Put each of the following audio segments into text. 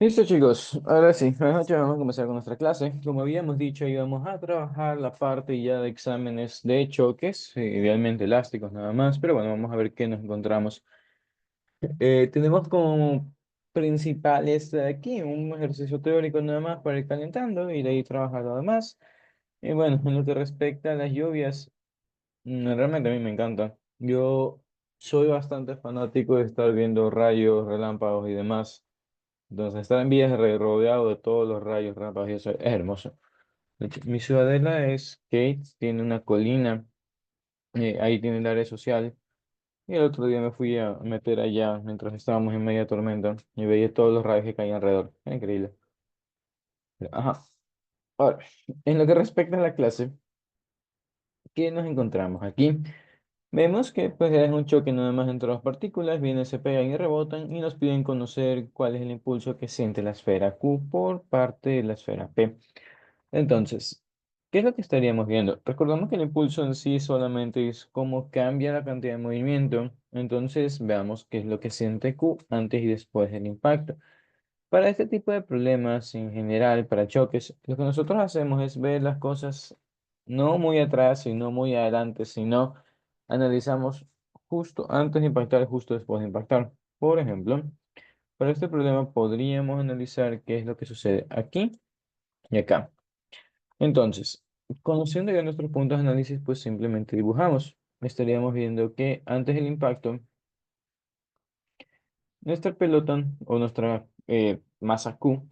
Listo, chicos. Ahora sí, ya vamos a comenzar con nuestra clase. Como habíamos dicho, íbamos a trabajar la parte ya de exámenes de choques, idealmente elásticos nada más, pero bueno, vamos a ver qué nos encontramos. Tenemos como principales aquí un ejercicio teórico nada más para ir calentando y de ahí trabajar lo demás. Y bueno, en lo que respecta a las lluvias, realmente a mí me encanta. Yo soy bastante fanático de estar viendo rayos, relámpagos y demás. Entonces, estar en Villas rodeado de todos los rayos, ráfagas y eso es hermoso. De hecho, mi ciudadela es Gates, tiene una colina, ahí tiene el área social. Y el otro día me fui a meter allá mientras estábamos en media tormenta y veía todos los rayos que caían alrededor. Era increíble. Ajá. Ahora, en lo que respecta a la clase, ¿qué nos encontramos aquí? Vemos que pues, es un choque nada más entre dos partículas, vienen, se pegan y rebotan y nos piden conocer cuál es el impulso que siente la esfera Q por parte de la esfera P. Entonces, ¿qué es lo que estaríamos viendo? Recordamos que el impulso en sí solamente es cómo cambia la cantidad de movimiento. Entonces, veamos qué es lo que siente Q antes y después del impacto. Para este tipo de problemas, en general, para choques, lo que nosotros hacemos es ver las cosas no muy atrás y no muy adelante, sino analizamos justo antes de impactar y justo después de impactar. Por ejemplo, para este problema podríamos analizar qué es lo que sucede aquí y acá. Entonces, conociendo ya nuestros puntos de análisis, pues simplemente dibujamos. Estaríamos viendo que antes del impacto, nuestra pelota o nuestra masa Q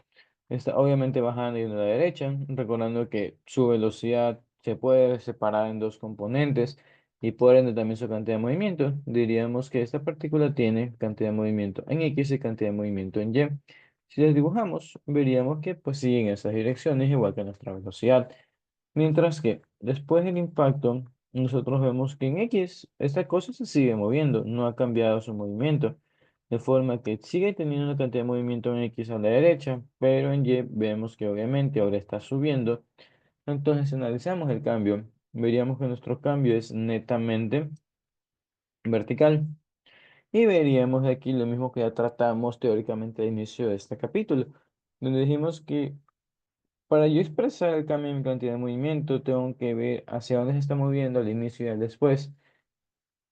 está obviamente bajando y a la derecha, recordando que su velocidad se puede separar en dos componentes y por ende también su cantidad de movimiento. Diríamos que esta partícula tiene cantidad de movimiento en X y cantidad de movimiento en Y. Si las dibujamos, veríamos que pues siguen esas direcciones igual que nuestra velocidad. Mientras que después del impacto, nosotros vemos que en X esta cosa se sigue moviendo, no ha cambiado su movimiento, de forma que sigue teniendo una cantidad de movimiento en X a la derecha, pero en Y vemos que obviamente ahora está subiendo. Entonces, si analizamos el cambio, veríamos que nuestro cambio es netamente vertical. Y veríamos aquí lo mismo que ya tratamos teóricamente al inicio de este capítulo, donde dijimos que para yo expresar el cambio en mi cantidad de movimiento, tengo que ver hacia dónde se está moviendo al inicio y al después.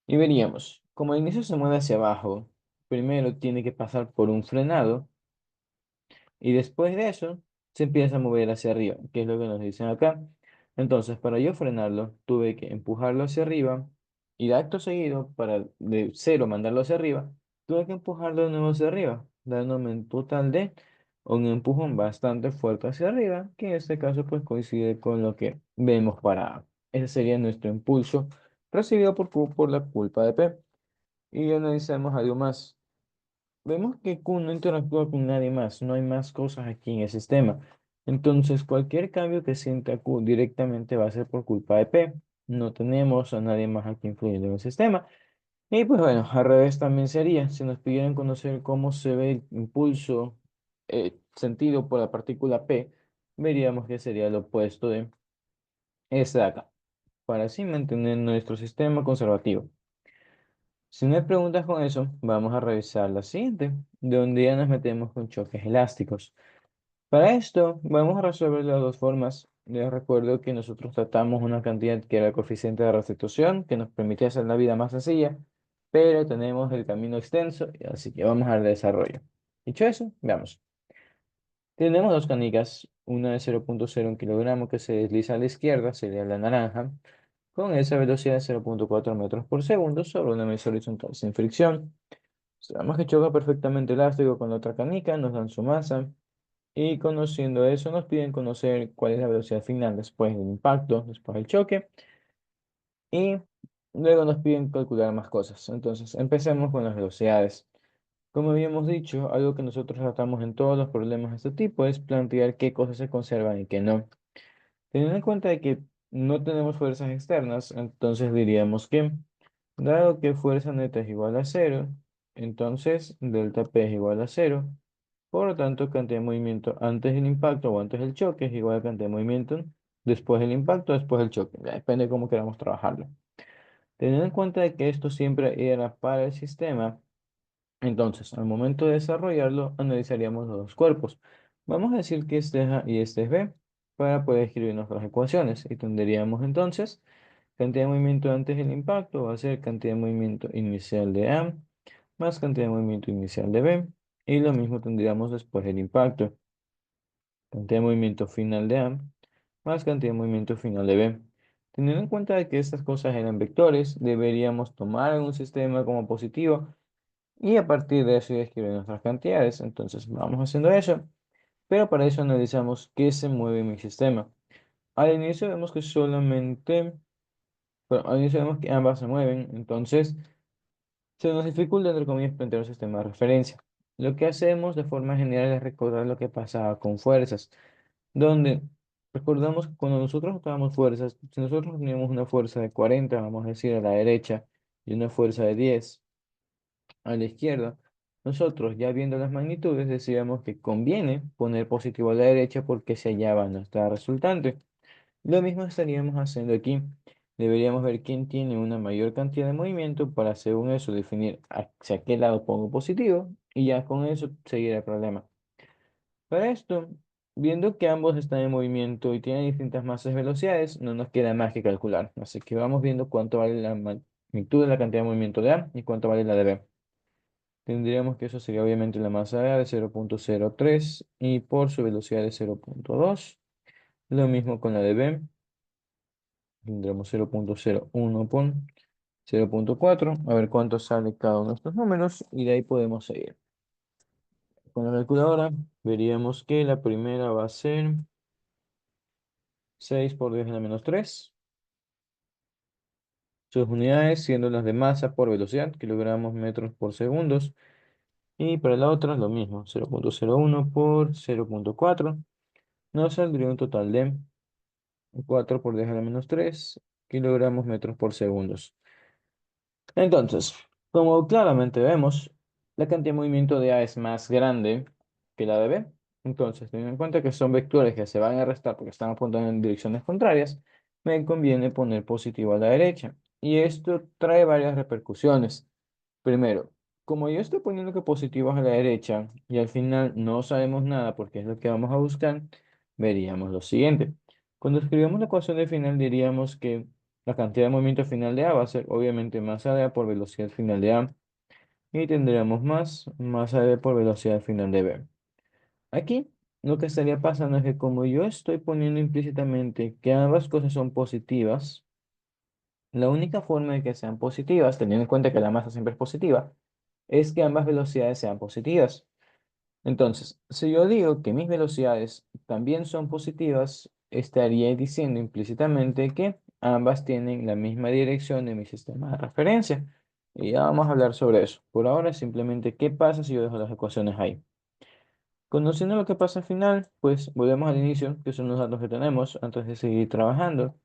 Y veríamos, como el inicio se mueve hacia abajo, primero tiene que pasar por un frenado y después de eso se empieza a mover hacia arriba, que es lo que nos dicen acá. Entonces, para yo frenarlo, tuve que empujarlo hacia arriba y de acto seguido, para de cero mandarlo hacia arriba, tuve que empujarlo de nuevo hacia arriba, dándome un total de un empujón bastante fuerte hacia arriba, que en este caso pues coincide con lo que vemos para, ese sería nuestro impulso recibido por Q por la culpa de P. Y analizamos algo más. Vemos que Q no interactúa con nadie más, no hay más cosas aquí en el sistema. Entonces, cualquier cambio que sienta Q directamente va a ser por culpa de P. No tenemos a nadie más aquí influyendo en el sistema. Y pues bueno, al revés también sería, si nos pidieran conocer cómo se ve el impulso sentido por la partícula P, veríamos que sería lo opuesto de este de acá, para así mantener nuestro sistema conservativo. Si no hay preguntas con eso, vamos a revisar la siguiente, donde ya nos metemos con choques elásticos. Para esto, vamos a resolver de las dos formas. Les recuerdo que nosotros tratamos una cantidad que era el coeficiente de restitución, que nos permitía hacer la vida más sencilla, pero tenemos el camino extenso, así que vamos al desarrollo. Dicho eso, veamos. Tenemos dos canicas, una de 0,01 kilogramo que se desliza a la izquierda, sería la naranja, con esa velocidad de 0,4 metros por segundo sobre una mesa horizontal sin fricción. Sabemos que choca perfectamente elástico con la otra canica, nos dan su masa y conociendo eso nos piden conocer cuál es la velocidad final después del impacto, después del choque y luego nos piden calcular más cosas. Entonces, empecemos con las velocidades. Como habíamos dicho, algo que nosotros tratamos en todos los problemas de este tipo es plantear qué cosas se conservan y qué no. Teniendo en cuenta de que no tenemos fuerzas externas, entonces diríamos que, dado que fuerza neta es igual a cero, entonces delta P es igual a cero. Por lo tanto, cantidad de movimiento antes del impacto o antes del choque es igual a cantidad de movimiento después del impacto o después del choque. Ya depende de cómo queramos trabajarlo. Teniendo en cuenta de que esto siempre era para el sistema, Entonces, al momento de desarrollarlo, analizaríamos los dos cuerpos. Vamos a decir que este es A y este es B para poder escribir nuestras ecuaciones. Y tendríamos entonces cantidad de movimiento antes del impacto va a ser cantidad de movimiento inicial de A más cantidad de movimiento inicial de B. Y lo mismo tendríamos después del impacto. Cantidad de movimiento final de A más cantidad de movimiento final de B. Teniendo en cuenta de que estas cosas eran vectores, deberíamos tomar un sistema como positivo y a partir de eso ya escribir nuestras cantidades. Entonces vamos haciendo eso, pero para eso analizamos qué se mueve en mi sistema. Al inicio vemos que solamente, bueno, al inicio vemos que ambas se mueven, entonces se nos dificulta, entre comillas, plantear un sistema de referencia. Lo que hacemos de forma general es recordar lo que pasaba con fuerzas, donde recordamos que cuando nosotros notábamos fuerzas, si nosotros teníamos una fuerza de 40, vamos a decir, a la derecha, y una fuerza de 10 a la izquierda, nosotros ya viendo las magnitudes decíamos que conviene poner positivo a la derecha porque se hallaba nuestra resultante. Lo mismo estaríamos haciendo aquí. Deberíamos ver quién tiene una mayor cantidad de movimiento para según eso definir hacia qué lado pongo positivo y ya con eso seguir el problema. Para esto, viendo que ambos están en movimiento y tienen distintas masas y velocidades, no nos queda más que calcular. Así que vamos viendo cuánto vale la magnitud de la cantidad de movimiento de A y cuánto vale la de B. Tendríamos que eso sería obviamente la masa de A de 0,03 y por su velocidad de 0,2. Lo mismo con la de B. Tendremos 0,01 por 0,4. A ver cuánto sale cada uno de estos números y de ahí podemos seguir. Con la calculadora veríamos que la primera va a ser 6 por 10 a la menos 3. Sus unidades siendo las de masa por velocidad, kilogramos metros por segundos. Y para la otra lo mismo, 0,01 por 0,4. Nos saldría un total de 4 por 10 a la menos 3 kilogramos metros por segundos. Entonces, como claramente vemos, la cantidad de movimiento de A es más grande que la de B. Entonces, teniendo en cuenta que son vectores que se van a restar porque están apuntando en direcciones contrarias, me conviene poner positivo a la derecha. Y esto trae varias repercusiones. Primero, como yo estoy poniendo que positivos a la derecha y al final no sabemos nada porque es lo que vamos a buscar, veríamos lo siguiente. Cuando escribamos la ecuación de final diríamos que la cantidad de movimiento final de A va a ser obviamente masa de A por velocidad final de A y tendríamos más masa de B por velocidad final de B. Aquí lo que estaría pasando es que como yo estoy poniendo implícitamente que ambas cosas son positivas, la única forma de que sean positivas, teniendo en cuenta que la masa siempre es positiva, es que ambas velocidades sean positivas. Entonces, si yo digo que mis velocidades también son positivas, estaría diciendo implícitamente que ambas tienen la misma dirección de mi sistema de referencia. Y ya vamos a hablar sobre eso. Por ahora, simplemente, ¿qué pasa si yo dejo las ecuaciones ahí? Conociendo lo que pasa al final, pues volvemos al inicio, que son los datos que tenemos antes de seguir trabajando.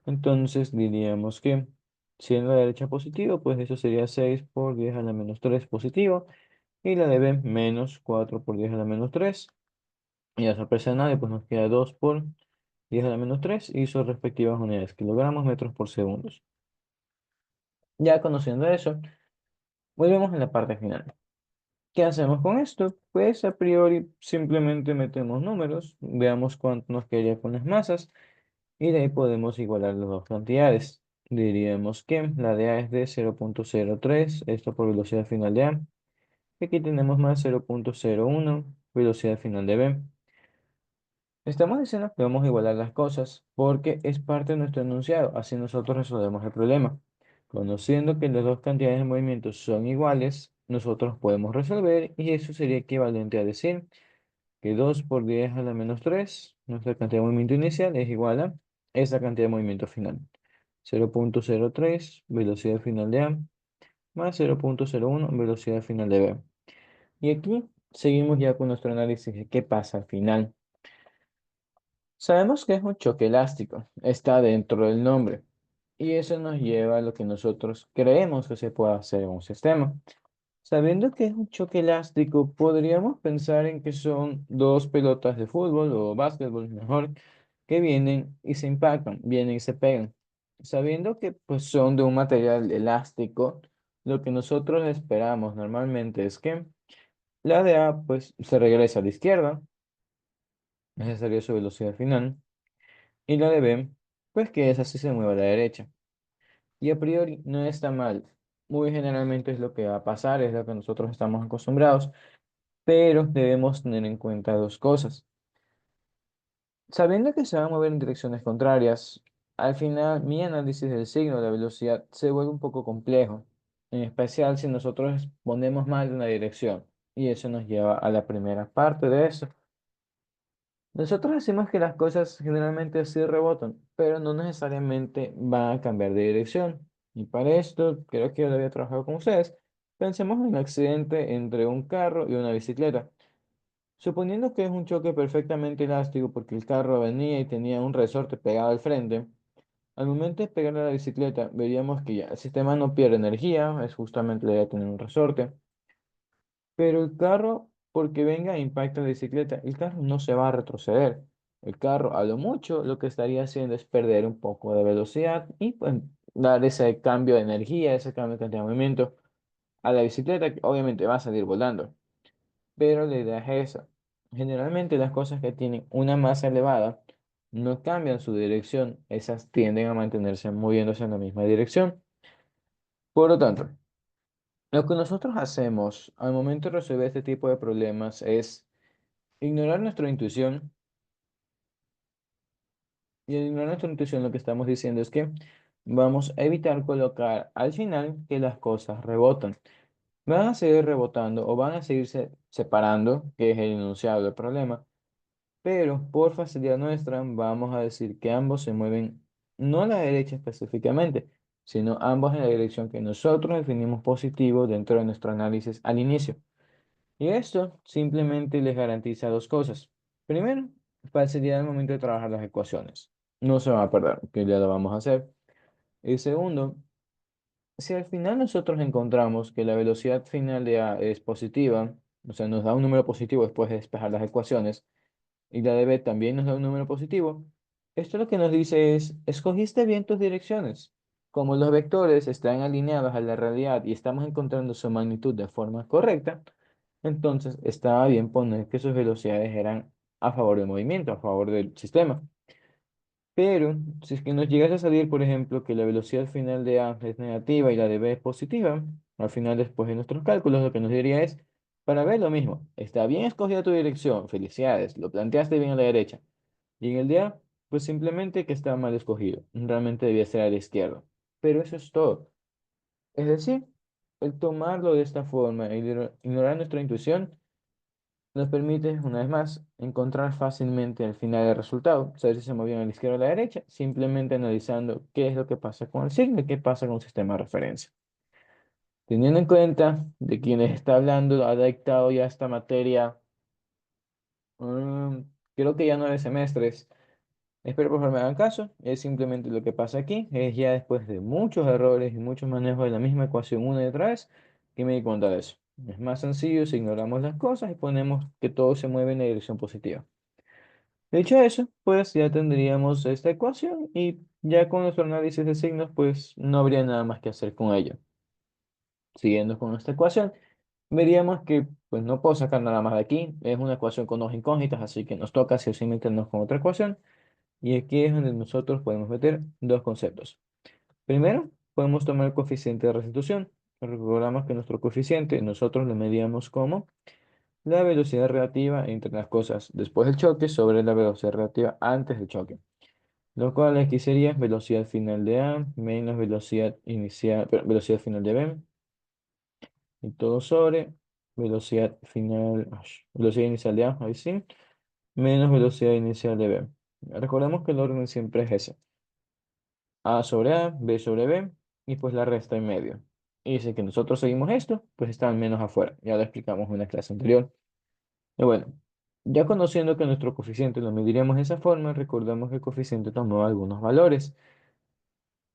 Entonces diríamos que si en la derecha positivo, pues eso sería 6 por 10 a la menos 3 positivo. Y la de B menos 4 por 10 a la menos 3. Y a sorpresa de nadie, pues nos queda 2 por 10 a la menos 3 y sus respectivas unidades, kilogramos, metros por segundos. Ya conociendo eso, volvemos a la parte final. ¿Qué hacemos con esto? Pues a priori simplemente metemos números, veamos cuánto nos quedaría con las masas y de ahí podemos igualar las dos cantidades. Diríamos que la de A es de 0,03, esto por velocidad final de A. Y aquí tenemos más 0,01, velocidad final de B. Estamos diciendo que vamos a igualar las cosas porque es parte de nuestro enunciado, así nosotros resolvemos el problema. Conociendo que las dos cantidades de movimiento son iguales, nosotros podemos resolver y eso sería equivalente a decir que 2 por 10 a la menos 3, nuestra cantidad de movimiento inicial es igual a esa cantidad de movimiento final. 0,03 velocidad final de A más 0,01 velocidad final de B. Y aquí seguimos ya con nuestro análisis de qué pasa al final. Sabemos que es un choque elástico, está dentro del nombre, y eso nos lleva a lo que nosotros creemos que se puede hacer en un sistema. Sabiendo que es un choque elástico, podríamos pensar en que son dos pelotas de fútbol o básquetbol mejor, que vienen y se impactan, vienen y se pegan. Sabiendo que pues, son de un material elástico, lo que nosotros esperamos normalmente es que la de A pues se regrese a la izquierda, esa sería su velocidad final, y la de B pues que esa sí se mueva a la derecha. Y a priori no está mal, muy generalmente es lo que va a pasar, es lo que nosotros estamos acostumbrados, pero debemos tener en cuenta dos cosas. Sabiendo que se va a mover en direcciones contrarias, al final mi análisis del signo de la velocidad se vuelve un poco complejo, en especial si nosotros ponemos mal una dirección, y eso nos lleva a la primera parte de eso. Nosotros decimos que las cosas generalmente sí rebotan, pero no necesariamente van a cambiar de dirección. Y para esto, creo que yo lo había trabajado con ustedes. Pensemos en un accidente entre un carro y una bicicleta. Suponiendo que es un choque perfectamente elástico porque el carro venía y tenía un resorte pegado al frente, al momento de pegarle a la bicicleta, veríamos que ya el sistema no pierde energía, es justamente la idea de tener un resorte, pero el carro, porque venga e impacta la bicicleta, el carro no se va a retroceder. El carro, a lo mucho, lo que estaría haciendo es perder un poco de velocidad y pues, dar ese cambio de energía, ese cambio de cantidad de movimiento a la bicicleta, que obviamente va a salir volando. Pero la idea es esa. Generalmente las cosas que tienen una masa elevada no cambian su dirección, esas tienden a mantenerse moviéndose en la misma dirección. Por lo tanto, lo que nosotros hacemos al momento de resolver este tipo de problemas es ignorar nuestra intuición. Y al ignorar nuestra intuición lo que estamos diciendo es que vamos a evitar colocar al final que las cosas rebotan. Van a seguir rebotando o van a seguirse separando, que es el enunciado del problema. Pero por facilidad nuestra vamos a decir que ambos se mueven no a la derecha específicamente, sino ambos en la dirección que nosotros definimos positivo dentro de nuestro análisis al inicio. Y esto simplemente les garantiza dos cosas. Primero, facilidad al momento de trabajar las ecuaciones. No se van a perder, que ya lo vamos a hacer. Y segundo, si al final nosotros encontramos que la velocidad final de A es positiva, o sea, nos da un número positivo después de despejar las ecuaciones, y la de B también nos da un número positivo, esto lo que nos dice es, escogiste bien tus direcciones. Como los vectores están alineados a la realidad y estamos encontrando su magnitud de forma correcta, entonces estaba bien poner que sus velocidades eran a favor del movimiento, a favor del sistema. Pero si es que nos llegase a salir, por ejemplo, que la velocidad final de A es negativa y la de B es positiva, al final después de nuestros cálculos lo que nos diría es, para ver lo mismo, está bien escogida tu dirección, felicidades, lo planteaste bien a la derecha. Y en el de A, pues simplemente que está mal escogido, realmente debía ser a la izquierda. Pero eso es todo. Es decir, el tomarlo de esta forma e ignorar nuestra intuición nos permite, una vez más, encontrar fácilmente el final del resultado, saber si se movió a la izquierda o a la derecha, simplemente analizando qué es lo que pasa con el signo y qué pasa con el sistema de referencia. Teniendo en cuenta de quienes está hablando, ha dictado ya esta materia, mm, creo que ya 9 semestres. Espero por favor me hagan caso, es simplemente lo que pasa aquí, es ya después de muchos errores y muchos manejos de la misma ecuación una y otra vez que me di cuenta de eso. Es más sencillo si ignoramos las cosas y ponemos que todo se mueve en la dirección positiva. Dicho eso, pues ya tendríamos esta ecuación y ya con nuestro análisis de signos, pues no habría nada más que hacer con ello. Siguiendo con esta ecuación, veríamos que pues no puedo sacar nada más de aquí, es una ecuación con dos incógnitas, así que nos toca sí o sí meternos con otra ecuación. Y aquí es donde nosotros podemos meter dos conceptos. Primero, podemos tomar el coeficiente de restitución. Recordamos que nuestro coeficiente nosotros lo medíamos como la velocidad relativa entre las cosas después del choque sobre la velocidad relativa antes del choque. Lo cual aquí sería velocidad final de A menos velocidad inicial, velocidad final de B y todo sobre velocidad final, velocidad inicial de A, ahí sí, menos velocidad inicial de B. Recordemos que el orden siempre es ese. A sobre A, B sobre B, y pues la resta en medio. Y si que nosotros seguimos esto, pues están menos afuera. Ya lo explicamos en la clase anterior. Y bueno, ya conociendo que nuestro coeficiente lo mediremos de esa forma, recordamos que el coeficiente tomó algunos valores.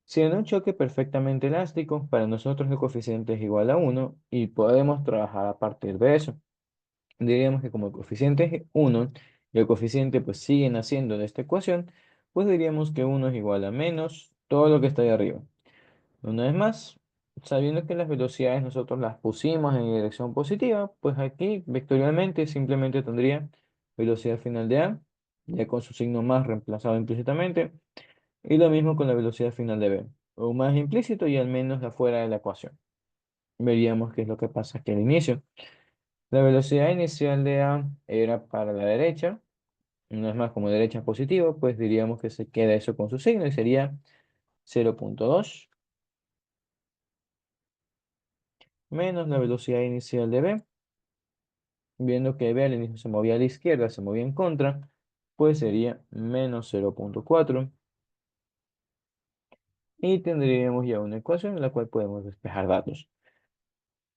Si en un choque perfectamente elástico, para nosotros el coeficiente es igual a 1 y podemos trabajar a partir de eso. Diríamos que como el coeficiente es 1 y el coeficiente pues sigue naciendo de esta ecuación, pues diríamos que 1 es igual a menos todo lo que está ahí arriba. Una vez más, Sabiendo que las velocidades nosotros las pusimos en dirección positiva, pues aquí vectorialmente simplemente tendría velocidad final de A, ya con su signo más reemplazado implícitamente, y lo mismo con la velocidad final de B, o más implícito y al menos afuera de la ecuación. Veríamos qué es lo que pasa aquí al inicio. La velocidad inicial de A era para la derecha, no es más como derecha positiva, pues diríamos que se queda eso con su signo y sería 0,2 menos la velocidad inicial de B, viendo que B al inicio se movía a la izquierda, se movía en contra, pues sería menos 0,4 y tendríamos ya una ecuación en la cual podemos despejar datos.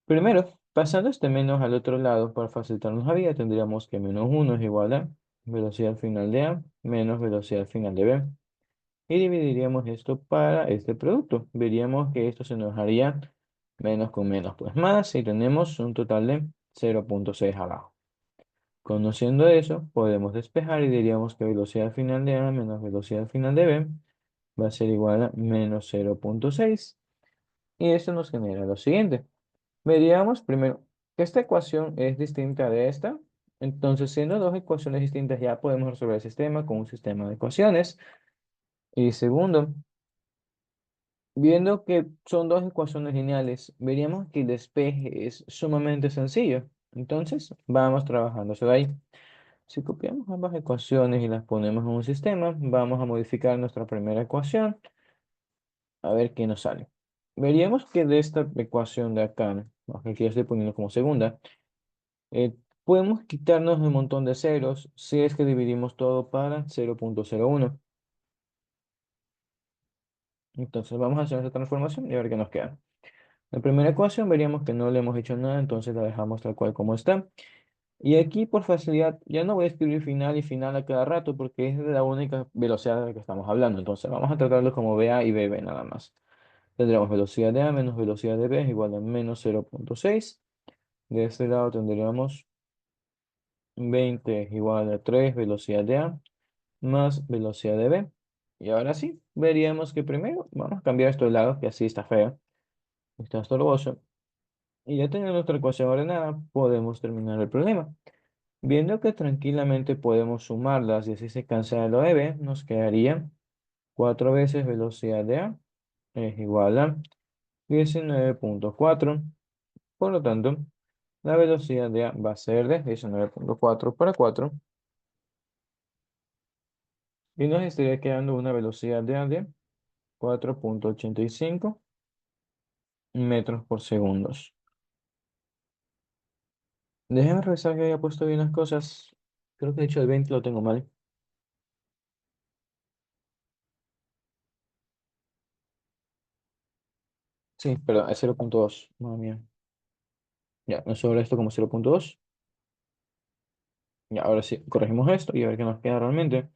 Primero, pasando este menos al otro lado para facilitarnos la vida, tendríamos que menos 1 es igual a velocidad final de A menos velocidad final de B. Y dividiríamos esto para este producto. Veríamos que esto se nos haría menos con menos, pues más, y tenemos un total de 0,6 abajo. Conociendo eso, podemos despejar y diríamos que velocidad final de A menos velocidad final de B va a ser igual a menos 0,6. Y esto nos genera lo siguiente. Veríamos primero que esta ecuación es distinta de esta. Entonces, siendo dos ecuaciones distintas, ya podemos resolver el sistema con un sistema de ecuaciones. Y segundo, viendo que son dos ecuaciones lineales, veríamos que el despeje es sumamente sencillo. Entonces, vamos trabajando sobre ahí. Si copiamos ambas ecuaciones y las ponemos en un sistema, vamos a modificar nuestra primera ecuación a ver qué nos sale. Veríamos que de esta ecuación de acá, aquí la estoy poniendo como segunda, eh, podemos quitarnos un montón de ceros si es que dividimos todo para 0,01. Entonces vamos a hacer esta transformación y a ver qué nos queda. La primera ecuación veríamos que no le hemos hecho nada, entonces la dejamos tal cual como está. Y aquí por facilidad ya no voy a escribir final y final a cada rato porque es de la única velocidad de la que estamos hablando. Entonces vamos a tratarlo como BA y BB nada más. Tendremos velocidad de A menos velocidad de B es igual a menos 0,6. De este lado tendríamos 20 es igual a 3 velocidad de A más velocidad de B. Y ahora sí, veríamos que primero vamos a cambiar estos lados que así está feo, está estorboso. Y ya teniendo nuestra ecuación ordenada, podemos terminar el problema. Viendo que tranquilamente podemos sumarlas y así se cancela lo de B, nos quedaría 4 veces velocidad de A es igual a 19,4. Por lo tanto, la velocidad de A va a ser de 19,4 para 4 y nos estaría quedando una velocidad de A de 4,85 metros por segundo. Déjenme revisar que haya puesto bien las cosas. Creo que de hecho el 20 lo tengo mal. Sí, perdón, es 0,2. Madre mía. Ya, nos sobra esto como 0,2. Ya, ahora sí, corregimos esto y a ver qué nos queda realmente.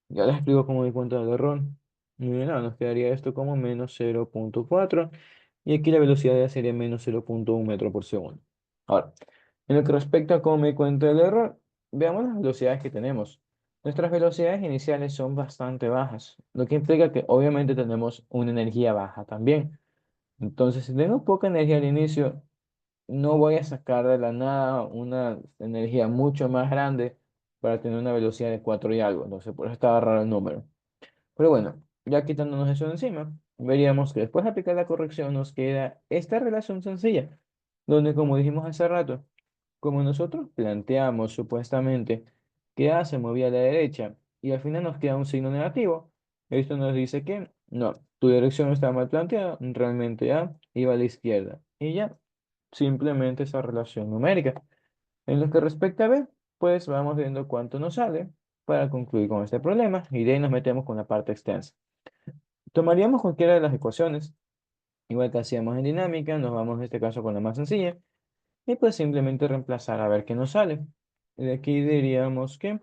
Ya les explico cómo di cuenta del error. Muy bien, nada, nos quedaría esto como menos 0,4 y aquí la velocidad ya sería menos 0,1 metro por segundo. Ahora, en lo que respecta a cómo me di cuenta del error, veamos las velocidades que tenemos. Nuestras velocidades iniciales son bastante bajas, lo que implica que obviamente tenemos una energía baja también. Entonces, si tengo poca energía al inicio, no voy a sacar de la nada una energía mucho más grande para tener una velocidad de 4 y algo. Entonces, por eso estaba raro el número. Pero bueno, ya quitándonos eso de encima, veríamos que después de aplicar la corrección nos queda esta relación sencilla, donde como dijimos hace rato, como nosotros planteamos supuestamente que A se movía a la derecha y al final nos queda un signo negativo, esto nos dice que no, tu dirección está mal planteada, realmente A iba a la izquierda. Y ya, simplemente esa relación numérica. En lo que respecta a B, pues vamos viendo cuánto nos sale para concluir con este problema y de ahí nos metemos con la parte extensa. Tomaríamos cualquiera de las ecuaciones, igual que hacíamos en dinámica, nos vamos en este caso con la más sencilla y pues simplemente reemplazar a ver qué nos sale. Y de aquí diríamos que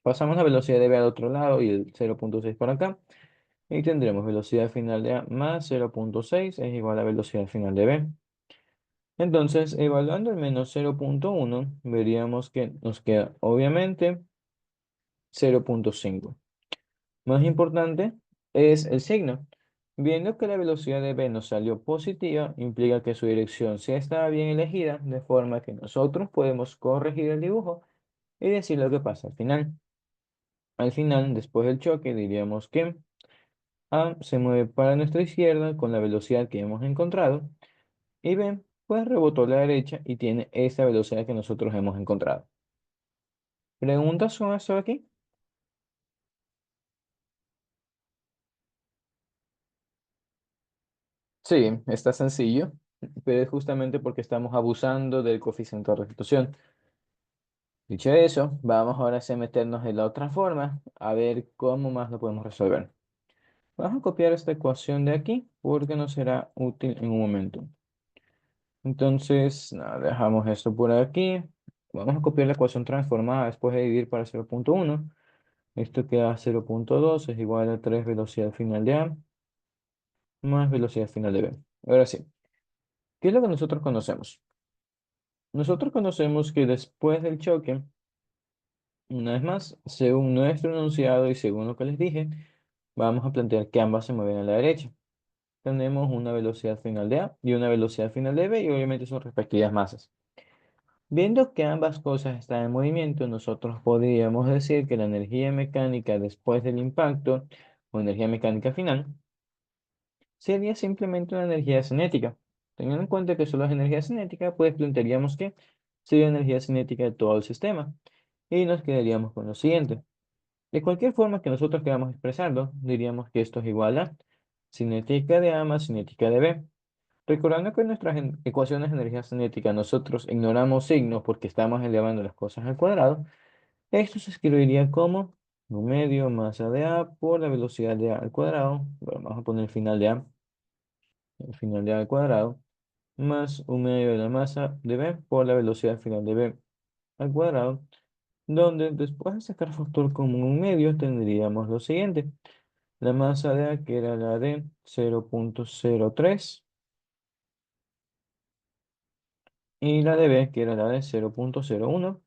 pasamos la velocidad de B al otro lado y el 0,6 por acá y tendremos velocidad final de A más 0,6 es igual a velocidad final de B. Entonces, evaluando el menos 0,1, veríamos que nos queda obviamente 0,5. Más importante es el signo. Viendo que la velocidad de B nos salió positiva, implica que su dirección sí estaba bien elegida, de forma que nosotros podemos corregir el dibujo y decir lo que pasa al final. Al final, después del choque, diríamos que A se mueve para nuestra izquierda con la velocidad que hemos encontrado y B pues rebotó a la derecha y tiene esa velocidad que nosotros hemos encontrado. ¿Preguntas sobre esto de aquí? Sí, está sencillo, pero es justamente porque estamos abusando del coeficiente de restitución. Dicho eso, vamos ahora sí a meternos en la otra forma, a ver cómo más lo podemos resolver. Vamos a copiar esta ecuación de aquí porque nos será útil en un momento. Entonces, nada, dejamos esto por aquí. Vamos a copiar la ecuación transformada después de dividir para 0,1. Esto queda 0,2 es igual a 3 velocidad final de A más velocidad final de B. Ahora sí, ¿qué es lo que nosotros conocemos? Nosotros conocemos que después del choque, una vez más, según nuestro enunciado y según lo que les dije, vamos a plantear que ambas se mueven a la derecha. Tenemos una velocidad final de A y una velocidad final de B y obviamente sus respectivas masas. Viendo que ambas cosas están en movimiento, nosotros podríamos decir que la energía mecánica después del impacto o energía mecánica final sería simplemente una energía cinética. Teniendo en cuenta que solo es energía cinética, pues plantearíamos que sería energía cinética de todo el sistema y nos quedaríamos con lo siguiente. De cualquier forma que nosotros queramos expresarlo, diríamos que esto es igual a cinética de A más cinética de B. Recordando que en nuestras ecuaciones de energía cinética nosotros ignoramos signos porque estamos elevando las cosas al cuadrado, esto se escribiría como un medio masa de A por la velocidad de A al cuadrado. Bueno, vamos a poner el final de A al cuadrado, más un medio de la masa de B por la velocidad final de B al cuadrado, donde después de sacar factor común un medio tendríamos lo siguiente. La masa de A que era la de 0,03 y la de B que era la de 0,01.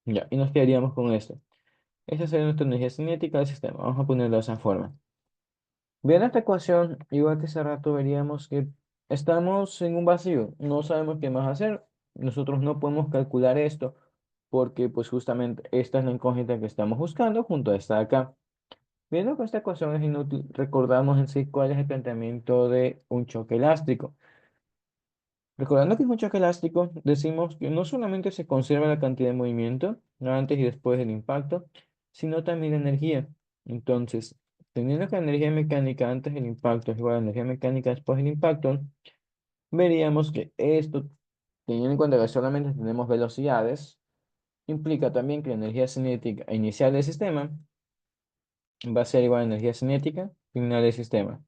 Ya, y nos quedaríamos con esto. Esa sería nuestra energía cinética del sistema. Vamos a ponerlo de esa forma. Bien, esta ecuación, igual que hace rato, veríamos que estamos en un vacío. No sabemos qué más hacer. Nosotros no podemos calcular esto porque, pues, justamente esta es la incógnita que estamos buscando junto a esta de acá. Viendo que esta ecuación es inútil, recordamos en sí cuál es el planteamiento de un choque elástico. Recordando que es un choque elástico, decimos que no solamente se conserva la cantidad de movimiento antes y después del impacto, sino también la energía. Entonces, teniendo que la energía mecánica antes del impacto es igual a la energía mecánica después del impacto, veríamos que esto, teniendo en cuenta que solamente tenemos velocidades, implica también que la energía cinética inicial del sistema va a ser igual a la energía cinética final del sistema.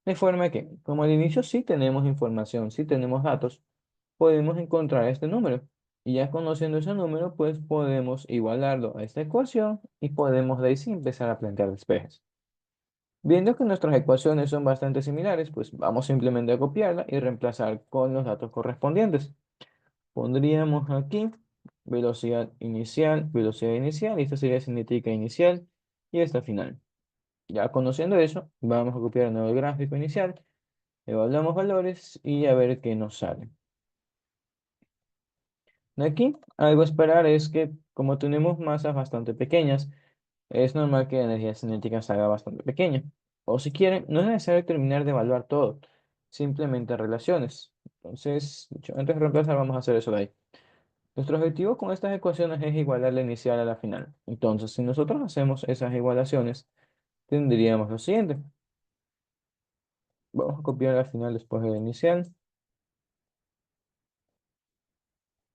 De forma que, como al inicio sí tenemos información, sí tenemos datos, podemos encontrar este número. Y ya conociendo ese número, pues podemos igualarlo a esta ecuación y podemos de ahí sí empezar a plantear despejes. Viendo que nuestras ecuaciones son bastante similares, pues vamos simplemente a copiarla y reemplazar con los datos correspondientes. Pondríamos aquí velocidad inicial, y esta sería cinética inicial y esta final. Ya conociendo eso, vamos a copiar de nuevo el gráfico inicial, evaluamos valores y a ver qué nos sale. De aquí, algo a esperar es que como tenemos masas bastante pequeñas, es normal que la energía cinética se haga bastante pequeña. O si quieren, no es necesario terminar de evaluar todo, simplemente relaciones. Entonces, antes de reemplazar, vamos a hacer eso de ahí. Nuestro objetivo con estas ecuaciones es igualar la inicial a la final. Entonces, si nosotros hacemos esas igualaciones, tendríamos lo siguiente. Vamos a copiar la final después de la inicial.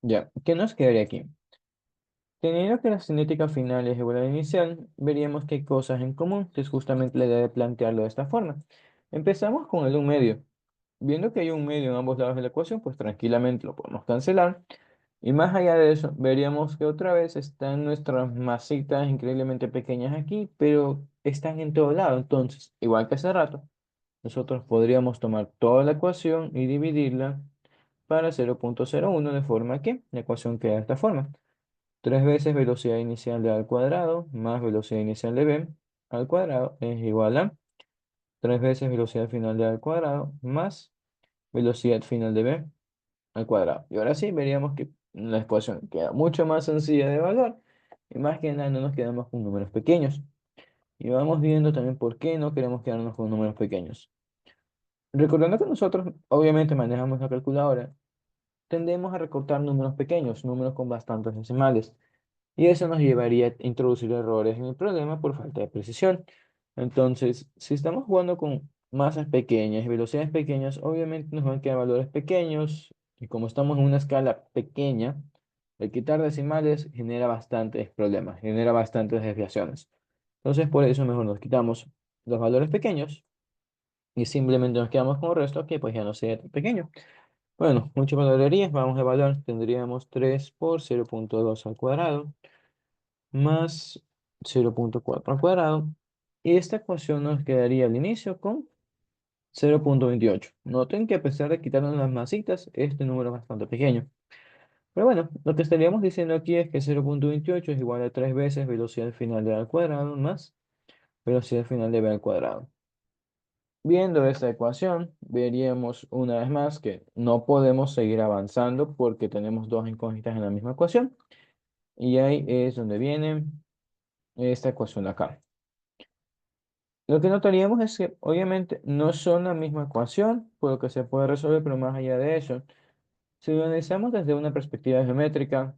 Ya, ¿qué nos quedaría aquí? Teniendo que la cinética final es igual a la inicial, veríamos que hay cosas en común, que es justamente la idea de plantearlo de esta forma. Empezamos con el un medio. Viendo que hay un medio en ambos lados de la ecuación, pues tranquilamente lo podemos cancelar. Y más allá de eso, veríamos que otra vez están nuestras masitas increíblemente pequeñas aquí, pero están en todo lado. Entonces, igual que hace rato, nosotros podríamos tomar toda la ecuación y dividirla para 0,01 de forma que la ecuación queda de esta forma. 3 veces velocidad inicial de A al cuadrado más velocidad inicial de B al cuadrado es igual a 3 veces velocidad final de A al cuadrado más velocidad final de B al cuadrado. Y ahora sí, veríamos que la ecuación queda mucho más sencilla de evaluar y más que nada no nos quedamos con números pequeños. Y vamos viendo también por qué no queremos quedarnos con números pequeños. Recordando que nosotros obviamente manejamos la calculadora, tendemos a recortar números pequeños, números con bastantes decimales. Y eso nos llevaría a introducir errores en el problema por falta de precisión. Entonces, si estamos jugando con masas pequeñas y velocidades pequeñas, obviamente nos van a quedar valores pequeños. Y como estamos en una escala pequeña, el quitar decimales genera bastantes problemas, genera bastantes desviaciones. Entonces, por eso mejor nos quitamos los valores pequeños y simplemente nos quedamos con el resto que pues ya no sea tan pequeño. Bueno, muchas valorarías, vamos a evaluar. Tendríamos 3 por 0,2 al cuadrado más 0,4 al cuadrado. Y esta ecuación nos quedaría al inicio con 0,28. Noten que a pesar de quitarnos las masitas, este número es bastante pequeño. Pero bueno, lo que estaríamos diciendo aquí es que 0,28 es igual a 3 veces velocidad final de a al cuadrado más velocidad final de b al cuadrado. Viendo esta ecuación, veríamos una vez más que no podemos seguir avanzando porque tenemos dos incógnitas en la misma ecuación. Y ahí es donde viene esta ecuación de acá. Lo que notaríamos es que obviamente no son la misma ecuación, por lo que se puede resolver, pero más allá de eso, si lo analizamos desde una perspectiva geométrica,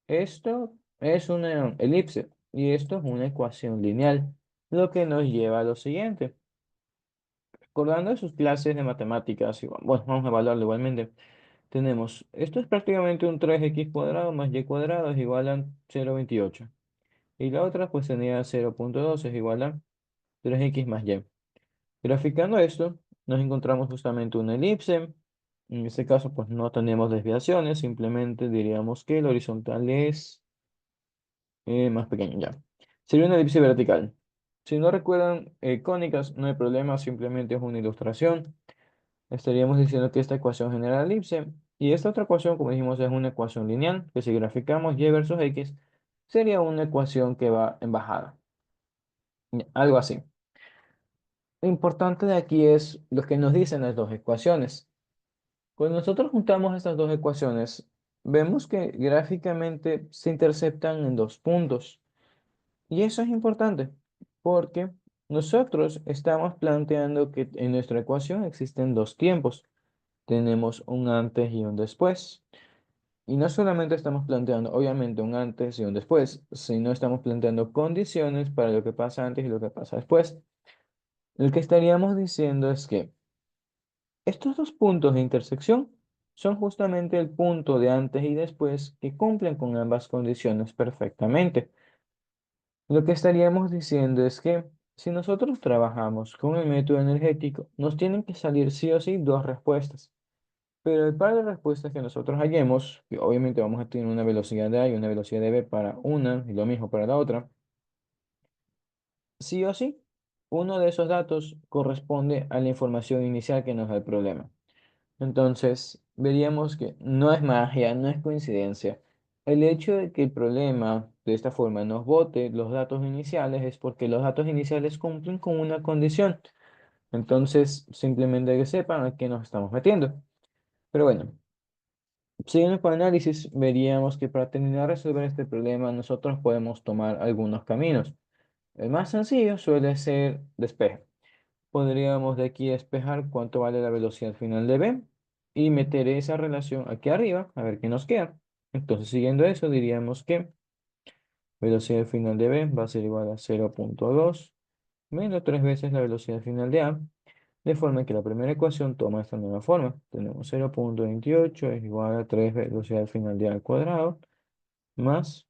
esto es una elipse y esto es una ecuación lineal, lo que nos lleva a lo siguiente. Recordando sus clases de matemáticas, bueno, vamos a evaluarlo igualmente. Tenemos, esto es prácticamente un 3x cuadrado más y cuadrado es igual a 0,28. Y la otra pues sería 0,2 es igual a 3x más y. Graficando esto, nos encontramos justamente una elipse. En este caso, pues no tenemos desviaciones, simplemente diríamos que el horizontal es más pequeño ya. Sería una elipse vertical. Si no recuerdan cónicas, no hay problema, simplemente es una ilustración. Estaríamos diciendo que esta ecuación genera la elipse y esta otra ecuación, como dijimos, es una ecuación lineal, que si graficamos y versus x, sería una ecuación que va en bajada. Algo así. Lo importante de aquí es lo que nos dicen las dos ecuaciones. Cuando nosotros juntamos estas dos ecuaciones, vemos que gráficamente se interceptan en dos puntos. Y eso es importante porque nosotros estamos planteando que en nuestra ecuación existen dos tiempos. Tenemos un antes y un después. Y no solamente estamos planteando, obviamente, un antes y un después, sino estamos planteando condiciones para lo que pasa antes y lo que pasa después. Lo que estaríamos diciendo es que estos dos puntos de intersección son justamente el punto de antes y después que cumplen con ambas condiciones perfectamente. Lo que estaríamos diciendo es que si nosotros trabajamos con el método energético, nos tienen que salir sí o sí dos respuestas. Pero el par de respuestas que nosotros hallemos, que obviamente vamos a tener una velocidad de A y una velocidad de B para una y lo mismo para la otra, sí o sí, uno de esos datos corresponde a la información inicial que nos da el problema. Entonces, veríamos que no es magia, no es coincidencia. El hecho de que el problema de esta forma nos bote los datos iniciales es porque los datos iniciales cumplen con una condición. Entonces, simplemente que sepan a qué nos estamos metiendo. Pero bueno, siguiendo con el análisis, veríamos que para terminar de resolver este problema, nosotros podemos tomar algunos caminos. El más sencillo suele ser despeje. Podríamos de aquí despejar cuánto vale la velocidad final de B y meter esa relación aquí arriba a ver qué nos queda. Entonces, siguiendo eso, diríamos que velocidad final de B va a ser igual a 0,2 menos 3 veces la velocidad final de A, de forma que la primera ecuación toma esta nueva forma. Tenemos 0,28 es igual a 3 velocidad final de A al cuadrado más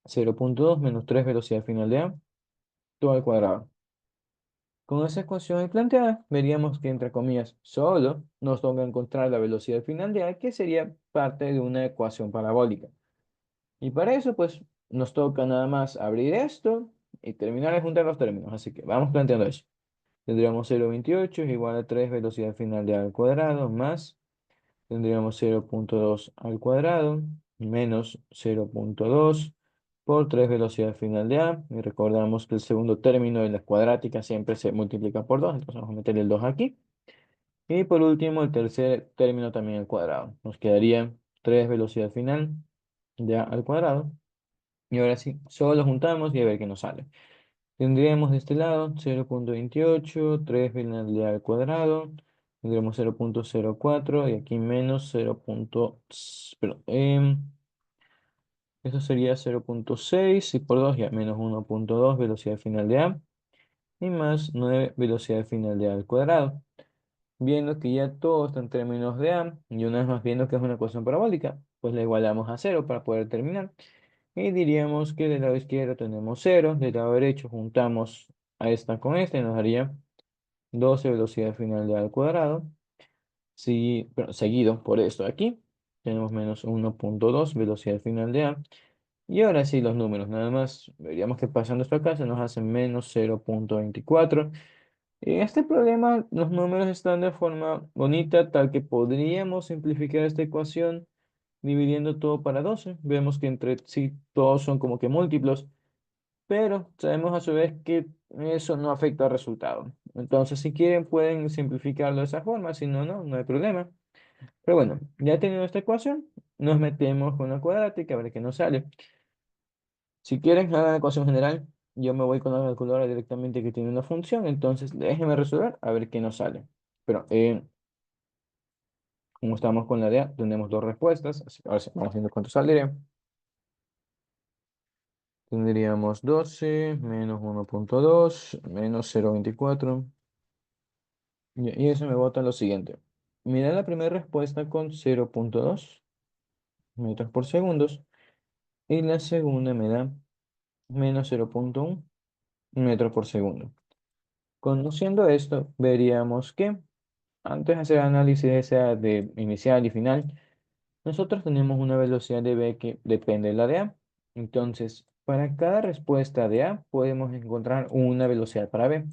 0,2 menos 3 velocidad final de A, todo al cuadrado. Con esa ecuación ahí planteada, veríamos que, entre comillas, solo nos toca encontrar la velocidad final de A, que sería parte de una ecuación parabólica. Y para eso, pues, nos toca nada más abrir esto y terminar de juntar los términos. Así que vamos planteando eso. Tendríamos 0,28 es igual a 3 velocidad final de A al cuadrado, más, tendríamos 0,2 al cuadrado, menos 0,2 por 3 velocidad final de A. Y recordamos que el segundo término de la cuadrática siempre se multiplica por 2, entonces vamos a meter el 2 aquí. Y por último, el tercer término también al cuadrado. Nos quedaría 3 velocidad final de A al cuadrado. Y ahora sí, solo juntamos y a ver qué nos sale. Tendríamos de este lado 0,28, 3 final de A al cuadrado. Tendremos 0,04 y aquí menos 0. Perdón, eso sería 0,6 y por 2 ya menos 1,2 velocidad final de A y más 9 velocidad final de A al cuadrado. Viendo que ya todo está en términos de A y una vez más viendo que es una ecuación parabólica, pues la igualamos a cero para poder terminar. Y diríamos que del lado izquierdo tenemos cero, del lado derecho juntamos a esta con esta y nos daría 12 velocidad final de A al cuadrado. Seguido por esto de aquí, tenemos menos 1,2 velocidad final de A. Y ahora sí, los números, nada más veríamos que pasando esto acá se nos hace menos 0,24. En este problema, los números están de forma bonita, tal que podríamos simplificar esta ecuación dividiendo todo para 12. Vemos que entre sí todos son como que múltiplos, pero sabemos a su vez que eso no afecta al resultado. Entonces, si quieren, pueden simplificarlo de esa forma, si no, no hay problema. Pero bueno, ya teniendo esta ecuación, nos metemos con la cuadrática a ver qué nos sale. Si quieren, hagan la ecuación general. Yo me voy con la calculadora directamente que tiene una función. Entonces, déjenme resolver a ver qué nos sale. Pero, como estamos con la de A, tenemos dos respuestas. Así que ahora sí, vamos viendo cuánto saldría. Tendríamos 12 menos 1,2 menos 0,24. Y eso me bota lo siguiente. Mira la primera respuesta con 0,2 metros por segundo. Y la segunda me da menos 0,1 metros por segundo. Conociendo esto, veríamos que antes de hacer análisis esa de inicial y final, nosotros tenemos una velocidad de B que depende de la de A. Entonces, para cada respuesta de A, podemos encontrar una velocidad para B.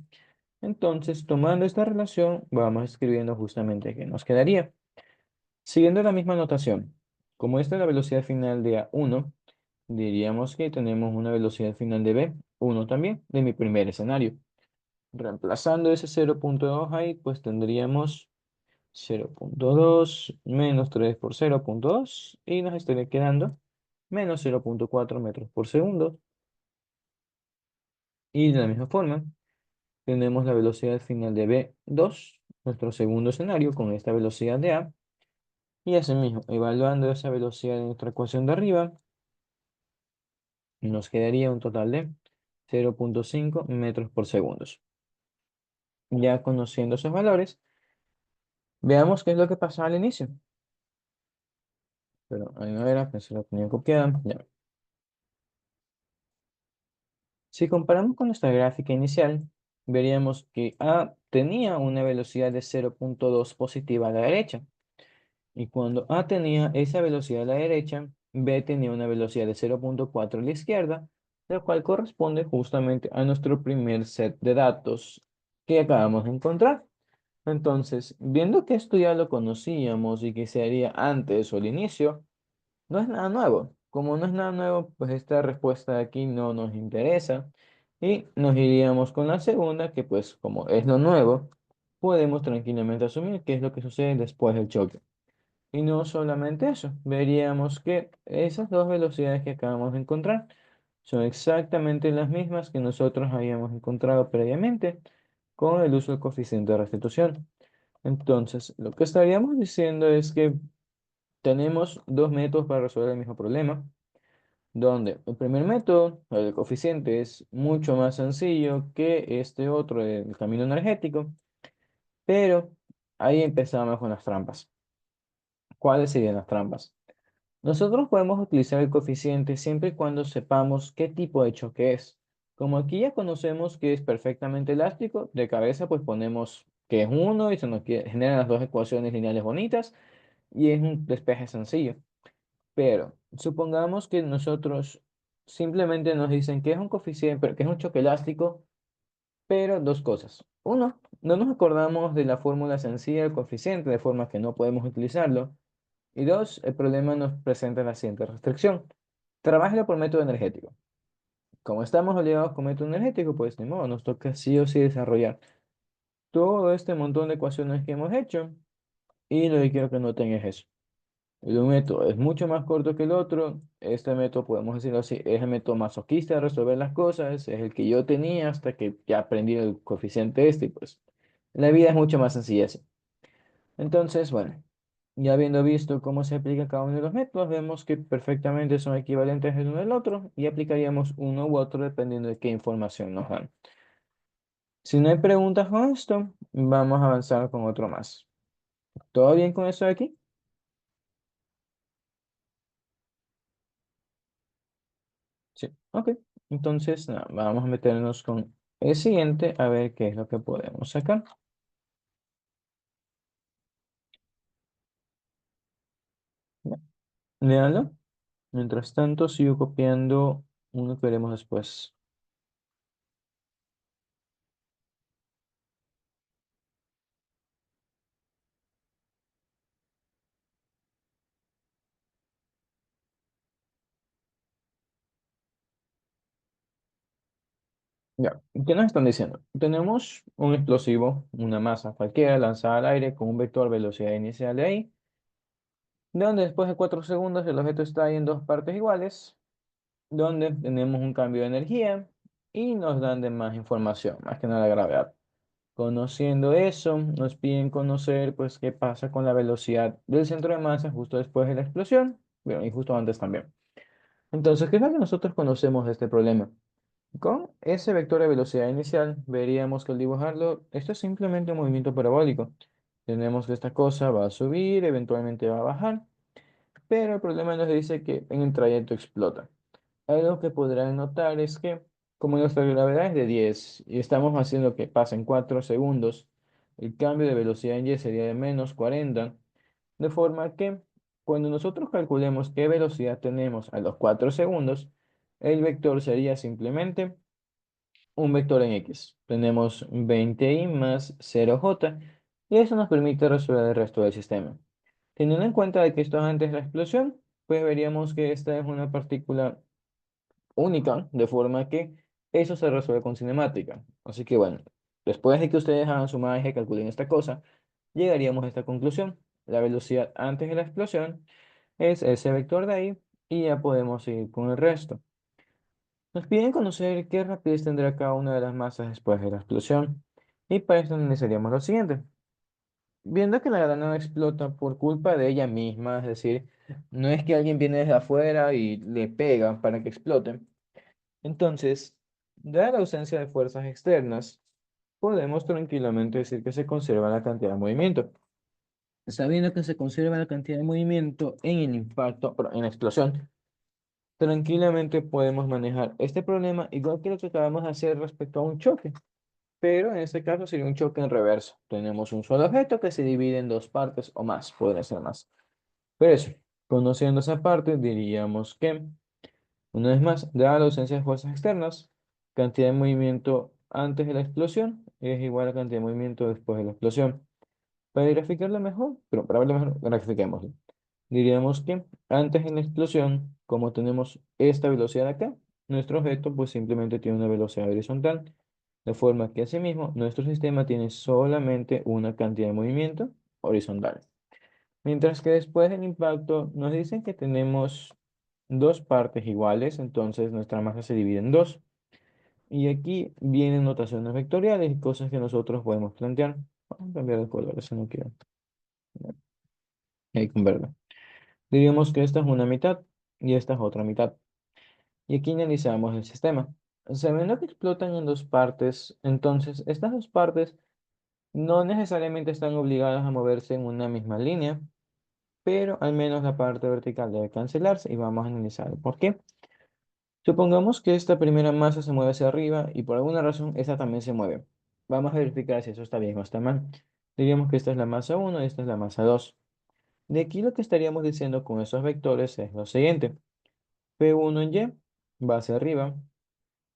Entonces, tomando esta relación, vamos escribiendo justamente qué nos quedaría. Siguiendo la misma notación, como esta es la velocidad final de A1, diríamos que tenemos una velocidad final de B1 también, de mi primer escenario. Reemplazando ese 0,2 ahí, pues tendríamos 0,2 menos 3 por 0,2 y nos estaría quedando menos 0,4 metros por segundo. Y de la misma forma, tenemos la velocidad final de B2, nuestro segundo escenario, con esta velocidad de A. Y asimismo, evaluando esa velocidad de nuestra ecuación de arriba, nos quedaría un total de 0,5 metros por segundo. Ya conociendo esos valores, veamos qué es lo que pasaba al inicio. Pero ahí no era, que se lo tenía copiada. Ya. Si comparamos con nuestra gráfica inicial, veríamos que A tenía una velocidad de 0,2 positiva a la derecha. Y cuando A tenía esa velocidad a la derecha, B tenía una velocidad de 0,4 a la izquierda, lo cual corresponde justamente a nuestro primer set de datos que acabamos de encontrar. Entonces, viendo que esto ya lo conocíamos y que se haría antes o al inicio, no es nada nuevo. Como no es nada nuevo, pues esta respuesta de aquí no nos interesa. Y nos iríamos con la segunda, que pues como es lo nuevo, podemos tranquilamente asumir qué es lo que sucede después del choque. Y no solamente eso, veríamos que esas dos velocidades que acabamos de encontrar son exactamente las mismas que nosotros habíamos encontrado previamente con el uso del coeficiente de restitución. Entonces, lo que estaríamos diciendo es que tenemos dos métodos para resolver el mismo problema, donde el primer método, el del coeficiente, es mucho más sencillo que este otro, el camino energético, pero ahí empezamos con las trampas. ¿Cuáles serían las trampas? Nosotros podemos utilizar el coeficiente siempre y cuando sepamos qué tipo de choque es. Como aquí ya conocemos que es perfectamente elástico, de cabeza pues ponemos que es uno y se nos generan las dos ecuaciones lineales bonitas y es un despeje sencillo. Pero supongamos que nosotros simplemente nos dicen que es un coeficiente, pero que es un choque elástico, pero dos cosas. Uno, no nos acordamos de la fórmula sencilla del coeficiente, de forma que no podemos utilizarlo. Y dos, el problema nos presenta la siguiente restricción. Trabájelo por método energético. Como estamos obligados con método energético, pues ni modo, nos toca sí o sí desarrollar todo este montón de ecuaciones que hemos hecho. Y lo que quiero que noten es eso. El un método es mucho más corto que el otro. Este método, podemos decirlo así, es el método masoquista de resolver las cosas. Es el que yo tenía hasta que ya aprendí el coeficiente este. Y pues la vida es mucho más sencilla así. Entonces, bueno, ya habiendo visto cómo se aplica cada uno de los métodos, vemos que perfectamente son equivalentes el uno del otro y aplicaríamos uno u otro dependiendo de qué información nos dan. Si no hay preguntas con esto, vamos a avanzar con otro más. ¿Todo bien con eso de aquí? Sí, ok. Entonces, nada, vamos a meternos con el siguiente a ver qué es lo que podemos sacar. Ya, léalo. Mientras tanto, sigo copiando uno que veremos después. Ya, ¿qué nos están diciendo? Tenemos un explosivo, una masa cualquiera lanzada al aire con un vector velocidad inicial de ahí, donde después de 4 segundos el objeto está ahí en dos partes iguales, donde tenemos un cambio de energía y nos dan de más información, más que nada la gravedad. Conociendo eso, nos piden conocer pues qué pasa con la velocidad del centro de masa justo después de la explosión, bueno, y justo antes también. Entonces, ¿qué es lo que nosotros conocemos de este problema? Con ese vector de velocidad inicial, veríamos que al dibujarlo, esto es simplemente un movimiento parabólico. Tenemos que esta cosa va a subir, eventualmente va a bajar, pero el problema nos dice que en el trayecto explota. Algo que podrán notar es que, como nuestra gravedad es de 10 y estamos haciendo que pasen 4 segundos, el cambio de velocidad en y sería de menos 40, de forma que cuando nosotros calculemos qué velocidad tenemos a los 4 segundos, el vector sería simplemente un vector en X. Tenemos 20i más 0j y eso nos permite resolver el resto del sistema. Teniendo en cuenta de que esto es antes de la explosión, pues veríamos que esta es una partícula única, de forma que eso se resuelve con cinemática. Así que bueno, después de que ustedes hagan su magia y calculen esta cosa, llegaríamos a esta conclusión. La velocidad antes de la explosión es ese vector de ahí y ya podemos seguir con el resto. Nos piden conocer qué rapidez tendrá cada una de las masas después de la explosión. Y para esto necesitaríamos lo siguiente. Viendo que la granada explota por culpa de ella misma, es decir, no es que alguien viene desde afuera y le pega para que explote. Entonces, dada la ausencia de fuerzas externas, podemos tranquilamente decir que se conserva la cantidad de movimiento. Sabiendo que se conserva la cantidad de movimiento en el impacto, en la explosión, tranquilamente podemos manejar este problema igual que lo que acabamos de hacer respecto a un choque. Pero en este caso sería un choque en reverso. Tenemos un solo objeto que se divide en dos partes o más, podría ser más. Pero eso, conociendo esa parte, diríamos que una vez más, dada la ausencia de fuerzas externas, cantidad de movimiento antes de la explosión es igual a cantidad de movimiento después de la explosión. Para graficarlo mejor, pero para verlo mejor, grafiquémoslo. Diríamos que antes de la explosión, como tenemos esta velocidad acá, nuestro objeto pues simplemente tiene una velocidad horizontal, de forma que asimismo nuestro sistema tiene solamente una cantidad de movimiento horizontal. Mientras que después del impacto nos dicen que tenemos dos partes iguales, entonces nuestra masa se divide en dos. Y aquí vienen notaciones vectoriales y cosas que nosotros podemos plantear. Vamos a cambiar de color, eso no quiero. Ahí con verde. Diríamos que esta es una mitad y esta es otra mitad. Y aquí analizamos el sistema. Sabiendo que explotan en dos partes, entonces estas dos partes no necesariamente están obligadas a moverse en una misma línea, pero al menos la parte vertical debe cancelarse y vamos a analizar por qué. Supongamos que esta primera masa se mueve hacia arriba y por alguna razón esta también se mueve. Vamos a verificar si eso está bien o está mal. Diríamos que esta es la masa uno y esta es la masa 2. De aquí lo que estaríamos diciendo con esos vectores es lo siguiente. P1 en Y va hacia arriba,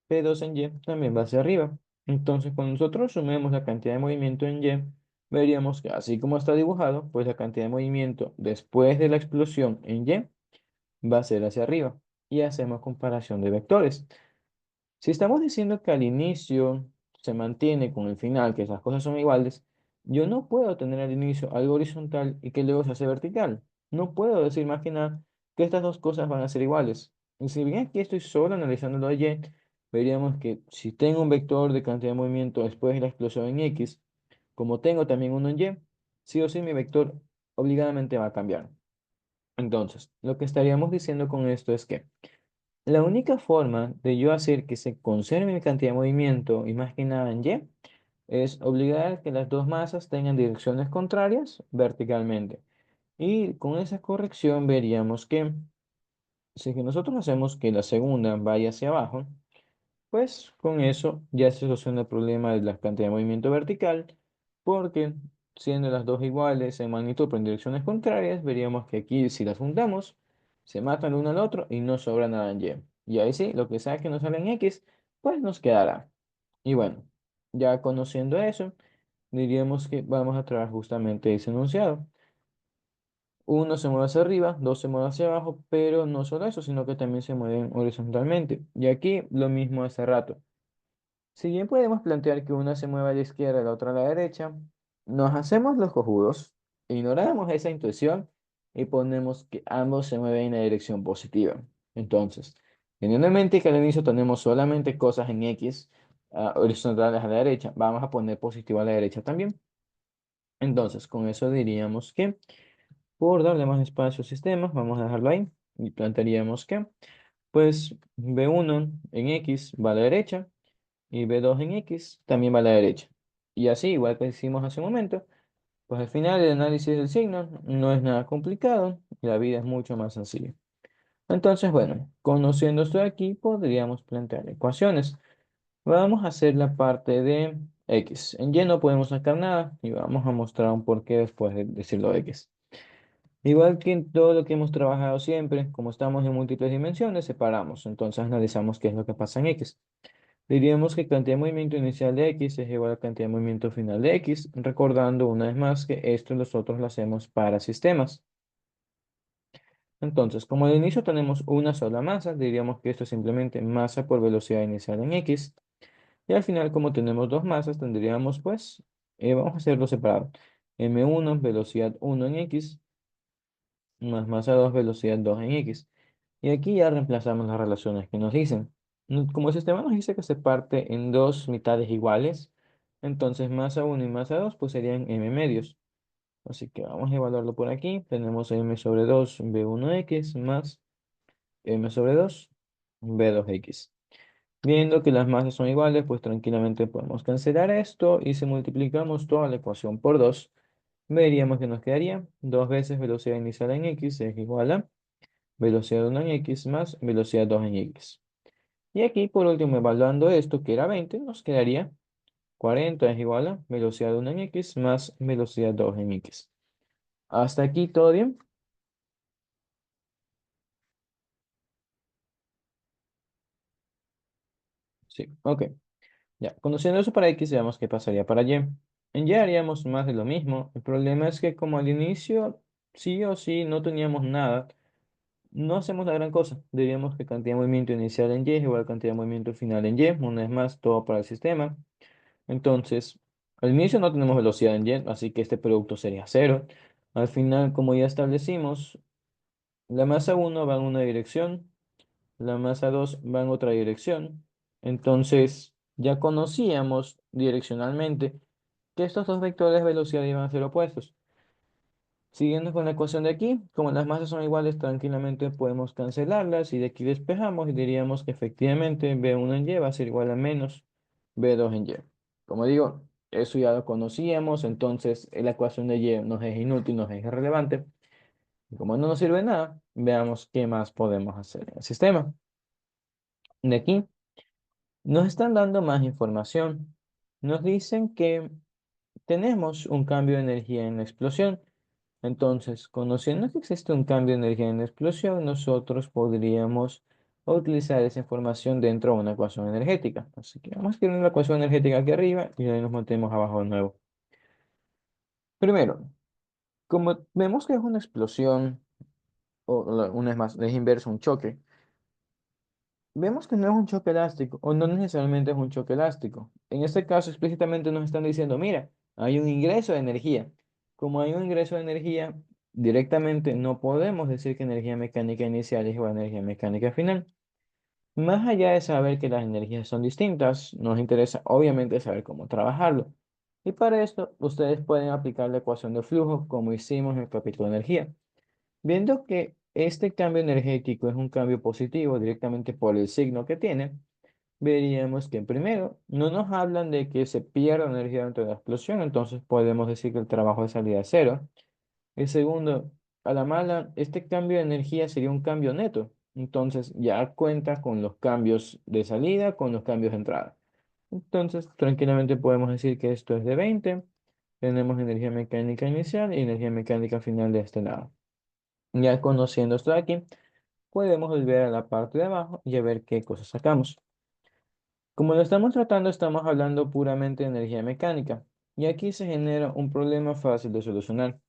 P2 en Y también va hacia arriba. Entonces, cuando nosotros sumemos la cantidad de movimiento en Y, veríamos que así como está dibujado, pues la cantidad de movimiento después de la explosión en Y va a ser hacia arriba. y hacemos comparación de vectores. Si estamos diciendo que al inicio se mantiene con el final, que esas cosas son iguales, yo no puedo tener al inicio algo horizontal y que luego se hace vertical. No puedo decir más que nada que estas dos cosas van a ser iguales. Y si bien aquí estoy solo analizando lo de Y, veríamos que si tengo un vector de cantidad de movimiento después de la explosión en X, como tengo también uno en Y, sí o sí mi vector obligadamente va a cambiar. Entonces, lo que estaríamos diciendo con esto es que la única forma de yo hacer que se conserve mi cantidad de movimiento y más que nada en Y es obligar a que las dos masas tengan direcciones contrarias verticalmente. Y con esa corrección veríamos que si es que nosotros hacemos que la segunda vaya hacia abajo, pues con eso ya se soluciona el problema de la cantidad de movimiento vertical, porque siendo las dos iguales en magnitud pero en direcciones contrarias, veríamos que aquí si las juntamos, se matan el uno al otro y no sobra nada en Y. Y ahí sí, lo que sea que nos sale en X, pues nos quedará. Y bueno, ya conociendo eso, diríamos que vamos a trabajar justamente ese enunciado. Uno se mueve hacia arriba, dos se mueve hacia abajo, pero no solo eso, sino que también se mueven horizontalmente. Y aquí lo mismo hace rato. Si bien podemos plantear que una se mueve a la izquierda y la otra a la derecha, nos hacemos los cojudos, ignoramos esa intuición y ponemos que ambos se mueven en la dirección positiva. Entonces, teniendo en mente que al inicio tenemos solamente cosas en X, horizontales a la derecha, vamos a poner positivo a la derecha también. Entonces, con eso diríamos que por darle más espacio al sistema, vamos a dejarlo ahí y plantearíamos que, pues, B1 en X va a la derecha y B2 en X también va a la derecha. Y así, igual que hicimos hace un momento, pues al final el análisis del signo no es nada complicado y la vida es mucho más sencilla. Entonces, bueno, conociendo esto de aquí, podríamos plantear ecuaciones. Vamos a hacer la parte de X. En Y no podemos sacar nada y vamos a mostrar un porqué después de decirlo X. Igual que en todo lo que hemos trabajado siempre, como estamos en múltiples dimensiones, separamos. Entonces analizamos qué es lo que pasa en X. Diríamos que cantidad de movimiento inicial de X es igual a cantidad de movimiento final de X, recordando una vez más que esto nosotros lo hacemos para sistemas. Entonces, como al inicio tenemos una sola masa, diríamos que esto es simplemente masa por velocidad inicial en X. Y al final, como tenemos dos masas, tendríamos pues, vamos a hacerlo separado. M1, velocidad 1 en X, más masa 2, velocidad 2 en X. Y aquí ya reemplazamos las relaciones que nos dicen. Como el sistema nos dice que se parte en dos mitades iguales, entonces masa 1 y masa 2 pues serían m medios. Así que vamos a evaluarlo por aquí. Tenemos m sobre 2 b1x más m sobre 2 b2x. Viendo que las masas son iguales, pues tranquilamente podemos cancelar esto y si multiplicamos toda la ecuación por 2 veríamos que nos quedaría 2 veces velocidad inicial en x es igual a velocidad 1 en x más velocidad 2 en x. Y aquí, por último, evaluando esto, que era 20, nos quedaría 40 es igual a velocidad 1 en x más velocidad 2 en x. ¿Hasta aquí todo bien? Sí, ok. Ya, conociendo eso para x, veamos qué pasaría para y. En y haríamos más de lo mismo. El problema es que como al inicio, sí o sí, no teníamos nada, no hacemos la gran cosa. Diríamos que cantidad de movimiento inicial en y es igual a cantidad de movimiento final en y. Una vez más, todo para el sistema. Entonces, al inicio no tenemos velocidad en y, así que este producto sería cero. Al final, como ya establecimos, la masa uno va en una dirección, la masa 2 va en otra dirección. Entonces, ya conocíamos direccionalmente que estos dos vectores de velocidad iban a ser opuestos. Siguiendo con la ecuación de aquí, como las masas son iguales, tranquilamente podemos cancelarlas y de aquí despejamos y diríamos que efectivamente B1 en Y va a ser igual a menos B2 en Y. Como digo, eso ya lo conocíamos, entonces la ecuación de Y nos es inútil, nos es irrelevante. Y como no nos sirve de nada, veamos qué más podemos hacer en el sistema. De aquí nos están dando más información. Nos dicen que tenemos un cambio de energía en la explosión. Entonces, conociendo que existe un cambio de energía en la explosión, nosotros podríamos utilizar esa información dentro de una ecuación energética. Así que vamos a escribir la ecuación energética aquí arriba y ahí nos metemos abajo de nuevo. Primero, como vemos que es una explosión, una vez más, es inverso un choque, vemos que no es un choque elástico o no necesariamente es un choque elástico. En este caso explícitamente nos están diciendo, mira, hay un ingreso de energía. Como hay un ingreso de energía, directamente no podemos decir que energía mecánica inicial es igual a energía mecánica final. Más allá de saber que las energías son distintas, nos interesa obviamente saber cómo trabajarlo. Y para esto, ustedes pueden aplicar la ecuación de flujo como hicimos en el capítulo de energía. Viendo que este cambio energético es un cambio positivo directamente por el signo que tiene, veríamos que primero no nos hablan de que se pierda energía dentro de la explosión, entonces podemos decir que el trabajo de salida es cero. Y segundo, a la mala, este cambio de energía sería un cambio neto, entonces ya cuenta con los cambios de salida, con los cambios de entrada. Entonces, tranquilamente podemos decir que esto es de 20, tenemos energía mecánica inicial y energía mecánica final de este lado. Ya conociendo esto de aquí, podemos volver a la parte de abajo y a ver qué cosas sacamos. Como lo estamos tratando, estamos hablando puramente de energía mecánica. Y aquí se genera un problema fácil de solucionar.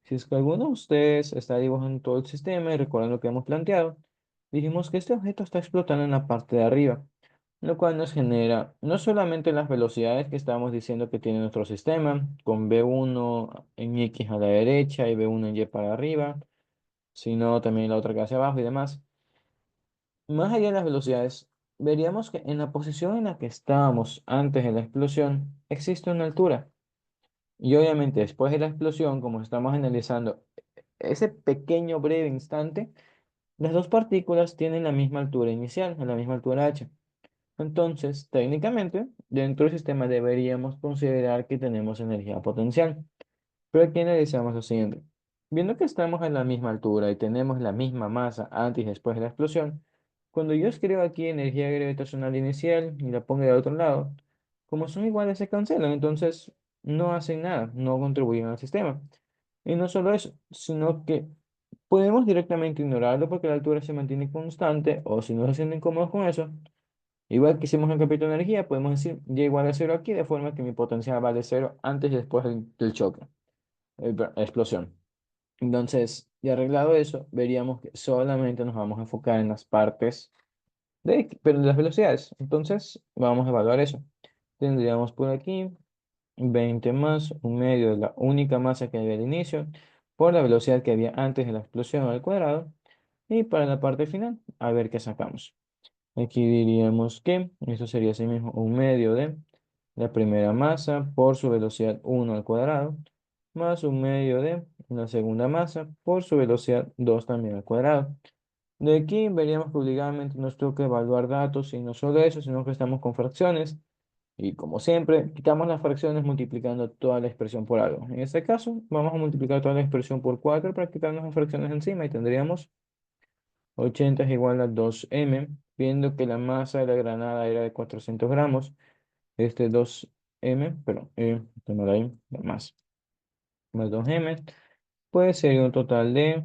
Si es que alguno de ustedes está dibujando todo el sistema y recuerdan lo que hemos planteado, dijimos que este objeto está explotando en la parte de arriba, lo cual nos genera no solamente las velocidades que estamos diciendo que tiene nuestro sistema, con V1 en X a la derecha y V1 en Y para arriba, sino también la otra que hacia abajo y demás. Más allá de las velocidades, veríamos que en la posición en la que estábamos antes de la explosión existe una altura. Y obviamente después de la explosión, como estamos analizando ese pequeño breve instante, las dos partículas tienen la misma altura inicial, a la misma altura h. Entonces, técnicamente, dentro del sistema deberíamos considerar que tenemos energía potencial. Pero aquí analizamos lo siguiente. Viendo que estamos a la misma altura y tenemos la misma masa antes y después de la explosión, cuando yo escribo aquí energía gravitacional inicial y la pongo del otro lado, como son iguales se cancelan, entonces no hacen nada, no contribuyen al sistema. Y no solo eso, sino que podemos directamente ignorarlo porque la altura se mantiene constante o si no se sienten cómodos con eso, igual que hicimos en el capítulo de energía, podemos decir y igual a cero aquí de forma que mi potencial vale cero antes y después del choque explosión. Entonces, y arreglado eso, veríamos que solamente nos vamos a enfocar en las partes pero de las velocidades. Entonces, vamos a evaluar eso. Tendríamos por aquí 20 más un medio de la única masa que había al inicio por la velocidad que había antes de la explosión al cuadrado. Y para la parte final, a ver qué sacamos. Aquí diríamos que eso sería así mismo un medio de la primera masa por su velocidad 1 al cuadrado, más un medio de la segunda masa por su velocidad 2 también al cuadrado. De aquí veríamos que obligadamente nos toca evaluar datos y no solo eso, sino que estamos con fracciones. Y como siempre, quitamos las fracciones multiplicando toda la expresión por algo. En este caso, vamos a multiplicar toda la expresión por 4 para quitarnos las fracciones encima y tendríamos 80 es igual a 2m, viendo que la masa de la granada era de 400 gramos. Este 2m, perdón, tengo ahí, más 2m, pues sería un total de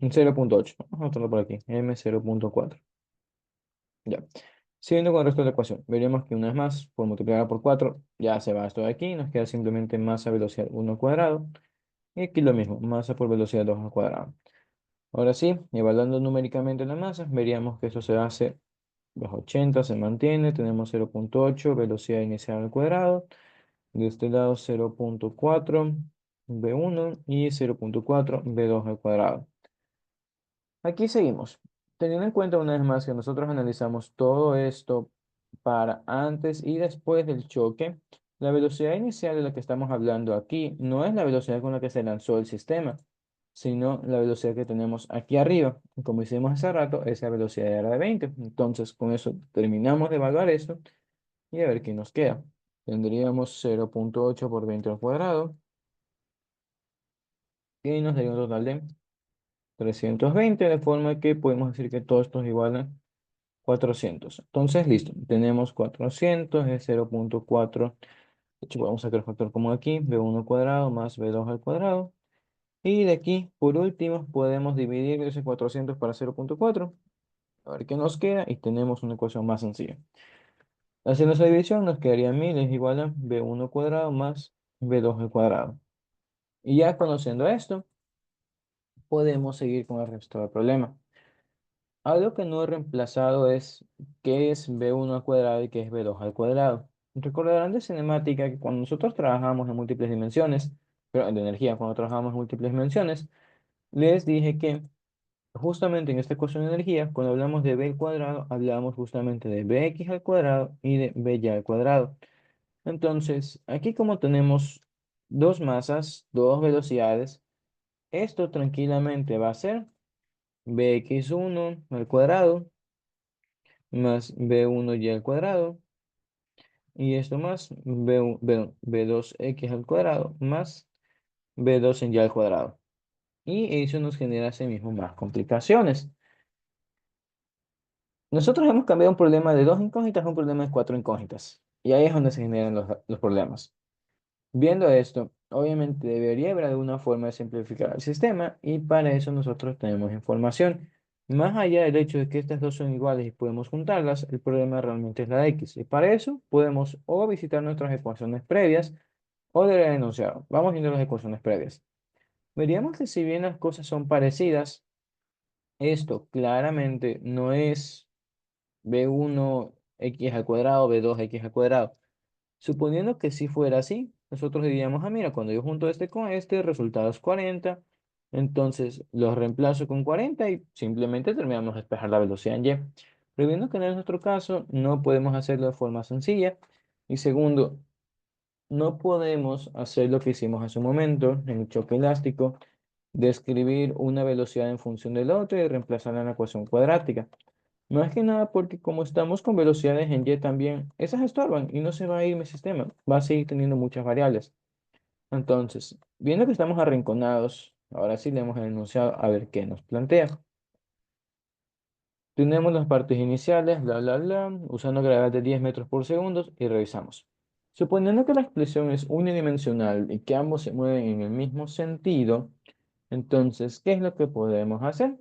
0,8. Vamos a anotarlo por aquí, m 0,4. Ya. Siguiendo con el resto de la ecuación, veríamos que una vez más, por multiplicar por 4 ya se va esto de aquí, nos queda simplemente masa velocidad 1 al cuadrado. Y aquí lo mismo, masa por velocidad 2 al cuadrado. Ahora sí, evaluando numéricamente la masa, veríamos que eso se hace, los 80 se mantiene, tenemos 0,8 velocidad inicial al cuadrado, de este lado 0,4 V1 y 0,4 V2 al cuadrado. Aquí seguimos. Teniendo en cuenta una vez más que nosotros analizamos todo esto para antes y después del choque, la velocidad inicial de la que estamos hablando aquí no es la velocidad con la que se lanzó el sistema, sino la velocidad que tenemos aquí arriba. Y como hicimos hace rato, esa velocidad era de 20. Entonces, con eso terminamos de evaluar eso y a ver qué nos queda. Tendríamos 0,8 por 20 al cuadrado y nos daría un total de 320, de forma que podemos decir que todo esto es igual a 400. Entonces, listo. Tenemos 400 es 0,4. De hecho, vamos a sacar el factor común aquí. B1 al cuadrado más B2 al cuadrado. Y de aquí, por último, podemos dividir ese 400 para 0,4. A ver qué nos queda. Y tenemos una ecuación más sencilla. Haciendo esa división, nos quedaría 1000 es igual a B1 al cuadrado más B2 al cuadrado. Y ya conociendo esto, podemos seguir con el resto del problema. Algo que no he reemplazado es qué es B1 al cuadrado y qué es B2 al cuadrado. Recordarán de cinemática que cuando nosotros trabajamos en múltiples dimensiones, pero de energía, cuando trabajamos en múltiples dimensiones, les dije que justamente en esta ecuación de energía, cuando hablamos de B al cuadrado, hablamos justamente de BX al cuadrado y de BY al cuadrado. Entonces, aquí como tenemos dos masas, dos velocidades, esto tranquilamente va a ser bx1 al cuadrado más b1y al cuadrado y esto más b2x al cuadrado más b2 en y al cuadrado. Y eso nos genera asimismo más complicaciones. Nosotros hemos cambiado un problema de dos incógnitas a un problema de cuatro incógnitas. Y ahí es donde se generan los problemas. Viendo esto, obviamente debería haber alguna forma de simplificar el sistema y para eso nosotros tenemos información. Más allá del hecho de que estas dos son iguales y podemos juntarlas, el problema realmente es la de x. Y para eso podemos o visitar nuestras ecuaciones previas o del enunciado. Vamos viendo las ecuaciones previas. Veríamos que si bien las cosas son parecidas, esto claramente no es b1x al cuadrado, b2x al cuadrado. Suponiendo que si fuera así, nosotros diríamos, ah, mira, cuando yo junto este con este, el resultado es 40. Entonces los reemplazo con 40 y simplemente terminamos de despejar la velocidad en y. Pero viendo que no es nuestro caso, no podemos hacerlo de forma sencilla. Y segundo, no podemos hacer lo que hicimos hace un momento en el choque elástico, describir una velocidad en función del otro y reemplazarla en la ecuación cuadrática. Más que nada porque como estamos con velocidades en Y también, esas estorban y no se va a ir mi sistema, va a seguir teniendo muchas variables. Entonces, viendo que estamos arrinconados, ahora sí leemos el enunciado a ver qué nos plantea. Tenemos las partes iniciales, bla, bla, bla, usando gravedad de 10 metros por segundo y revisamos. Suponiendo que la expresión es unidimensional y que ambos se mueven en el mismo sentido, entonces, ¿qué es lo que podemos hacer?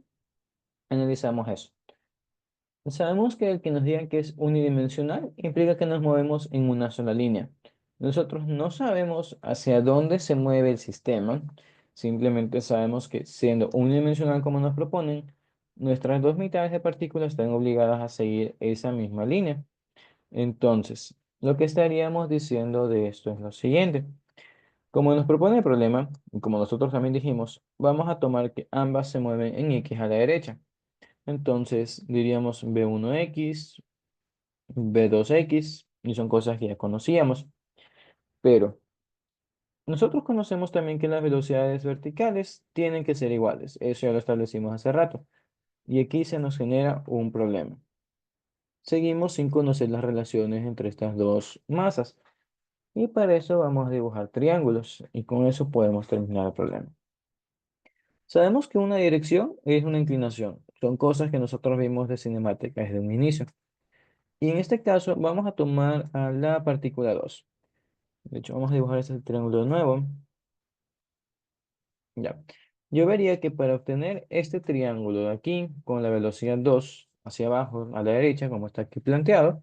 Analizamos eso. Sabemos que el que nos digan que es unidimensional implica que nos movemos en una sola línea. Nosotros no sabemos hacia dónde se mueve el sistema, simplemente sabemos que siendo unidimensional como nos proponen, nuestras dos mitades de partículas están obligadas a seguir esa misma línea. Entonces, lo que estaríamos diciendo de esto es lo siguiente. Como nos propone el problema, y como nosotros también dijimos, vamos a tomar que ambas se mueven en X a la derecha. Entonces diríamos B1X, B2X, y son cosas que ya conocíamos. Pero nosotros conocemos también que las velocidades verticales tienen que ser iguales. Eso ya lo establecimos hace rato. Y aquí se nos genera un problema. Seguimos sin conocer las relaciones entre estas dos masas. Y para eso vamos a dibujar triángulos. Y con eso podemos terminar el problema. Sabemos que una dirección es una inclinación. Son cosas que nosotros vimos de cinemática desde un inicio. Y en este caso vamos a tomar a la partícula 2. De hecho, vamos a dibujar este triángulo de nuevo. Ya. Yo vería que para obtener este triángulo de aquí, con la velocidad 2 hacia abajo, a la derecha, como está aquí planteado,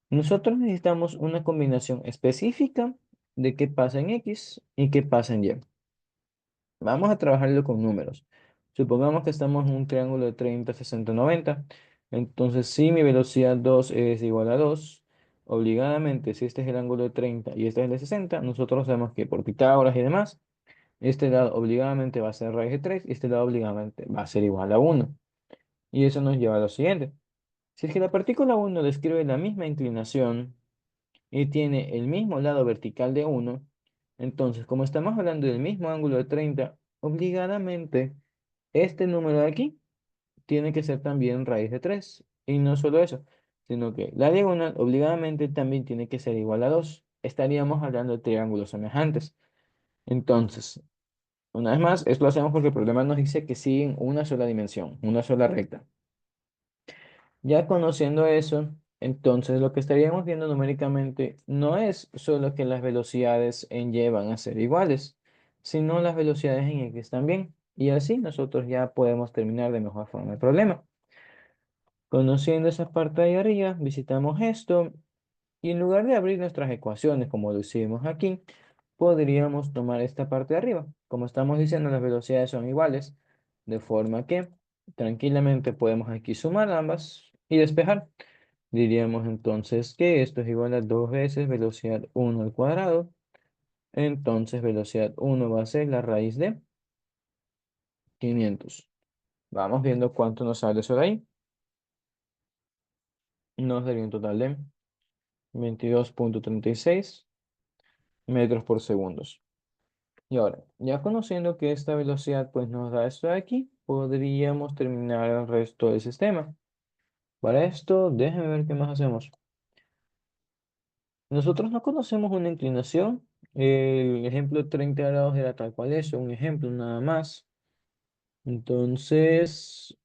nosotros necesitamos una combinación específica de qué pasa en X y qué pasa en Y. Vamos a trabajarlo con números. Supongamos que estamos en un triángulo de 30, 60, 90. Entonces, si mi velocidad 2 es igual a 2, obligadamente, si este es el ángulo de 30 y este es el de 60, nosotros sabemos que por Pitágoras y demás, este lado obligadamente va a ser raíz de 3 y este lado obligadamente va a ser igual a 1. Y eso nos lleva a lo siguiente. Si es que la partícula 1 describe la misma inclinación y tiene el mismo lado vertical de 1, entonces, como estamos hablando del mismo ángulo de 30, obligadamente este número de aquí tiene que ser también raíz de 3. Y no solo eso, sino que la diagonal obligadamente también tiene que ser igual a 2. Estaríamos hablando de triángulos semejantes. Entonces, una vez más, esto lo hacemos porque el problema nos dice que siguen una sola dimensión, una sola recta. Ya conociendo eso, entonces lo que estaríamos viendo numéricamente no es solo que las velocidades en y van a ser iguales, sino las velocidades en x también. Y así nosotros ya podemos terminar de mejor forma el problema. Conociendo esa parte de ahí arriba, visitamos esto y en lugar de abrir nuestras ecuaciones como lo hicimos aquí, podríamos tomar esta parte de arriba. Como estamos diciendo, las velocidades son iguales, de forma que tranquilamente podemos aquí sumar ambas y despejar. Diríamos entonces que esto es igual a 2 veces velocidad uno al cuadrado. Entonces velocidad uno va a ser la raíz de 500. Vamos viendo cuánto nos sale eso de ahí. Nos daría un total de 22,36 metros por segundo. Y ahora, ya conociendo que esta velocidad pues nos da esto de aquí, podríamos terminar el resto del sistema. Para esto, déjenme ver qué más hacemos. Nosotros no conocemos una inclinación. El ejemplo de 30 grados era tal cual eso, un ejemplo nada más. Entonces,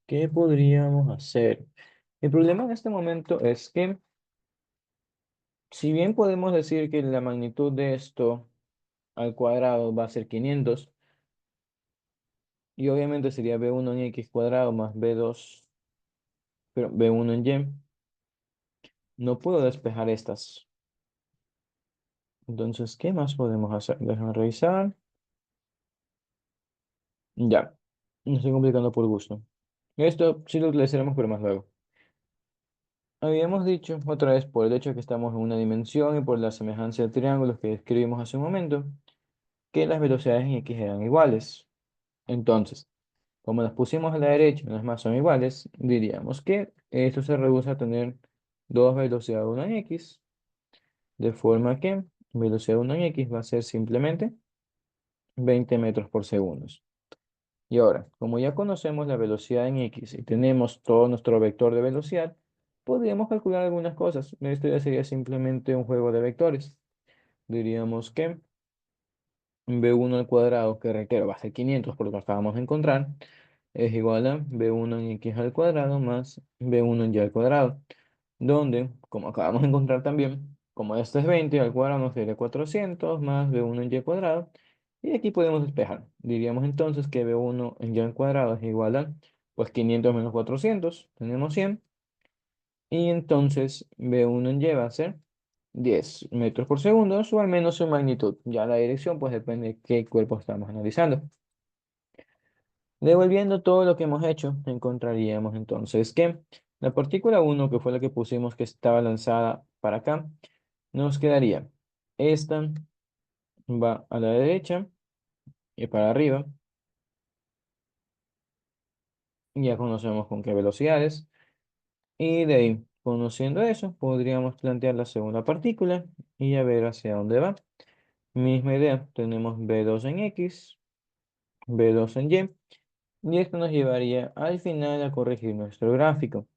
¿qué podríamos hacer? El problema en este momento es que, si bien podemos decir que la magnitud de esto al cuadrado va a ser 500, y obviamente sería b1 en x cuadrado más b2, pero b1 en y, no puedo despejar estas. Entonces, ¿qué más podemos hacer? Déjame revisar. Ya, me estoy complicando por gusto. Esto sí lo utilizaremos, pero más luego. Habíamos dicho otra vez por el hecho de que estamos en una dimensión y por la semejanza de triángulos que describimos hace un momento, que las velocidades en x eran iguales. Entonces, como las pusimos a la derecha y las más son iguales, diríamos que esto se reduce a tener dos velocidades 1 en x, de forma que velocidad 1 en x va a ser simplemente 20 metros por segundo. Y ahora, como ya conocemos la velocidad en x y tenemos todo nuestro vector de velocidad, podríamos calcular algunas cosas. Esto ya sería simplemente un juego de vectores. Diríamos que b1 al cuadrado, que reitero va a ser 500 por lo que acabamos de encontrar, es igual a b1 en x al cuadrado más b1 en y al cuadrado, donde, como acabamos de encontrar también, como esto es 20 al cuadrado nos daría 400 más b1 en y al cuadrado, y aquí podemos despejar. Diríamos entonces que b1 en y al cuadrado es igual a, pues 500 menos 400 tenemos 100, y entonces b1 en y va a ser 10 metros por segundo, o al menos su magnitud. Ya la dirección, pues depende de qué cuerpo estamos analizando. Devolviendo todo lo que hemos hecho, encontraríamos entonces que la partícula uno, que fue la que pusimos que estaba lanzada para acá, nos quedaría. Esta va a la derecha y para arriba. Ya conocemos con qué velocidades. Y de ahí, conociendo eso, podríamos plantear la segunda partícula y a ver hacia dónde va. Misma idea, tenemos b2 en x, b2 en y. Y esto nos llevaría al final a corregir nuestro gráfico.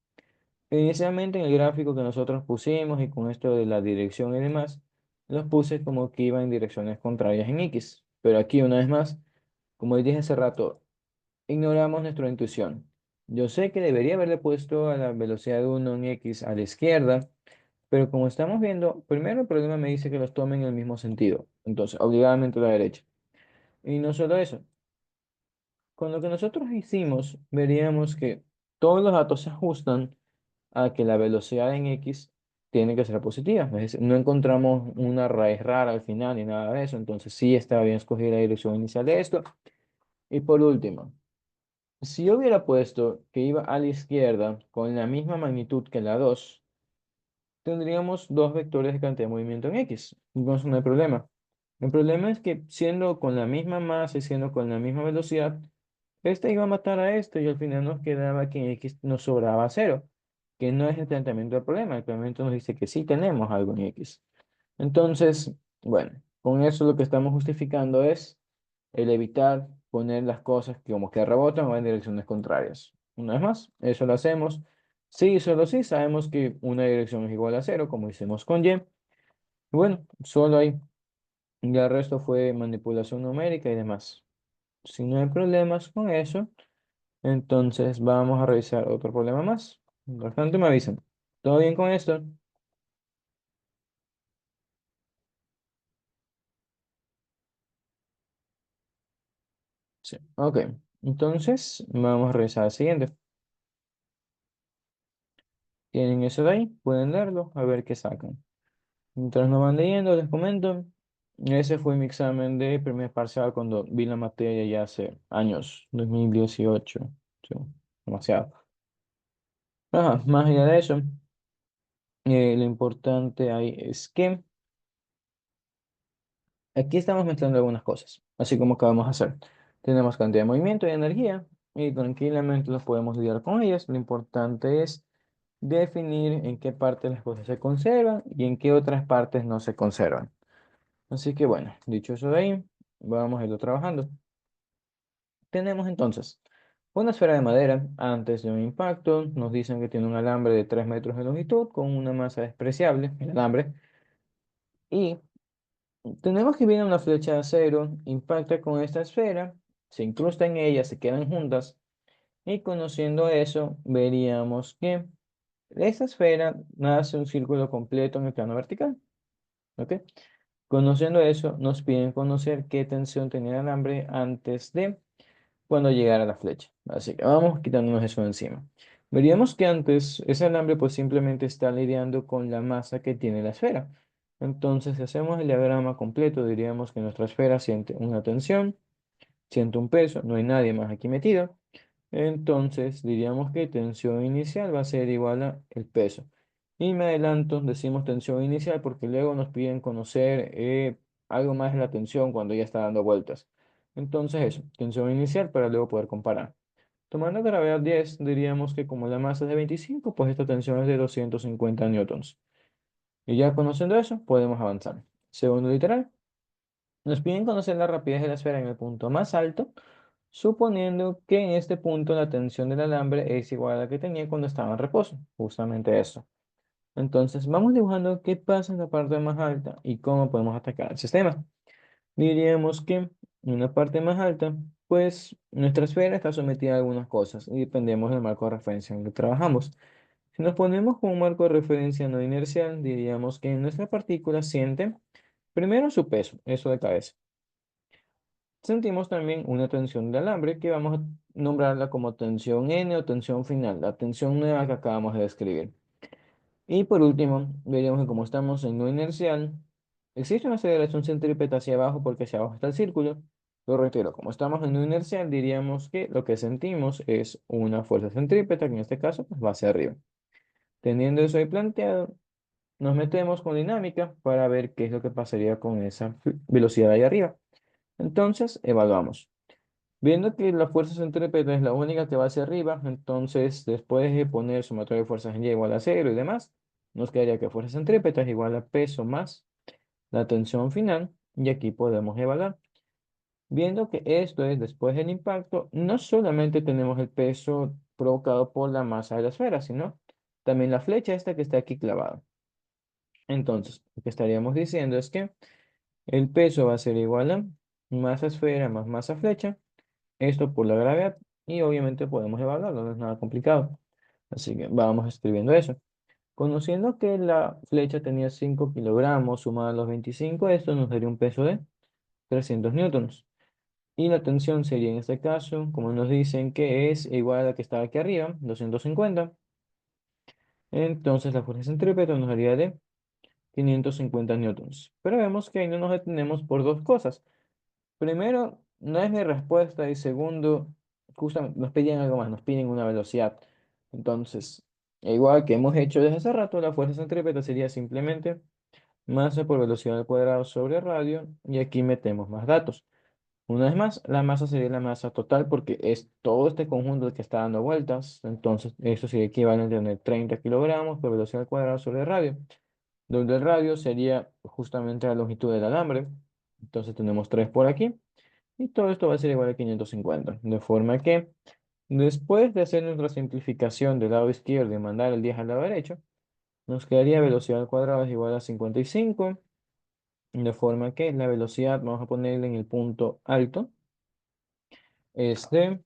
Inicialmente en el gráfico que nosotros pusimos y con esto de la dirección y demás, los puse como que iban en direcciones contrarias en X. Pero aquí una vez más, como dije hace rato, ignoramos nuestra intuición. Yo sé que debería haberle puesto a la velocidad de 1 en X a la izquierda, pero como estamos viendo, primero el problema me dice que los tomen en el mismo sentido. Entonces, obligadamente a la derecha. Y no solo eso, con lo que nosotros hicimos, veríamos que todos los datos se ajustan a que la velocidad en X tiene que ser positiva. Es decir, no encontramos una raíz rara al final ni nada de eso. Entonces sí estaba bien escoger la dirección inicial de esto. Y por último, si yo hubiera puesto que iba a la izquierda con la misma magnitud que la 2, tendríamos dos vectores de cantidad de movimiento en X. Entonces no hay problema. El problema es que siendo con la misma masa y siendo con la misma velocidad, esta iba a matar a esto y al final nos quedaba que en X nos sobraba cero, que no es el planteamiento del problema. El planteamiento nos dice que sí tenemos algo en X. Entonces, bueno, con eso lo que estamos justificando es el evitar poner las cosas que como que rebotan o en direcciones contrarias. Una vez más, eso lo hacemos. Sí, solo sí, sabemos que una dirección es igual a cero, como hicimos con Y. Y bueno, solo ahí. Ya el resto fue manipulación numérica y demás. Si no hay problemas con eso, entonces vamos a revisar otro problema más. Bastante me avisan. ¿Todo bien con esto? Sí. Ok. Entonces, vamos a revisar el siguiente. Tienen eso de ahí, pueden leerlo, a ver qué sacan. Mientras nos van leyendo, les comento. Ese fue mi examen de primer parcial cuando vi la materia ya hace años, 2018. Sí, demasiado. Ajá, más allá de eso, lo importante ahí es que aquí estamos mezclando algunas cosas, así como acabamos de hacer. Tenemos cantidad de movimiento y energía y tranquilamente los podemos lidiar con ellas. Lo importante es definir en qué partes las cosas se conservan y en qué otras partes no se conservan. Así que bueno, dicho eso de ahí, vamos a irlo trabajando. Tenemos entonces una esfera de madera antes de un impacto. Nos dicen que tiene un alambre de 3 metros de longitud con una masa despreciable, el alambre. Y tenemos que viene una flecha de acero, impacta con esta esfera, se incrusta en ella, se quedan juntas. Y conociendo eso, veríamos que esta esfera hace un círculo completo en el plano vertical. ¿Ok? Conociendo eso, nos piden conocer qué tensión tenía el alambre antes de cuando llegara la flecha. Así que vamos quitándonos eso de encima. Veríamos que antes ese alambre pues simplemente está lidiando con la masa que tiene la esfera. Entonces, si hacemos el diagrama completo, diríamos que nuestra esfera siente una tensión, siente un peso, no hay nadie más aquí metido. Entonces, diríamos que tensión inicial va a ser igual a el peso. Y me adelanto, decimos tensión inicial porque luego nos piden conocer algo más de la tensión cuando ya está dando vueltas. Entonces, eso, tensión inicial para luego poder comparar. Tomando gravedad 10, diríamos que como la masa es de 25, pues esta tensión es de 250 newtons. Y ya conociendo eso, podemos avanzar. Segundo literal, nos piden conocer la rapidez de la esfera en el punto más alto, suponiendo que en este punto la tensión del alambre es igual a la que tenía cuando estaba en reposo, justamente eso. Entonces, vamos dibujando qué pasa en la parte más alta y cómo podemos atacar el sistema. Diríamos que en una parte más alta, pues nuestra esfera está sometida a algunas cosas y dependemos del marco de referencia en el que trabajamos. Si nos ponemos con un marco de referencia no inercial, diríamos que nuestra partícula siente primero su peso, eso de cabeza. Sentimos también una tensión de alambre que vamos a nombrarla como tensión N o tensión final, la tensión nueva que acabamos de describir. Y por último, veríamos que como estamos en no inercial, existe una aceleración centrípeta hacia abajo porque hacia abajo está el círculo. Lo reitero, como estamos en no inercial, diríamos que lo que sentimos es una fuerza centrípeta, que en este caso pues, va hacia arriba. Teniendo eso ahí planteado, nos metemos con dinámica para ver qué es lo que pasaría con esa velocidad ahí arriba. Entonces, evaluamos. Viendo que la fuerza centrípeta es la única que va hacia arriba, entonces después de poner sumatoria de fuerzas en Y igual a cero y demás, nos quedaría que fuerza centrípeta es igual a peso más la tensión final, y aquí podemos evaluar. Viendo que esto es después del impacto, no solamente tenemos el peso provocado por la masa de la esfera, sino también la flecha esta que está aquí clavada. Entonces, lo que estaríamos diciendo es que el peso va a ser igual a masa esfera más masa flecha, esto por la gravedad, y obviamente podemos evaluarlo, no es nada complicado. Así que vamos escribiendo eso. Conociendo que la flecha tenía 5 kilogramos sumado a los 25, esto nos daría un peso de 300 newtons. Y la tensión sería en este caso, como nos dicen que es igual a la que estaba aquí arriba, 250. Entonces la fuerza centrípeta nos daría de 550 newtons. Pero vemos que ahí no nos detenemos por dos cosas. Primero, no es mi respuesta y segundo, justamente nos piden algo más, nos piden una velocidad. Entonces, igual que hemos hecho desde hace rato, la fuerza centrípeta sería simplemente masa por velocidad al cuadrado sobre radio y aquí metemos más datos. Una vez más, la masa sería la masa total porque es todo este conjunto el que está dando vueltas. Entonces, eso sería equivalente a tener 30 kilogramos por velocidad al cuadrado sobre radio, donde el radio sería justamente la longitud del alambre. Entonces, tenemos 3 por aquí. Y todo esto va a ser igual a 550. De forma que después de hacer nuestra simplificación del lado izquierdo y mandar el 10 al lado derecho, nos quedaría velocidad al cuadrado es igual a 55. De forma que la velocidad, vamos a ponerle en el punto alto, es de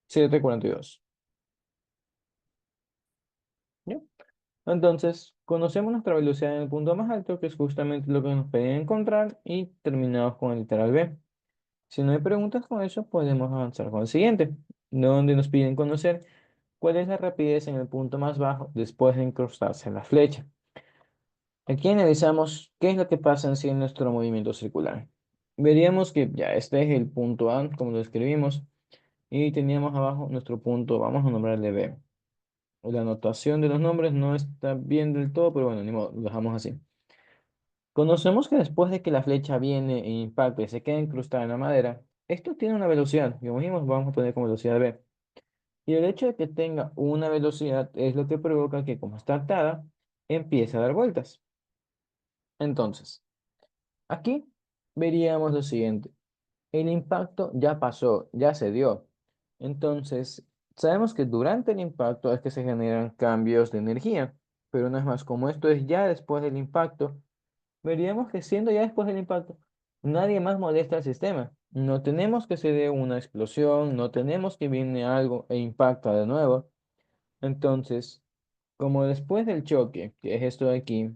7,42. ¿Ya? Entonces, conocemos nuestra velocidad en el punto más alto, que es justamente lo que nos pedían encontrar, y terminamos con el literal B. Si no hay preguntas con eso, podemos avanzar con el siguiente, donde nos piden conocer cuál es la rapidez en el punto más bajo después de incrustarse en la flecha. Aquí analizamos qué es lo que pasa en sí en nuestro movimiento circular. Veríamos que ya este es el punto A, como lo escribimos, y teníamos abajo nuestro punto, vamos a nombrarle B. La anotación de los nombres no está bien del todo, pero bueno, ni modo, lo dejamos así. Conocemos que después de que la flecha viene e impacta y se queda incrustada en la madera, esto tiene una velocidad, como dijimos, vamos a poner como velocidad B. Y el hecho de que tenga una velocidad es lo que provoca que, como está atada, empiece a dar vueltas. Entonces, aquí veríamos lo siguiente. El impacto ya pasó, ya se dio. Entonces, sabemos que durante el impacto es que se generan cambios de energía. Pero una vez más, como esto es ya después del impacto, veríamos que siendo ya después del impacto, nadie más molesta al sistema. No tenemos que se dé una explosión, no tenemos que viene algo e impacta de nuevo. Entonces, como después del choque, que es esto de aquí,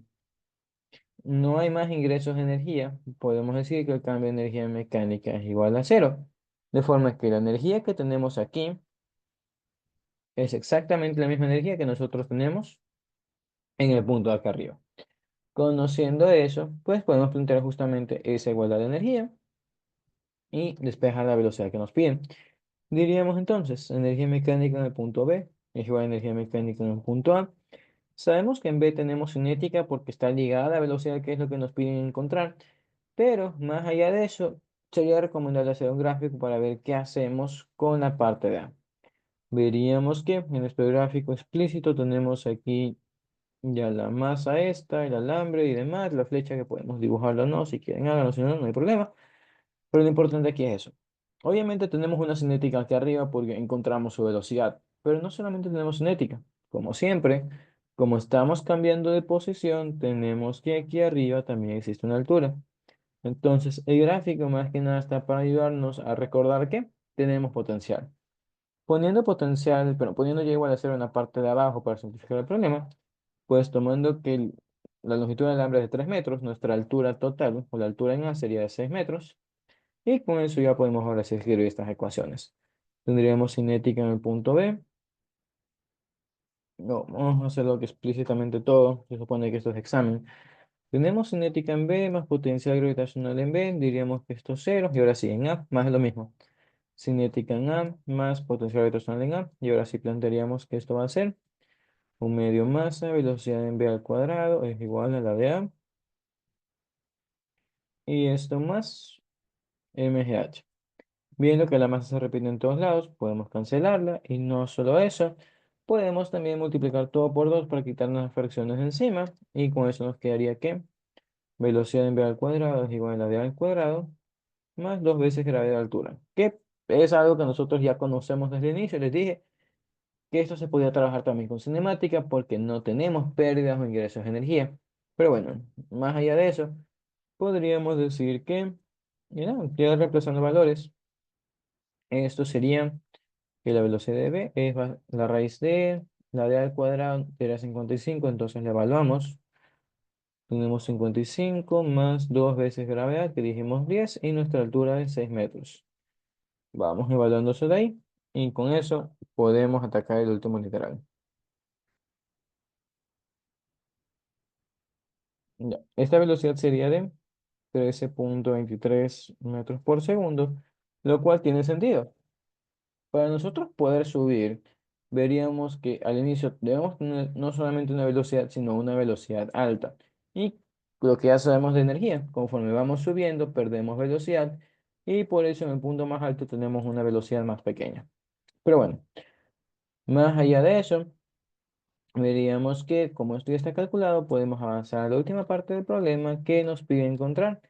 no hay más ingresos de energía, podemos decir que el cambio de energía mecánica es igual a cero. De forma que la energía que tenemos aquí es exactamente la misma energía que nosotros tenemos en el punto de acá arriba. Conociendo eso, pues podemos plantear justamente esa igualdad de energía y despejar la velocidad que nos piden. Diríamos entonces, energía mecánica en el punto B es igual a energía mecánica en el punto A. Sabemos que en B tenemos cinética porque está ligada a la velocidad, que es lo que nos piden encontrar. Pero más allá de eso, sería recomendable hacer un gráfico para ver qué hacemos con la parte de A. Veríamos que en este gráfico explícito tenemos aquí ya la masa esta, el alambre y demás, la flecha que podemos dibujarlo o no, si quieren háganlo, si no, no hay problema. Pero lo importante aquí es eso. Obviamente tenemos una cinética aquí arriba porque encontramos su velocidad, pero no solamente tenemos cinética. Como siempre, como estamos cambiando de posición, tenemos que aquí arriba también existe una altura. Entonces, el gráfico más que nada está para ayudarnos a recordar que tenemos potencial. Poniendo potencial, pero poniendo ya igual a cero en la parte de abajo para simplificar el problema, pues tomando que la longitud del alambre es de 3 metros, nuestra altura total, o la altura en A sería de 6 metros, y con eso ya podemos ahora sí escribir estas ecuaciones. Tendríamos cinética en el punto B. No, vamos a hacerlo que explícitamente todo. Se supone que esto es examen. Tenemos cinética en B más potencial gravitacional en B. Diríamos que esto es cero. Y ahora sí, en A más lo mismo. Cinética en A más potencial gravitacional en A. Y ahora sí plantearíamos que esto va a ser un medio masa, velocidad en B al cuadrado es igual a la de A. Y esto más mgh. Viendo que la masa se repite en todos lados, podemos cancelarla y no solo eso, podemos también multiplicar todo por 2 para quitarnos las fracciones de encima y con eso nos quedaría que velocidad en v al cuadrado es igual a la d al cuadrado más 2 veces gravedad de altura, que es algo que nosotros ya conocemos desde el inicio. Les dije que esto se podía trabajar también con cinemática porque no tenemos pérdidas o ingresos de energía. Pero bueno, más allá de eso, podríamos decir que, mira, ya reemplazando valores, esto sería que la velocidad de v es la raíz de la d al cuadrado era 55, entonces la evaluamos. Tenemos 55 más 2 veces gravedad, que dijimos 10, y nuestra altura es 6 metros. Vamos evaluándose de ahí, y con eso podemos atacar el último literal. Ya, esta velocidad sería de 13,23 metros por segundo, lo cual tiene sentido. Para nosotros poder subir, veríamos que al inicio debemos tener no solamente una velocidad, sino una velocidad alta. Y lo que ya sabemos de energía, conforme vamos subiendo, perdemos velocidad y por eso en el punto más alto tenemos una velocidad más pequeña. Pero bueno, más allá de eso, veríamos que como esto ya está calculado, podemos avanzar a la última parte del problema que nos pide encontrar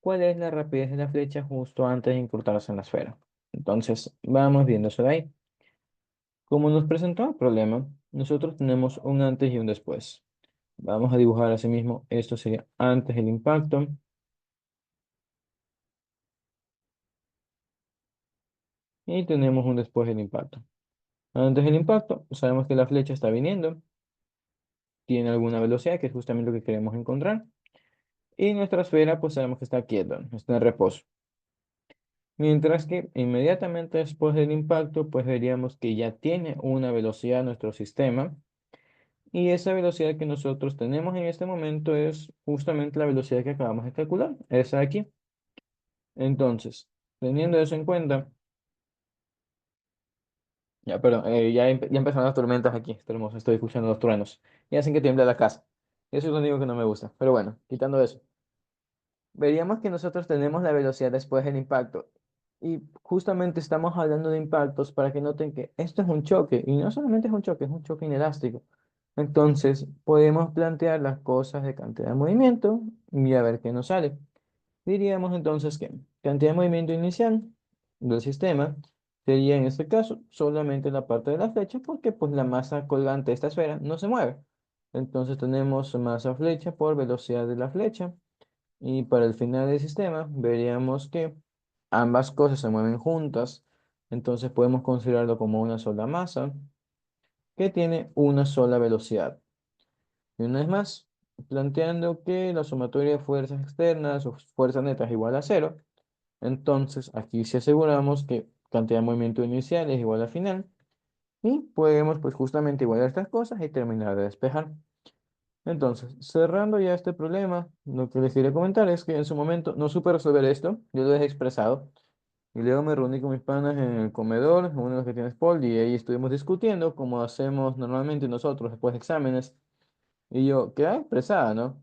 cuál es la rapidez de la flecha justo antes de incrustarse en la esfera. Entonces, vamos viendo eso de ahí. Como nos presentó el problema, nosotros tenemos un antes y un después. Vamos a dibujar asimismo, esto sería antes del impacto y tenemos un después del impacto. Antes del impacto, sabemos que la flecha está viniendo, tiene alguna velocidad, que es justamente lo que queremos encontrar, y nuestra esfera, pues sabemos que está quieta, está en reposo. Mientras que inmediatamente después del impacto, pues veríamos que ya tiene una velocidad nuestro sistema Y esa velocidad que nosotros tenemos en este momento es justamente la velocidad que acabamos de calcular, esa de aquí. Entonces, teniendo eso en cuenta, ya, perdón, ya empezaron las tormentas aquí, está hermoso, estoy escuchando los truenos y hacen que tiemble la casa. Eso es lo único que no me gusta. Pero bueno, quitando eso, veríamos que nosotros tenemos la velocidad después del impacto. Y justamente estamos hablando de impactos para que noten que esto es un choque, y no solamente es un choque inelástico. Entonces, podemos plantear las cosas de cantidad de movimiento y a ver qué nos sale. Diríamos entonces que cantidad de movimiento inicial del sistema sería en este caso solamente la parte de la flecha porque pues la masa colgante de esta esfera no se mueve. Entonces tenemos masa flecha por velocidad de la flecha y para el final del sistema veríamos que ambas cosas se mueven juntas. Entonces podemos considerarlo como una sola masa que tiene una sola velocidad. Y una vez más, planteando que la sumatoria de fuerzas externas o fuerzas netas es igual a cero. Entonces, aquí sí aseguramos que cantidad de movimiento inicial es igual al final y podemos pues justamente igualar estas cosas y terminar de despejar. Entonces, cerrando ya este problema, lo que les quería comentar es que en su momento no supe resolver esto, yo lo dejé expresado y luego me reuní con mis panas en el comedor, uno de los que tiene Spol, y ahí estuvimos discutiendo como hacemos normalmente nosotros después de exámenes y yo quedaba expresada, ¿no?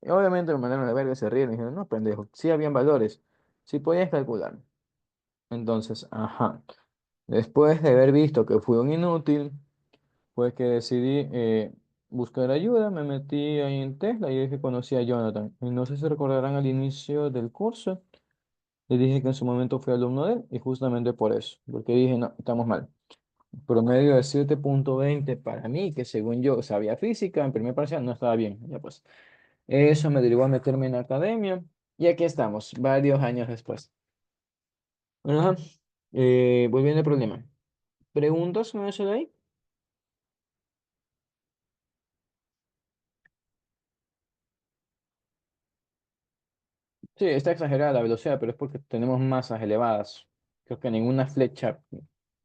Y obviamente me mandaron a la verga, se rieron y dijeron, no, pendejo, sí habían valores, sí podías calcular. Entonces, ajá. Después de haber visto que fui un inútil, pues que decidí buscar ayuda, me metí ahí en Tesla y dije que conocí a Jonathan. Y no sé si recordarán al inicio del curso, le dije que en su momento fui alumno de él y justamente por eso, porque dije, no, estamos mal. Promedio de 7,20 para mí, que según yo sabía física, en primer parcial no estaba bien. Ya pues, eso me derivó a meterme en la academia y aquí estamos, varios años después. Ajá. Volviendo al problema. ¿Preguntas con eso de ahí? Sí, está exagerada la velocidad, pero es porque tenemos masas elevadas. Creo que ninguna flecha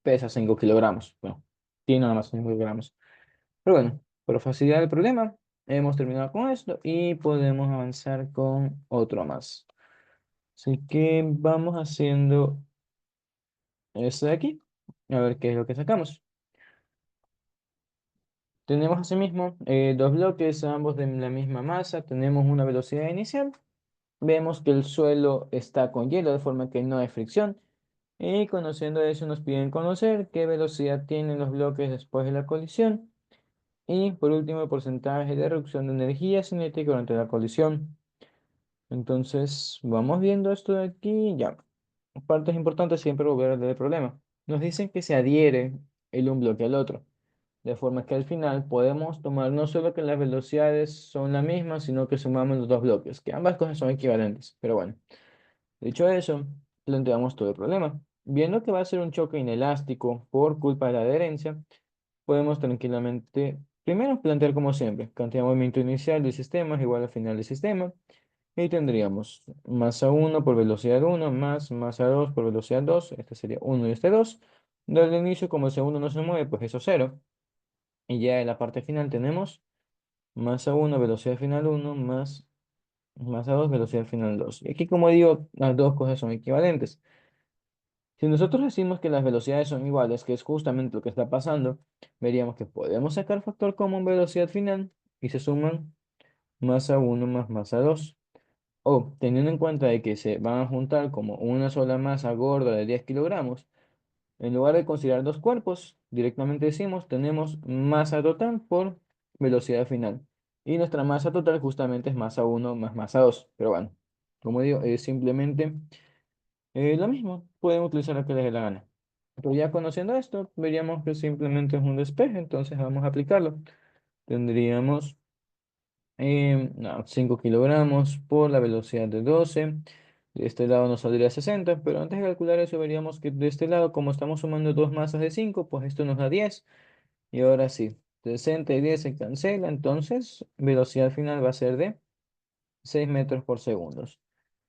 pesa 5 kilogramos. Bueno, tiene nada más 5 kilogramos. Pero bueno, por facilidad del problema, hemos terminado con esto y podemos avanzar con otro más. Así que vamos haciendo este de aquí. A ver qué es lo que sacamos. Tenemos asimismo dos bloques, ambos de la misma masa. Tenemos una velocidad inicial. Vemos que el suelo está con hielo, de forma que no hay fricción. Y conociendo eso, nos piden conocer qué velocidad tienen los bloques después de la colisión. Y por último, el porcentaje de reducción de energía cinética durante la colisión. Entonces, vamos viendo esto de aquí. Ya, partes importantes, siempre volver a leer el problema. Nos dicen que se adhiere el un bloque al otro. De forma que al final podemos tomar no solo que las velocidades son las mismas, sino que sumamos los dos bloques, que ambas cosas son equivalentes. Pero bueno. Dicho eso, planteamos todo el problema. Viendo que va a ser un choque inelástico por culpa de la adherencia, podemos tranquilamente, primero plantear como siempre, cantidad de movimiento inicial del sistema es igual al final del sistema, y tendríamos masa 1 por velocidad 1 más masa 2 por velocidad 2, este sería 1 y este 2. Desde el inicio, como ese 1 no se mueve, pues eso es 0. Y ya en la parte final tenemos masa 1, velocidad final 1 más masa 2, velocidad final 2. Y aquí, como digo, las dos cosas son equivalentes. Si nosotros decimos que las velocidades son iguales, que es justamente lo que está pasando, veríamos que podemos sacar factor común velocidad final y se suman masa 1 más masa 2. O teniendo en cuenta de que se van a juntar como una sola masa gorda de 10 kilogramos, en lugar de considerar dos cuerpos, directamente decimos tenemos masa total por velocidad final. Y nuestra masa total justamente es masa 1 más masa 2. Pero bueno, como digo, es simplemente lo mismo, pueden utilizar lo que les dé la gana. Pero ya conociendo esto, veríamos que simplemente es un despeje, entonces vamos a aplicarlo. Tendríamos no, 5 kilogramos por la velocidad de 12. De este lado nos saldría 60, pero antes de calcular eso veríamos que de este lado, como estamos sumando dos masas de 5, pues esto nos da 10. Y ahora sí, 60 y 10 se cancela, entonces velocidad final va a ser de 6 metros por segundo.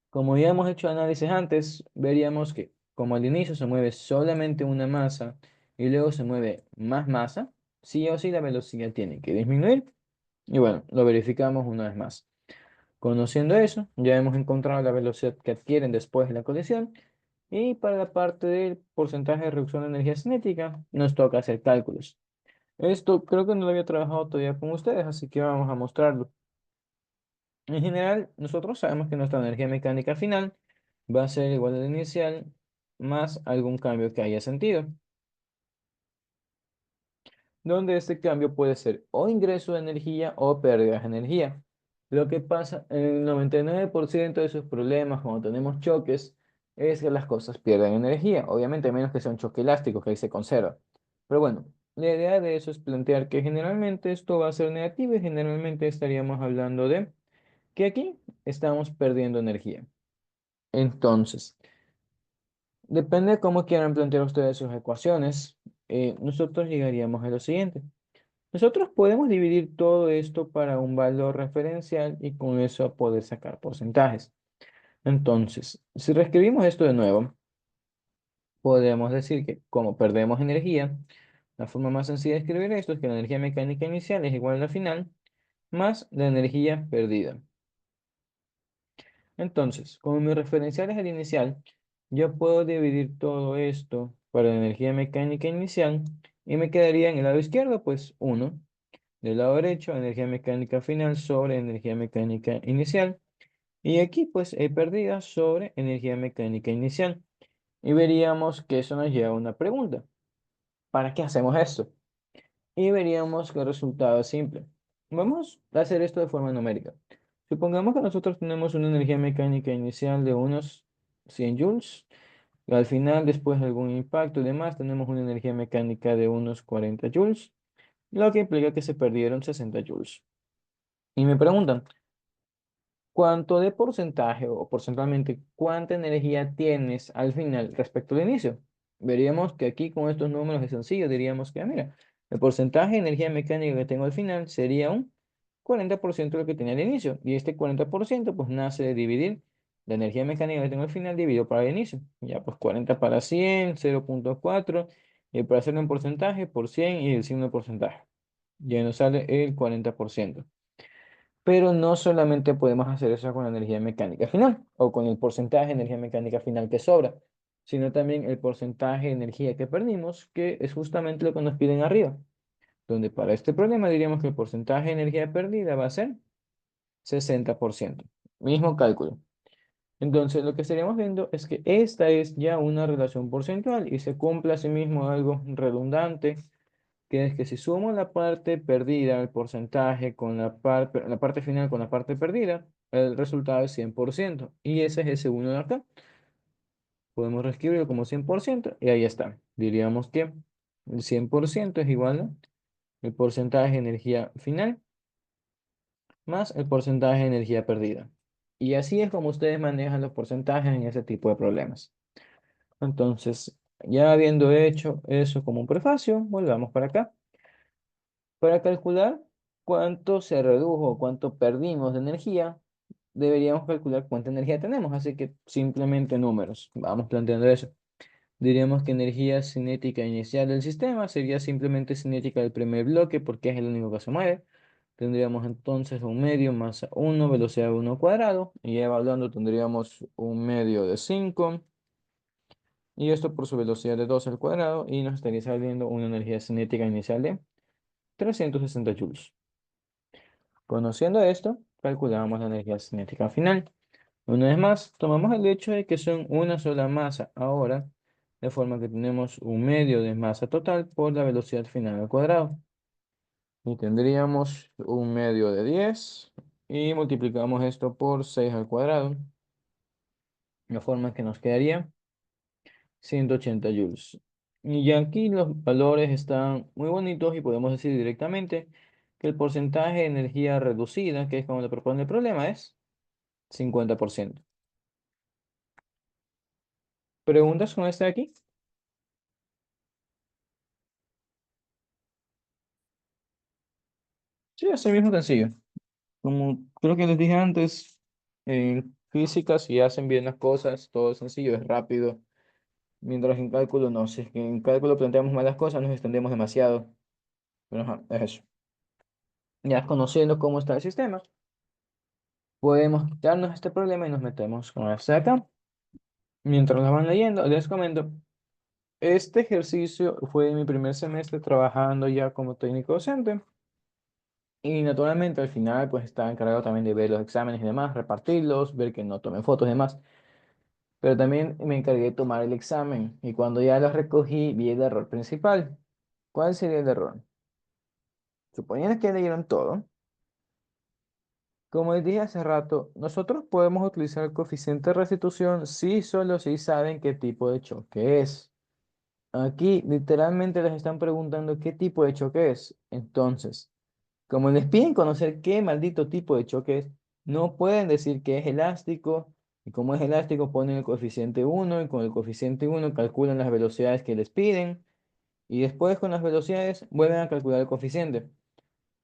Como ya hemos hecho análisis antes, veríamos que como al inicio se mueve solamente una masa y luego se mueve más masa, sí o sí la velocidad tiene que disminuir. Y bueno, lo verificamos una vez más. Conociendo eso, ya hemos encontrado la velocidad que adquieren después de la colisión. Y para la parte del porcentaje de reducción de energía cinética, nos toca hacer cálculos. Esto creo que no lo había trabajado todavía con ustedes, así que vamos a mostrarlo. En general, nosotros sabemos que nuestra energía mecánica final va a ser igual a la inicial más algún cambio que haya sentido, donde este cambio puede ser o ingreso de energía o pérdida de energía. Lo que pasa en el 99% de sus problemas cuando tenemos choques es que las cosas pierden energía, obviamente a menos que sea un choque elástico que ahí se conserva. Pero bueno, la idea de eso es plantear que generalmente esto va a ser negativo y generalmente estaríamos hablando de que aquí estamos perdiendo energía. Entonces, depende de cómo quieran plantear ustedes sus ecuaciones, nosotros llegaríamos a lo siguiente. Nosotros podemos dividir todo esto para un valor referencial y con eso poder sacar porcentajes. Entonces, si reescribimos esto de nuevo, podemos decir que como perdemos energía, la forma más sencilla de escribir esto es que la energía mecánica inicial es igual a la final más la energía perdida. Entonces, como mi referencial es el inicial, yo puedo dividir todo esto para la energía mecánica inicial y me quedaría en el lado izquierdo, pues 1. Del lado derecho, energía mecánica final sobre energía mecánica inicial. Y aquí, pues, he perdida sobre energía mecánica inicial. Y veríamos que eso nos lleva a una pregunta. ¿Para qué hacemos esto? Y veríamos que el resultado es simple. Vamos a hacer esto de forma numérica. Supongamos que nosotros tenemos una energía mecánica inicial de unos 100 joules. Y al final, después de algún impacto y demás, tenemos una energía mecánica de unos 40 joules, lo que implica que se perdieron 60 joules. Y me preguntan, ¿cuánto de porcentaje o porcentualmente cuánta energía tienes al final respecto al inicio? Veríamos que aquí con estos números es sencillo, diríamos que, mira, el porcentaje de energía mecánica que tengo al final sería un 40% de lo que tenía al inicio. Y este 40% pues nace de dividir la energía mecánica que tengo al final dividido para el inicio. Ya pues 40 para 100, 0,4. Y para hacerlo en porcentaje, por 100 y el signo de porcentaje. Ya nos sale el 40%. Pero no solamente podemos hacer eso con la energía mecánica final o con el porcentaje de energía mecánica final que sobra, sino también el porcentaje de energía que perdimos, que es justamente lo que nos piden arriba, donde para este problema diríamos que el porcentaje de energía perdida va a ser 60%. Mismo cálculo. Entonces, lo que estaríamos viendo es que esta es ya una relación porcentual y se cumple asimismo algo redundante, que es que si sumo la parte perdida, el porcentaje con la parte final con la parte perdida, el resultado es 100%. Y ese es ese uno de acá. Podemos reescribirlo como 100% y ahí está. Diríamos que el 100% es igual a el porcentaje de energía final más el porcentaje de energía perdida. Y así es como ustedes manejan los porcentajes en ese tipo de problemas. Entonces, ya habiendo hecho eso como un prefacio, volvamos para acá. Para calcular cuánto se redujo, cuánto perdimos de energía, deberíamos calcular cuánta energía tenemos. Así que simplemente números. Vamos planteando eso. Diríamos que energía cinética inicial del sistema sería simplemente cinética del primer bloque porque es el único que se mueve. Tendríamos entonces un medio más 1, velocidad 1 cuadrado. Y evaluando tendríamos un medio de 5. Y esto por su velocidad de 2 al cuadrado. Y nos estaría saliendo una energía cinética inicial de 360 joules. Conociendo esto, calculamos la energía cinética final. Una vez más, tomamos el hecho de que son una sola masa ahora, de forma que tenemos un medio de masa total por la velocidad final al cuadrado. Y tendríamos un medio de 10 y multiplicamos esto por 6 al cuadrado, de forma que nos quedaría 180 joules. Y ya aquí los valores están muy bonitos y podemos decir directamente que el porcentaje de energía reducida, que es como le propone el problema, es 50%. ¿Preguntas con este de aquí? Sí, es el mismo sencillo. Como creo que les dije antes, en física, si hacen bien las cosas, todo es sencillo, es rápido. Mientras en cálculo no, si es que en cálculo planteamos malas cosas, nos extendemos demasiado. Pero ajá, es eso. Ya conociendo cómo está el sistema, podemos quitarnos este problema y nos metemos con este de acá. Mientras lo van leyendo, les comento, este ejercicio fue mi primer semestre trabajando ya como técnico docente y naturalmente al final pues estaba encargado también de ver los exámenes y demás, repartirlos, ver que no tomen fotos y demás. Pero también me encargué de tomar el examen y cuando ya los recogí vi el error principal. ¿Cuál sería el error? Suponiendo que leyeron todo. Como les dije hace rato, nosotros podemos utilizar el coeficiente de restitución si solo si saben qué tipo de choque es. Aquí literalmente les están preguntando qué tipo de choque es. Entonces, como les piden conocer qué maldito tipo de choque es, no pueden decir que es elástico. Y como es elástico, ponen el coeficiente 1 y con el coeficiente 1 calculan las velocidades que les piden. Y después con las velocidades vuelven a calcular el coeficiente.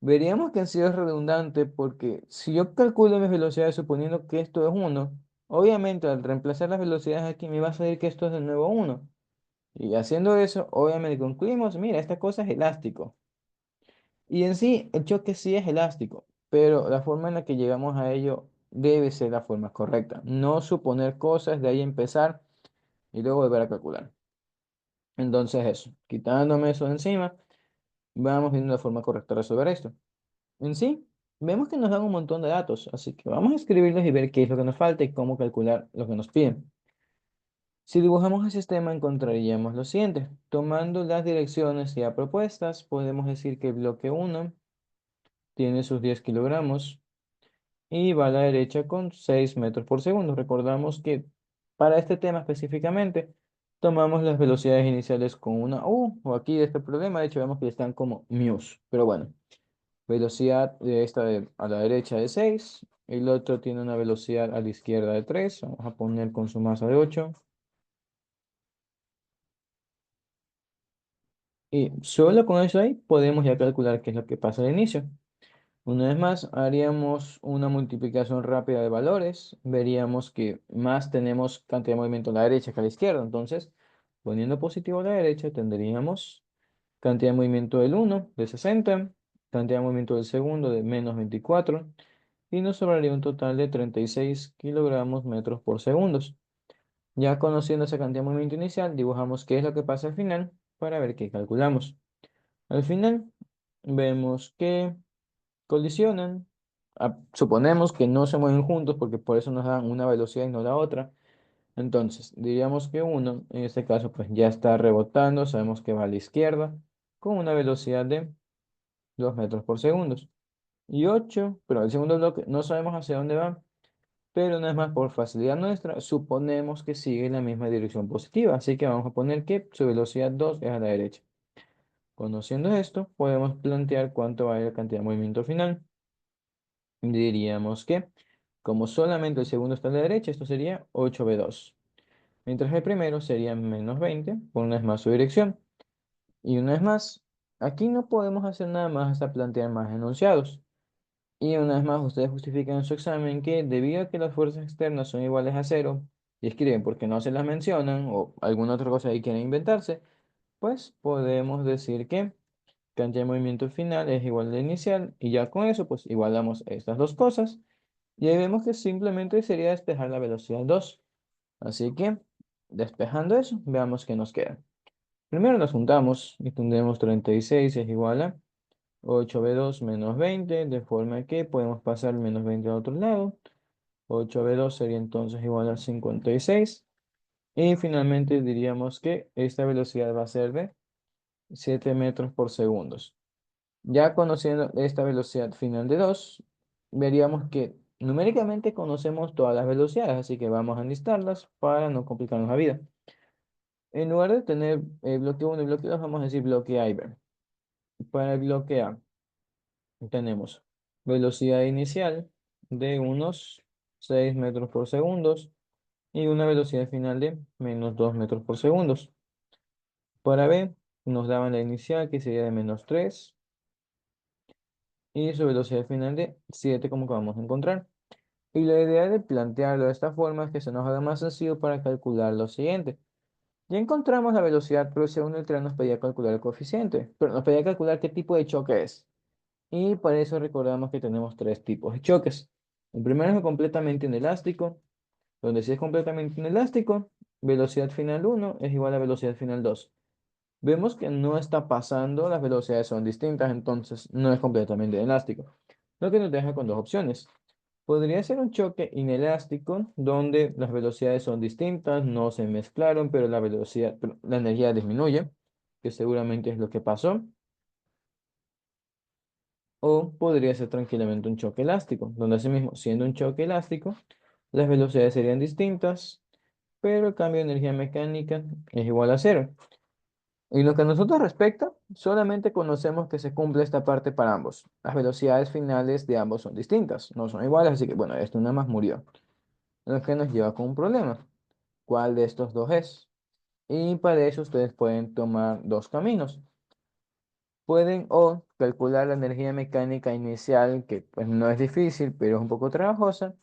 Veríamos que en sí es redundante porque si yo calculo mis velocidades suponiendo que esto es uno, obviamente al reemplazar las velocidades aquí me va a salir que esto es de nuevo uno. Y haciendo eso, obviamente concluimos, mira, esta cosa es elástico. Y en sí, el choque sí es elástico, pero la forma en la que llegamos a ello debe ser la forma correcta. No suponer cosas, de ahí empezar y luego volver a calcular. Entonces eso, quitándome eso de encima, vamos viendo la forma correcta de resolver esto. En sí, vemos que nos dan un montón de datos, así que vamos a escribirlos y ver qué es lo que nos falta y cómo calcular lo que nos piden. Si dibujamos el sistema, encontraríamos lo siguiente. Tomando las direcciones ya propuestas, podemos decir que el bloque uno tiene sus 10 kilogramos y va a la derecha con 6 metros por segundo. Recordamos que para este tema específicamente, tomamos las velocidades iniciales con una U, o aquí de este problema, de hecho vemos que están como μs, pero bueno. Velocidad de a la derecha de 6. El otro tiene una velocidad a la izquierda de 3. Vamos a poner con su masa de 8. Y solo con eso ahí podemos ya calcular qué es lo que pasa al inicio. Una vez más, haríamos una multiplicación rápida de valores. Veríamos que más tenemos cantidad de movimiento a la derecha que a la izquierda. Entonces, poniendo positivo a la derecha, tendríamos cantidad de movimiento del uno de 60, cantidad de movimiento del segundo de menos 24 y nos sobraría un total de 36 kilogramos metros por segundo. Ya conociendo esa cantidad de movimiento inicial, dibujamos qué es lo que pasa al final para ver qué calculamos. Al final, vemos que colisionan. Suponemos que no se mueven juntos porque por eso nos dan una velocidad y no la otra. Entonces, diríamos que uno, en este caso, pues ya está rebotando, sabemos que va a la izquierda con una velocidad de 2 metros por segundo. Y 8, pero el segundo bloque no sabemos hacia dónde va, pero no es más por facilidad nuestra, suponemos que sigue en la misma dirección positiva, así que vamos a poner que su velocidad 2 es a la derecha. Conociendo esto, podemos plantear cuánto va a ir la cantidad de movimiento final. Diríamos que, como solamente el segundo está a la derecha, esto sería 8v2, mientras el primero sería menos 20, por una vez más su dirección. Y una vez más, aquí no podemos hacer nada más hasta plantear más enunciados. Y una vez más, ustedes justifican en su examen que debido a que las fuerzas externas son iguales a cero, y escriben porque no se las mencionan o alguna otra cosa que quieren inventarse, pues podemos decir que cantidad de movimiento final es igual a la inicial, y ya con eso, pues igualamos estas dos cosas, y ahí vemos que simplemente sería despejar la velocidad 2. Así que, despejando eso, veamos qué nos queda. Primero nos juntamos y tendremos 36 es igual a 8v2 menos 20, de forma que podemos pasar menos 20 al otro lado. 8v2 sería entonces igual a 56. Y finalmente diríamos que esta velocidad va a ser de 7 metros por segundo. Ya conociendo esta velocidad final de 2, veríamos que numéricamente conocemos todas las velocidades, así que vamos a enlistarlas para no complicarnos la vida. En lugar de tener bloque 1 y bloque 2, vamos a decir bloque A y B. Para el bloque A, tenemos velocidad inicial de unos 6 metros por segundo y una velocidad final de menos 2 metros por segundo. Para B nos daban la inicial que sería de menos 3 y su velocidad final de 7 como acabamos de encontrar. Y la idea de plantearlo de esta forma es que se nos haga más sencillo para calcular lo siguiente. Ya encontramos la velocidad, pero según el tren nos pedía calcular el coeficiente, pero nos pedía calcular qué tipo de choque es. Y para eso recordamos que tenemos tres tipos de choques. El primero es el completamente inelástico, donde si es completamente inelástico, velocidad final uno es igual a velocidad final 2. Vemos que no está pasando, las velocidades son distintas, entonces no es completamente inelástico. Lo que nos deja con dos opciones. Podría ser un choque inelástico, donde las velocidades son distintas, no se mezclaron, pero pero la energía disminuye, que seguramente es lo que pasó. O podría ser tranquilamente un choque elástico, donde asimismo, siendo un choque elástico, las velocidades serían distintas, pero el cambio de energía mecánica es igual a cero. En lo que a nosotros respecta, solamente conocemos que se cumple esta parte para ambos. Las velocidades finales de ambos son distintas, no son iguales, así que bueno, esto nada más murió. Lo que nos lleva con un problema. ¿Cuál de estos dos es? Y para eso ustedes pueden tomar dos caminos. Pueden o calcular la energía mecánica inicial, que pues no es difícil, pero es un poco trabajosa,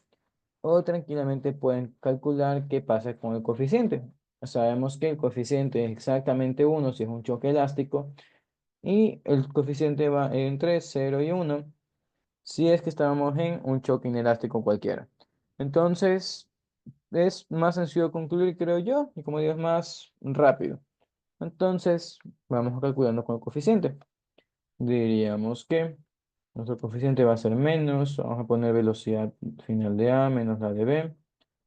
o tranquilamente pueden calcular qué pasa con el coeficiente. Sabemos que el coeficiente es exactamente uno si es un choque elástico, y el coeficiente va entre 0 y 1 si es que estamos en un choque inelástico cualquiera. Entonces, es más sencillo concluir, creo yo, y como digo, es más rápido. Entonces, vamos calculando con el coeficiente. Diríamos que nuestro coeficiente va a ser menos, vamos a poner velocidad final de A menos la de B,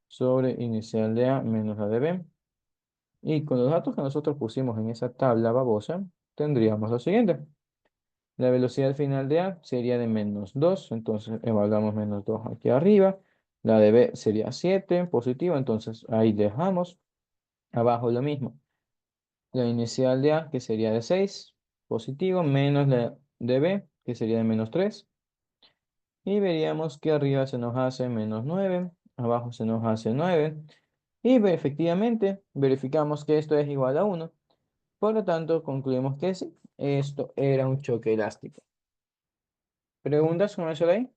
sobre inicial de A menos la de B. Y con los datos que nosotros pusimos en esa tabla babosa, tendríamos lo siguiente. La velocidad final de A sería de -2, entonces evaluamos -2 aquí arriba. La de B sería 7, positivo, entonces ahí dejamos. Abajo lo mismo. La inicial de A, que sería de 6 positivo, menos la de B, que sería de -3. Y veríamos que arriba se nos hace -9, abajo se nos hace 9. Y efectivamente verificamos que esto es igual a 1. Por lo tanto, concluimos que sí, esto era un choque elástico. ¿Preguntas con eso de ahí?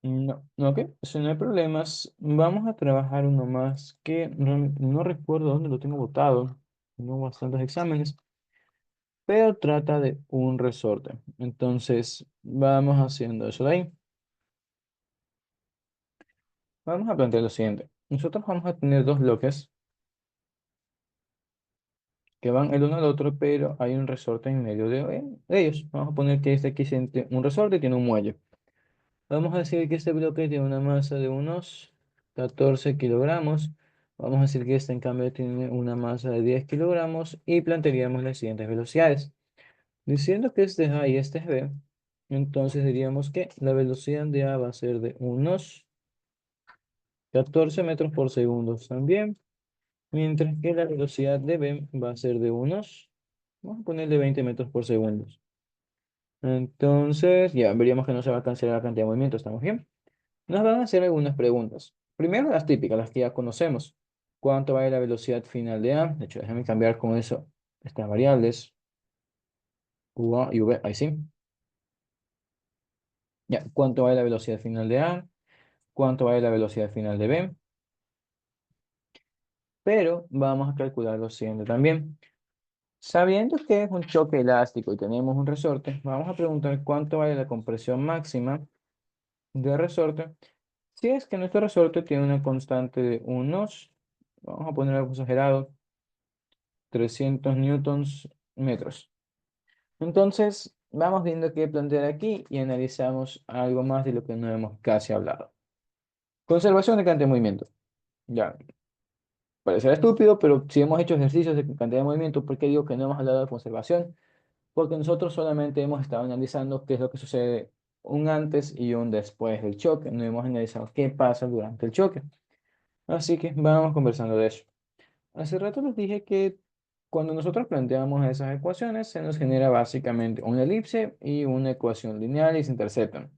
No, no, ok, eso no hay problemas. Vamos a trabajar uno más que no recuerdo dónde lo tengo botado. Tengo bastantes exámenes, pero trata de un resorte. Entonces, vamos haciendo eso de ahí. Vamos a plantear lo siguiente. Nosotros vamos a tener dos bloques que van el uno al otro, pero hay un resorte en medio de ellos. Vamos a poner que este aquí siente un resorte y tiene un muelle. Vamos a decir que este bloque tiene una masa de unos 14 kilogramos. Vamos a decir que este en cambio tiene una masa de 10 kilogramos y plantearíamos las siguientes velocidades. Diciendo que este es A y este es B, entonces diríamos que la velocidad de A va a ser de unos 14 metros por segundo también, mientras que la velocidad de B va a ser de unos, vamos a ponerle 20 metros por segundo. Entonces, ya veríamos que no se va a cancelar la cantidad de movimiento, ¿estamos bien? Nos van a hacer algunas preguntas. Primero las típicas, las que ya conocemos. ¿Cuánto vale la velocidad final de A? De hecho, déjame cambiar con eso estas variables. UA y V, ahí sí. Ya, ¿cuánto vale la velocidad final de A? ¿Cuánto vale la velocidad final de B? Pero vamos a calcular lo siguiente también. Sabiendo que es un choque elástico y tenemos un resorte, vamos a preguntar cuánto vale la compresión máxima de resorte. Si es que nuestro resorte tiene una constante de unos, vamos a poner algo exagerado, 300 newtons metros. Entonces, vamos viendo qué plantear aquí y analizamos algo más de lo que no hemos casi hablado. Conservación de cantidad de movimiento. Ya, parecerá estúpido, pero si hemos hecho ejercicios de cantidad de movimiento, ¿por qué digo que no hemos hablado de conservación? Porque nosotros solamente hemos estado analizando qué es lo que sucede un antes y un después del choque. No hemos analizado qué pasa durante el choque. Así que vamos conversando de eso. Hace rato les dije que cuando nosotros planteamos esas ecuaciones, se nos genera básicamente una elipse y una ecuación lineal y se interceptan.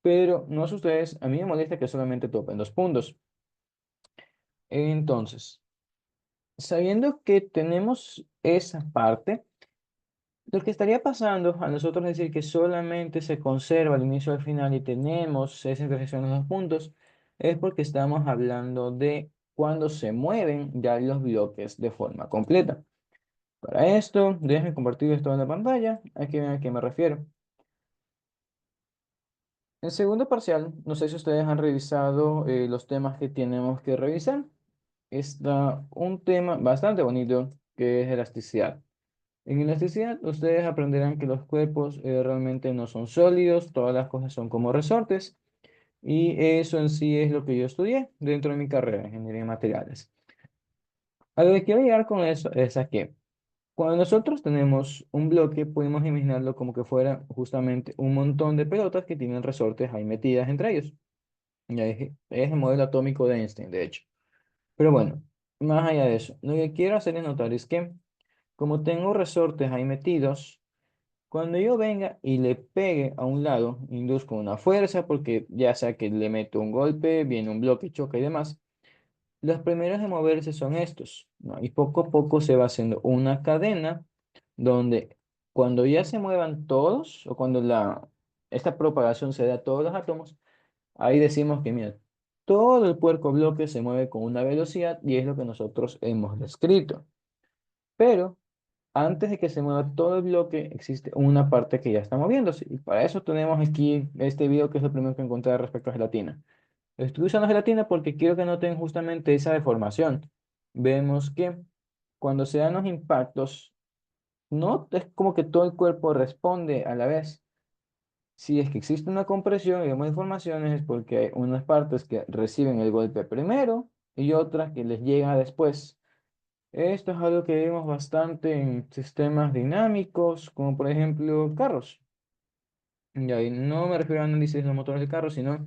Pero no sé ustedes, a mí me molesta que solamente topen dos puntos. Entonces, sabiendo que tenemos esa parte, Lo que estaría pasando a nosotros decir que solamente se conserva el inicio al final y tenemos esa intersección de los puntos, es porque estamos hablando de cuando se mueven ya los bloques de forma completa. Para esto, déjenme compartir esto en la pantalla. Aquí ven a qué me refiero. En segundo parcial, no sé si ustedes han revisado los temas que tenemos que revisar. Está un tema bastante bonito que es elasticidad. En elasticidad, ustedes aprenderán que los cuerpos realmente no son sólidos, todas las cosas son como resortes, y eso en sí es lo que yo estudié dentro de mi carrera, ingeniería de materiales. A lo que quiero llegar con eso es a que cuando nosotros tenemos un bloque, podemos imaginarlo como que fuera justamente un montón de pelotas que tienen resortes ahí metidas entre ellos. Ya es el modelo atómico de Einstein, de hecho. Pero bueno, más allá de eso, lo que quiero hacer es notar es que como tengo resortes ahí metidos, cuando yo venga y le pegue a un lado, induzco una fuerza, porque ya sea que le meto un golpe, viene un bloque, choca y demás, los primeros en moverse son estos, ¿no? Y poco a poco se va haciendo una cadena donde cuando ya se muevan todos, o cuando esta propagación se da a todos los átomos, ahí decimos que, mira, todo el puerco bloque se mueve con una velocidad y es lo que nosotros hemos descrito. Pero antes de que se mueva todo el bloque, existe una parte que ya está moviéndose. Y para eso tenemos aquí este video que es lo primero que encontré respecto a gelatina. Estoy usando gelatina porque quiero que noten justamente esa deformación. Vemos que cuando se dan los impactos, no es como que todo el cuerpo responde a la vez. Si es que existe una compresión y vemos deformaciones es porque hay unas partes que reciben el golpe primero y otras que les llega después. Esto es algo que vemos bastante en sistemas dinámicos, como por ejemplo carros. Y ahí no me refiero a análisis de los motores de carros, sino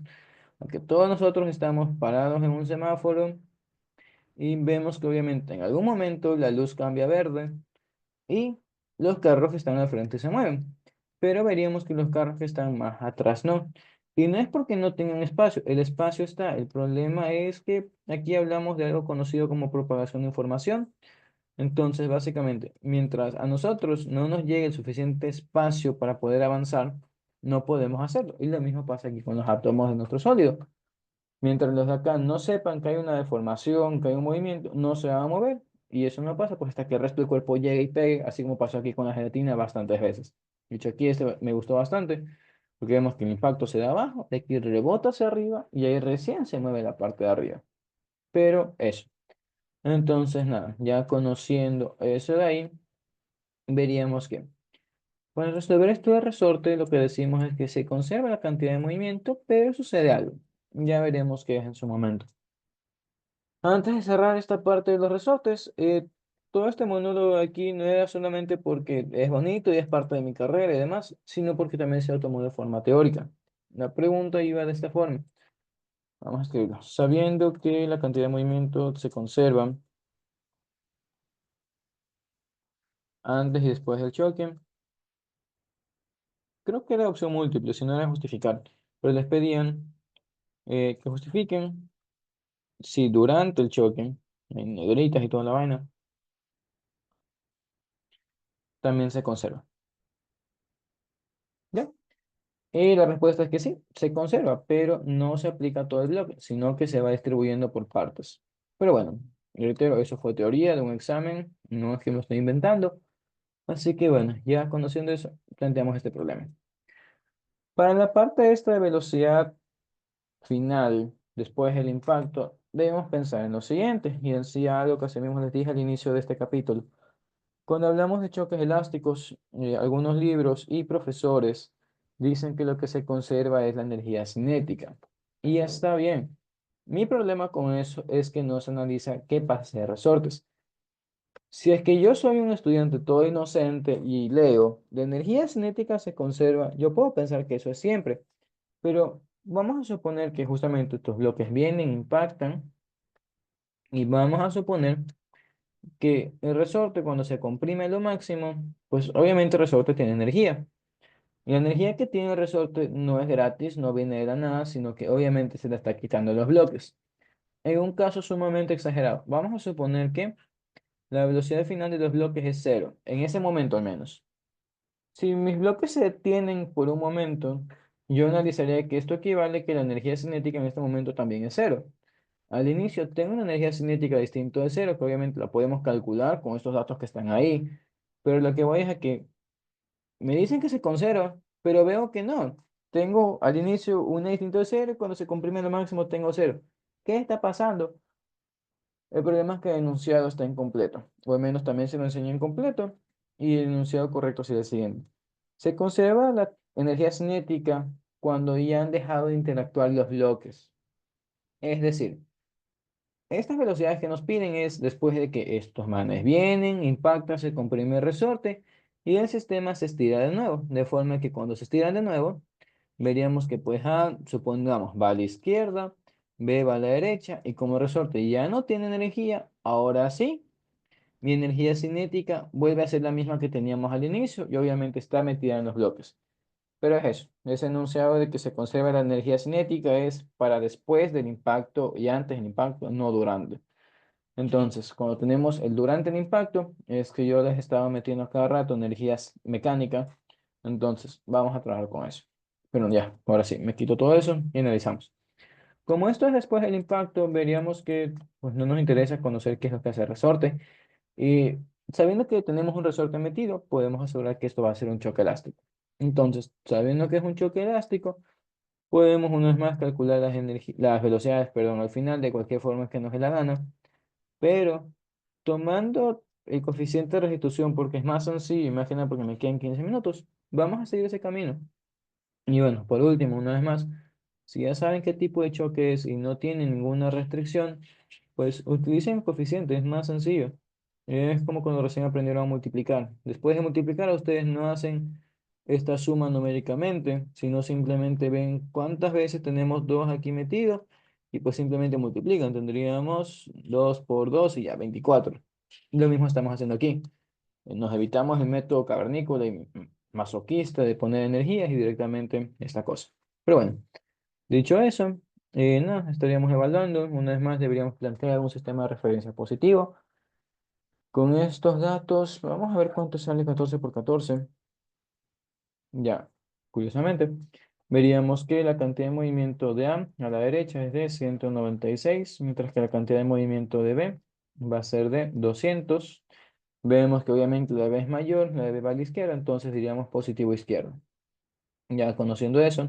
a que todos nosotros estamos parados en un semáforo y vemos que obviamente en algún momento la luz cambia a verde y los carros que están al frente se mueven. Pero veríamos que los carros que están más atrás no. Y no es porque no tengan espacio, el espacio está. El problema es que aquí hablamos de algo conocido como propagación de información. Entonces, básicamente, mientras a nosotros no nos llegue el suficiente espacio para poder avanzar, no podemos hacerlo. Y lo mismo pasa aquí con los átomos de nuestro sólido. Mientras los de acá no sepan que hay una deformación, que hay un movimiento, no se van a mover. Y eso no pasa pues hasta que el resto del cuerpo llegue y pegue, así como pasó aquí con la gelatina bastantes veces. De hecho, aquí este me gustó bastante, porque vemos que el impacto se da abajo, de aquí rebota hacia arriba y ahí recién se mueve la parte de arriba. Pero eso. Entonces, nada, ya conociendo eso de ahí, veríamos que para resolver esto de resorte, lo que decimos es que se conserva la cantidad de movimiento, pero sucede algo. Ya veremos qué es en su momento. Antes de cerrar esta parte de los resortes, todo este monólogo aquí no era solamente porque es bonito y es parte de mi carrera y demás, sino porque también se lo tomó de forma teórica. La pregunta iba de esta forma. Vamos a escribirlo. Sabiendo que la cantidad de movimiento se conserva antes y después del choque, creo que era opción múltiple, si no era justificar, pero les pedían que justifiquen si durante el choque, en negritas y toda la vaina, también se conserva. ¿Ya? Y la respuesta es que sí, se conserva, pero no se aplica a todo el bloque, sino que se va distribuyendo por partes. Pero bueno, reitero, eso fue teoría de un examen, no es que me lo estoy inventando. Así que bueno, ya conociendo eso, planteamos este problema. Para la parte esta de velocidad final, después del impacto, debemos pensar en lo siguiente, y en sí algo que así mismo les dije al inicio de este capítulo. Cuando hablamos de choques elásticos, algunos libros y profesores dicen que lo que se conserva es la energía cinética. Y está bien. Mi problema con eso es que no se analiza qué pasa de resortes. Si es que yo soy un estudiante todo inocente y leo, la energía cinética se conserva, yo puedo pensar que eso es siempre. Pero vamos a suponer que justamente estos bloques vienen, impactan, y vamos a suponer que el resorte cuando se comprime a lo máximo, pues obviamente el resorte tiene energía. Y la energía que tiene el resorte no es gratis, no viene de la nada, sino que obviamente se le está quitando los bloques. En un caso sumamente exagerado, vamos a suponer que la velocidad final de los bloques es cero, en ese momento al menos. Si mis bloques se detienen por un momento, yo analizaría que esto equivale a que la energía cinética en este momento también es cero. Al inicio tengo una energía cinética distinta de cero, que obviamente la podemos calcular con estos datos que están ahí, pero lo que voy es a que me dicen que se conserva, pero veo que no. Tengo al inicio una distinta de cero y cuando se comprime lo máximo tengo cero. ¿Qué está pasando? El problema es que el enunciado está incompleto, o al menos también se lo enseña incompleto, y el enunciado correcto sería el siguiente. Se conserva la energía cinética cuando ya han dejado de interactuar los bloques. Es decir, estas velocidades que nos piden es después de que estos manes vienen, impactan, se comprime el resorte y el sistema se estira de nuevo, de forma que cuando se estiran de nuevo, veríamos que pues A, supongamos, va a la izquierda, B va a la derecha y como resorte ya no tiene energía, ahora sí, mi energía cinética vuelve a ser la misma que teníamos al inicio y obviamente está metida en los bloques. Pero es eso, ese enunciado de que se conserva la energía cinética es para después del impacto y antes del impacto, no durante. Entonces, cuando tenemos el durante el impacto, es que yo les estaba metiendo a cada rato energías mecánicas. Entonces, vamos a trabajar con eso. Pero ya, ahora sí, me quito todo eso y analizamos. Como esto es después del impacto, veríamos que pues, no nos interesa conocer qué es lo que hace el resorte. Y sabiendo que tenemos un resorte metido, podemos asegurar que esto va a ser un choque elástico. Entonces, sabiendo que es un choque elástico, podemos una vez más calcular las velocidades, perdón, al final de cualquier forma que nos dé la gana. Pero tomando el coeficiente de restitución, porque es más sencillo, imagina porque me quedan 15 minutos, vamos a seguir ese camino. Y bueno, por último, una vez más, si ya saben qué tipo de choque es y no tienen ninguna restricción, pues utilicen el coeficiente, es más sencillo. Es como cuando recién aprendieron a multiplicar. Después de multiplicar, ustedes no hacen esta suma numéricamente, sino simplemente ven cuántas veces tenemos 2 aquí metidos y pues simplemente multiplican. Tendríamos 2 por 2 y ya 24. Lo mismo estamos haciendo aquí. Nos evitamos el método cavernícola y masoquista de poner energías y directamente esta cosa. Pero bueno, dicho eso, no, estaríamos evaluando. Una vez más, deberíamos plantear un sistema de referencia positivo. Con estos datos, vamos a ver cuánto sale 14 por 14. Ya, curiosamente, veríamos que la cantidad de movimiento de A la derecha es de 196, mientras que la cantidad de movimiento de B va a ser de 200. Vemos que obviamente la de B es mayor, la de B va a la izquierda, entonces diríamos positivo izquierdo. Ya conociendo eso,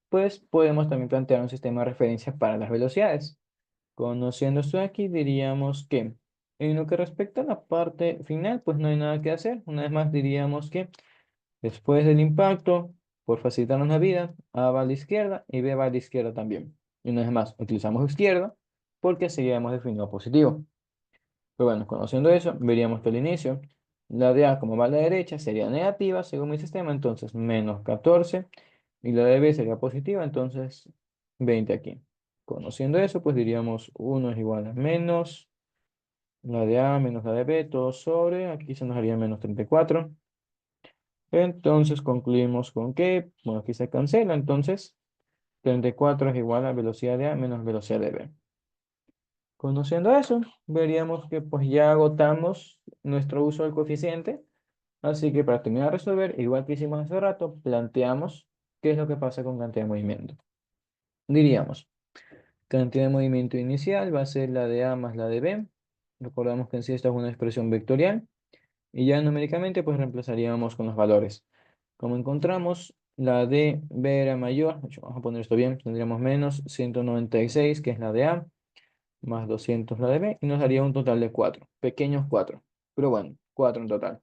pues podemos también plantear un sistema de referencia para las velocidades. Conociendo esto de aquí, diríamos que en lo que respecta a la parte final, pues no hay nada que hacer. Una vez más, diríamos que después del impacto, por facilitarnos la vida, A va a la izquierda y B va a la izquierda también. Y una vez más, utilizamos izquierda porque así ya hemos definido positivo. Pero bueno, conociendo eso, veríamos que al inicio, la de A como va a la derecha sería negativa según mi sistema, entonces menos 14, y la de B sería positiva, entonces 20 aquí. Conociendo eso, pues diríamos 1 es igual a menos la de A menos la de B, todo sobre, aquí se nos haría menos 34. Entonces concluimos con que, bueno, aquí se cancela, entonces 34 es igual a velocidad de A menos velocidad de B. Conociendo eso, veríamos que pues ya agotamos nuestro uso del coeficiente, así que para terminar de resolver, igual que hicimos hace rato, planteamos qué es lo que pasa con cantidad de movimiento. Diríamos, cantidad de movimiento inicial va a ser la de A más la de B. Recordamos que en sí esta es una expresión vectorial. Y ya numéricamente pues reemplazaríamos con los valores. Como encontramos, la de B era mayor, de hecho, vamos a poner esto bien, tendríamos menos 196, que es la de A, más 200 la de B, y nos daría un total de 4, pequeños 4, pero bueno, 4 en total.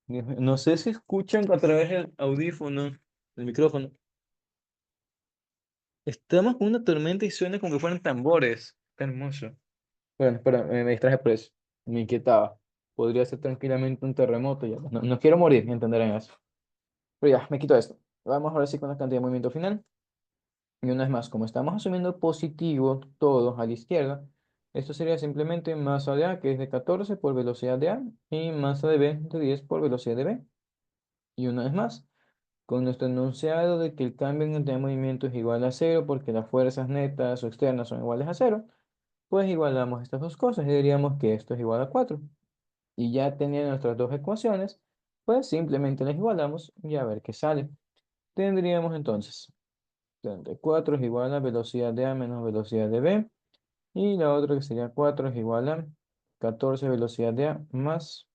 Dios mío, no sé si escuchan a través del audífono, del micrófono. Estamos con una tormenta y suena como que fueran tambores. Está hermoso. Bueno, espera, me distraje por eso. Me inquietaba. Podría ser tranquilamente un terremoto. Ya. No, no quiero morir, entenderán eso. Pero ya, me quito esto. Vamos ahora sí con la cantidad de movimiento final. Y una vez más, como estamos asumiendo positivo todos a la izquierda, esto sería simplemente masa de A, que es de 14 por velocidad de A, y masa de B de 10 por velocidad de B. Y una vez más, con nuestro enunciado de que el cambio en cantidad de movimiento es igual a cero porque las fuerzas netas o externas son iguales a cero, pues igualamos estas dos cosas y diríamos que esto es igual a 4. Y ya teniendo nuestras dos ecuaciones, pues simplemente las igualamos y a ver qué sale. Tendríamos entonces 34 es igual a velocidad de A menos velocidad de B. Y la otra que sería 4 es igual a 14 velocidad de A más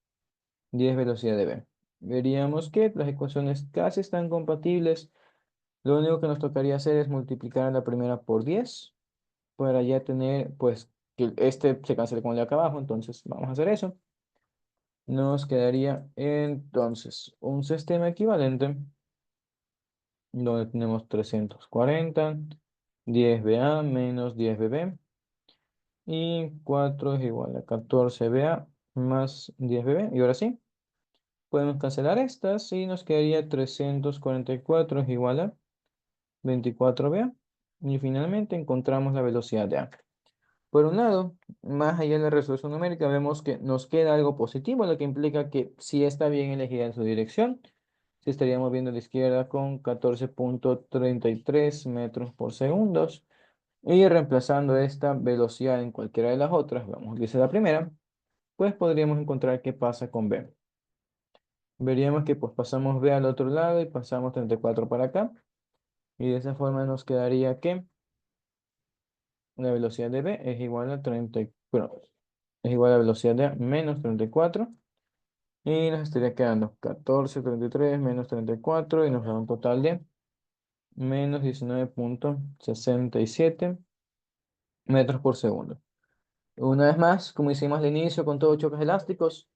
10 velocidad de B. Veríamos que las ecuaciones casi están compatibles. Lo único que nos tocaría hacer es multiplicar la primera por 10 para ya tener, pues, que este se cancele con el de acá abajo. Entonces, vamos a hacer eso. Nos quedaría entonces un sistema equivalente donde tenemos 340, 10BA menos 10BB y 4 es igual a 14BA más 10BB. Y ahora sí, podemos cancelar estas y nos quedaría 344 es igual a 24BA. Y finalmente encontramos la velocidad de A. Por un lado, más allá de la resolución numérica, vemos que nos queda algo positivo, lo que implica que si está bien elegida en su dirección, se estaría moviendo a la izquierda con 14.33 metros por segundo. Y reemplazando esta velocidad en cualquiera de las otras, vamos a utilizar la primera, pues podríamos encontrar qué pasa con B. Veríamos que pues pasamos B al otro lado y pasamos 34 para acá. Y de esa forma nos quedaría que la velocidad de B es igual a 30, bueno, es igual a la velocidad de A menos 34. Y nos estaría quedando 14.33 menos 34 y nos da un total de menos 19.67 metros por segundo. Una vez más, como hicimos al inicio con todos choques elásticos,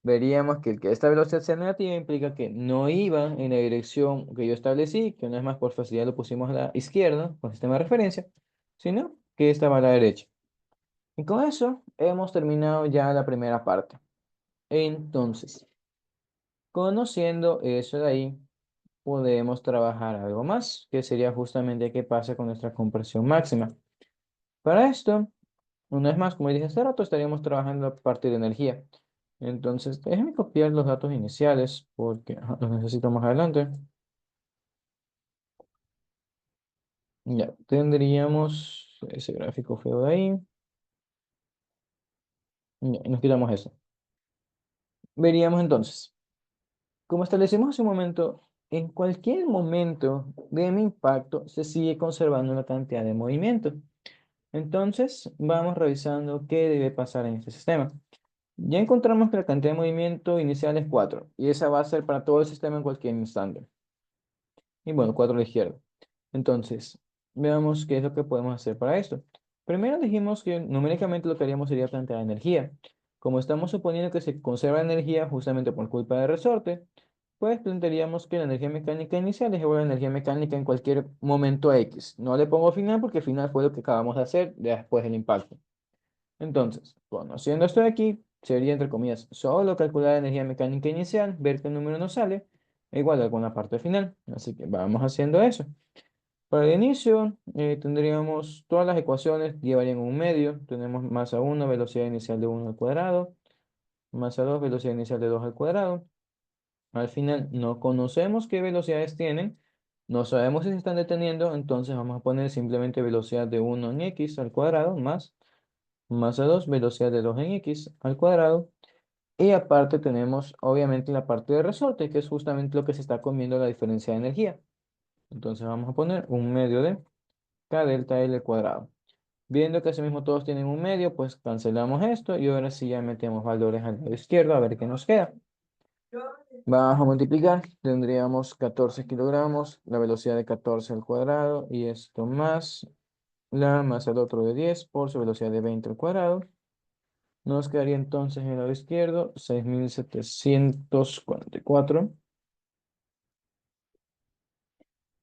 veríamos que esta velocidad sea negativa implica que no iba en la dirección que yo establecí, que una vez más por facilidad lo pusimos a la izquierda, con sistema de referencia, sino que estaba a la derecha. Y con eso hemos terminado ya la primera parte. Entonces, conociendo eso de ahí, podemos trabajar algo más, que sería justamente qué pasa con nuestra compresión máxima. Para esto, una vez más, como dije hace rato, estaríamos trabajando a partir de energía. Entonces, déjenme copiar los datos iniciales porque los necesito más adelante. Ya, tendríamos ese gráfico feo de ahí. Ya, y nos quitamos eso. Veríamos entonces, como establecimos hace un momento, en cualquier momento de mi impacto se sigue conservando la cantidad de movimiento. Entonces, vamos revisando qué debe pasar en este sistema. Ya encontramos que la cantidad de movimiento inicial es 4 y esa va a ser para todo el sistema en cualquier instante. Y bueno, 4 a la izquierda. Entonces, veamos qué es lo que podemos hacer para esto. Primero dijimos que numéricamente lo que haríamos sería plantear energía. Como estamos suponiendo que se conserva energía justamente por culpa del resorte, pues plantearíamos que la energía mecánica inicial es igual a la energía mecánica en cualquier momento X. No le pongo final porque final fue lo que acabamos de hacer después del impacto. Entonces, conociendo esto de aquí, sería entre comillas solo calcular la energía mecánica inicial, ver qué número nos sale, e igualar con la parte final. Así que vamos haciendo eso. Para el inicio, tendríamos todas las ecuaciones llevarían un medio. Tenemos masa 1, velocidad inicial de 1 al cuadrado, masa 2, velocidad inicial de 2 al cuadrado. Al final, no conocemos qué velocidades tienen, no sabemos si se están deteniendo, entonces vamos a poner simplemente velocidad de 1 en x al cuadrado más masa 2, velocidad de 2 en x al cuadrado. Y aparte tenemos, obviamente, la parte de resorte, que es justamente lo que se está comiendo la diferencia de energía. Entonces vamos a poner un medio de k delta L al cuadrado. Viendo que asimismo todos tienen un medio, pues cancelamos esto y ahora sí ya metemos valores al lado izquierdo a ver qué nos queda. Vamos a multiplicar, tendríamos 14 kilogramos, la velocidad de 14 al cuadrado y esto más la masa del otro de 10 por su velocidad de 20 al cuadrado. Nos quedaría entonces en el lado izquierdo 6.744.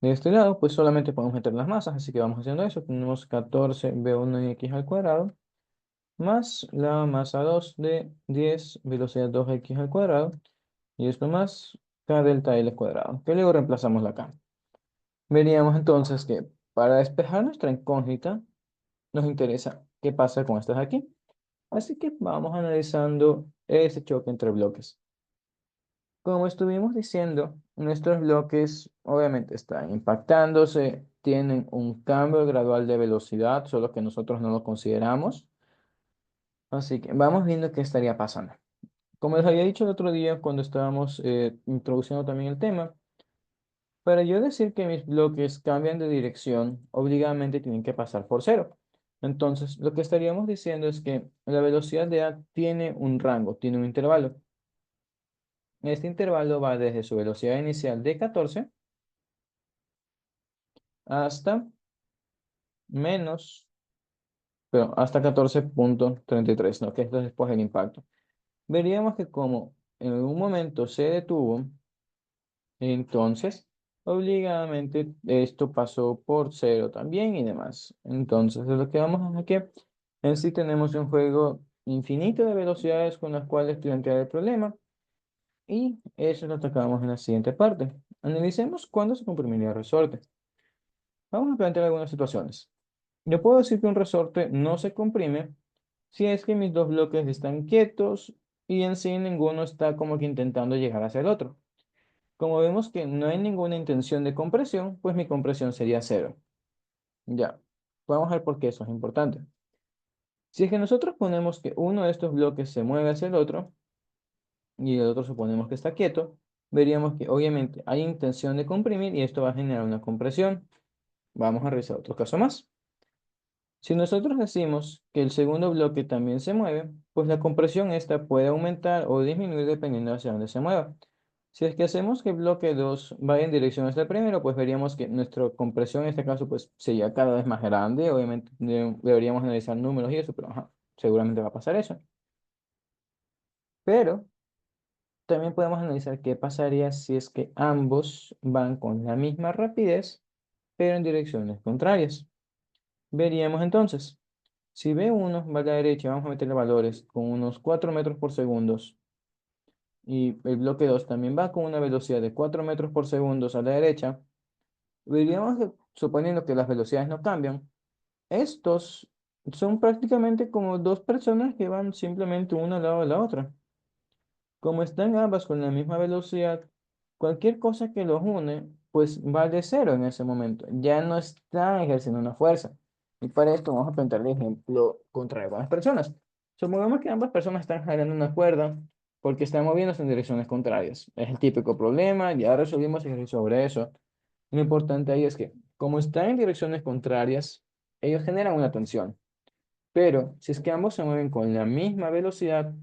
De este lado, pues solamente podemos meter las masas, así que vamos haciendo eso. Tenemos 14 V1 en x al cuadrado, más la masa 2 de 10 velocidad 2x al cuadrado, y esto más k delta L al cuadrado, que luego reemplazamos la k. Veríamos entonces que para despejar nuestra incógnita, nos interesa qué pasa con estas aquí. Así que vamos analizando ese choque entre bloques. Como estuvimos diciendo, nuestros bloques obviamente están impactándose, tienen un cambio gradual de velocidad, solo que nosotros no lo consideramos. Así que vamos viendo qué estaría pasando. Como les había dicho el otro día cuando estábamos introduciendo también el tema, para yo decir que mis bloques cambian de dirección, obligadamente tienen que pasar por cero. Entonces, lo que estaríamos diciendo es que la velocidad de A tiene un rango, tiene un intervalo. Este intervalo va desde su velocidad inicial de 14 hasta menos, pero hasta 14,33, ¿no? Que esto es después del impacto. Veríamos que como en algún momento se detuvo, entonces obligadamente esto pasó por cero también y demás. Entonces, de lo que vamos a que en sí tenemos un juego infinito de velocidades con las cuales plantear el problema y eso lo atacamos en la siguiente parte. Analicemos cuándo se comprimiría el resorte. Vamos a plantear algunas situaciones. Yo puedo decir que un resorte no se comprime si es que mis dos bloques están quietos y en sí ninguno está como que intentando llegar hacia el otro. Como vemos que no hay ninguna intención de compresión, pues mi compresión sería cero. Ya, vamos a ver por qué eso es importante. Si es que nosotros ponemos que uno de estos bloques se mueve hacia el otro y el otro suponemos que está quieto, veríamos que obviamente hay intención de comprimir y esto va a generar una compresión. Vamos a revisar otro caso más. Si nosotros decimos que el segundo bloque también se mueve, pues la compresión esta puede aumentar o disminuir dependiendo hacia dónde se mueva. Si es que hacemos que el bloque 2 vaya en dirección hacia el primero, pues veríamos que nuestra compresión en este caso pues sería cada vez más grande. Obviamente deberíamos analizar números y eso, pero ajá, seguramente va a pasar eso. Pero también podemos analizar qué pasaría si es que ambos van con la misma rapidez, pero en direcciones contrarias. Veríamos entonces. Si B1 va a la derecha, vamos a meterle valores con unos 4 metros por segundo y el bloque 2 también va con una velocidad de 4 metros por segundo a la derecha, diríamos que, suponiendo que las velocidades no cambian, estos son prácticamente como dos personas que van simplemente una al lado de la otra. Como están ambas con la misma velocidad, cualquier cosa que los une, pues vale cero en ese momento. Ya no están ejerciendo una fuerza. Y para esto vamos a plantear el ejemplo contra algunas personas. Supongamos que ambas personas están jalando una cuerda porque están moviéndose en direcciones contrarias. Es el típico problema, ya resolvimos ejercicio sobre eso. Lo importante ahí es que, como están en direcciones contrarias, ellos generan una tensión. Pero si es que ambos se mueven con la misma velocidad,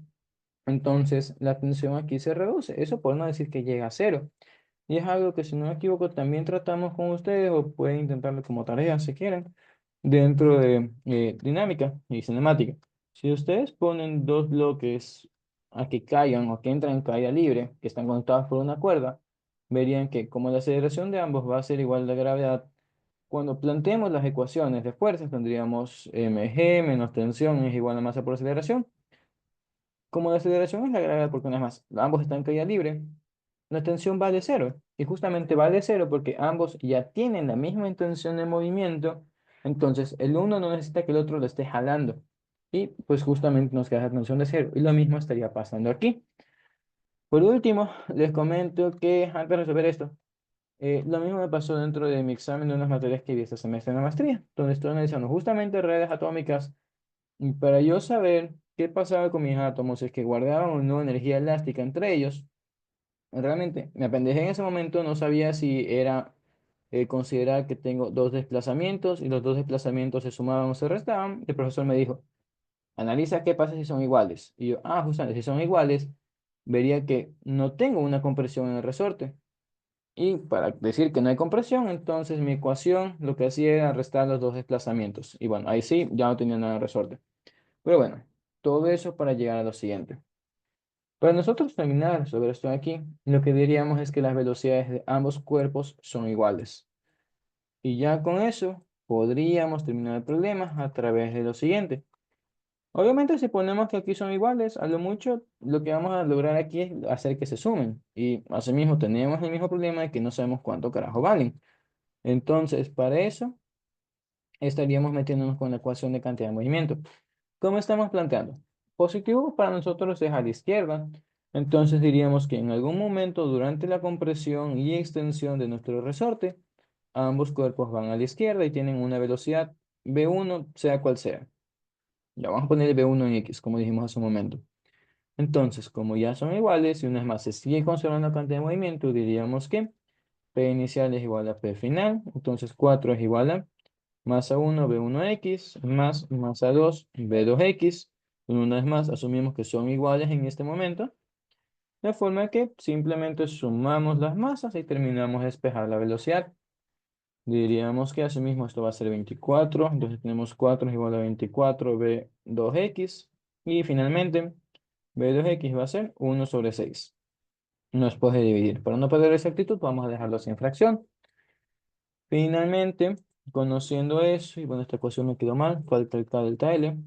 entonces la tensión aquí se reduce. Eso por no decir que llega a cero. Y es algo que, si no me equivoco, también tratamos con ustedes o pueden intentarlo como tarea si quieren, dentro de dinámica y cinemática. Si ustedes ponen dos bloques a que caigan o que entran en caída libre, que están conectados por una cuerda, verían que como la aceleración de ambos va a ser igual de gravedad, cuando planteemos las ecuaciones de fuerzas, tendríamos mg menos tensión es igual a masa por aceleración. Como la aceleración es la gravedad, porque una vez más, ambos están en caída libre, la tensión vale cero. Y justamente vale cero porque ambos ya tienen la misma intención de movimiento. Entonces, el uno no necesita que el otro lo esté jalando. Y pues justamente nos queda la tensión de cero. Y lo mismo estaría pasando aquí. Por último, les comento que antes de resolver esto, lo mismo me pasó dentro de mi examen de unas materias que vi este semestre en la maestría, donde estoy analizando justamente redes atómicas y para yo saber qué pasaba con mis átomos, si es que guardaban o no energía elástica entre ellos. Realmente me apendejé en ese momento, no sabía si era considerar que tengo dos desplazamientos y los dos desplazamientos se sumaban o se restaban. El profesor me dijo, analiza qué pasa si son iguales. Y yo, justamente si son iguales, vería que no tengo una compresión en el resorte. Y para decir que no hay compresión, entonces mi ecuación lo que hacía era restar los dos desplazamientos. Y bueno, ahí sí, ya no tenía nada de resorte. Pero bueno, todo eso para llegar a lo siguiente. Para nosotros terminar sobre esto de aquí, lo que diríamos es que las velocidades de ambos cuerpos son iguales. Y ya con eso podríamos terminar el problema a través de lo siguiente. Obviamente, si ponemos que aquí son iguales, a lo mucho lo que vamos a lograr aquí es hacer que se sumen. Y asimismo tenemos el mismo problema de que no sabemos cuánto carajo valen. Entonces, para eso estaríamos metiéndonos con la ecuación de cantidad de movimiento. ¿Cómo estamos planteando? Positivo para nosotros es a la izquierda. Entonces diríamos que en algún momento durante la compresión y extensión de nuestro resorte, ambos cuerpos van a la izquierda y tienen una velocidad v1, sea cual sea. Ya vamos a poner v1 en x, como dijimos hace un momento. Entonces, como ya son iguales, y una vez más se sigue conservando la cantidad de movimiento, diríamos que P inicial es igual a P final. Entonces, 4 es igual a masa 1, B1X, más masa 2, B2X. Una vez más, asumimos que son iguales en este momento, de forma que simplemente sumamos las masas y terminamos de despejar la velocidad. Diríamos que asimismo esto va a ser 24, entonces tenemos 4 es igual a 24 B2X, y finalmente B2X va a ser 1/6. Nos puede dividir. Para no perder exactitud, vamos a dejarlo sin fracción. Finalmente, conociendo eso, y bueno, esta ecuación me quedó mal, falta el K delta L.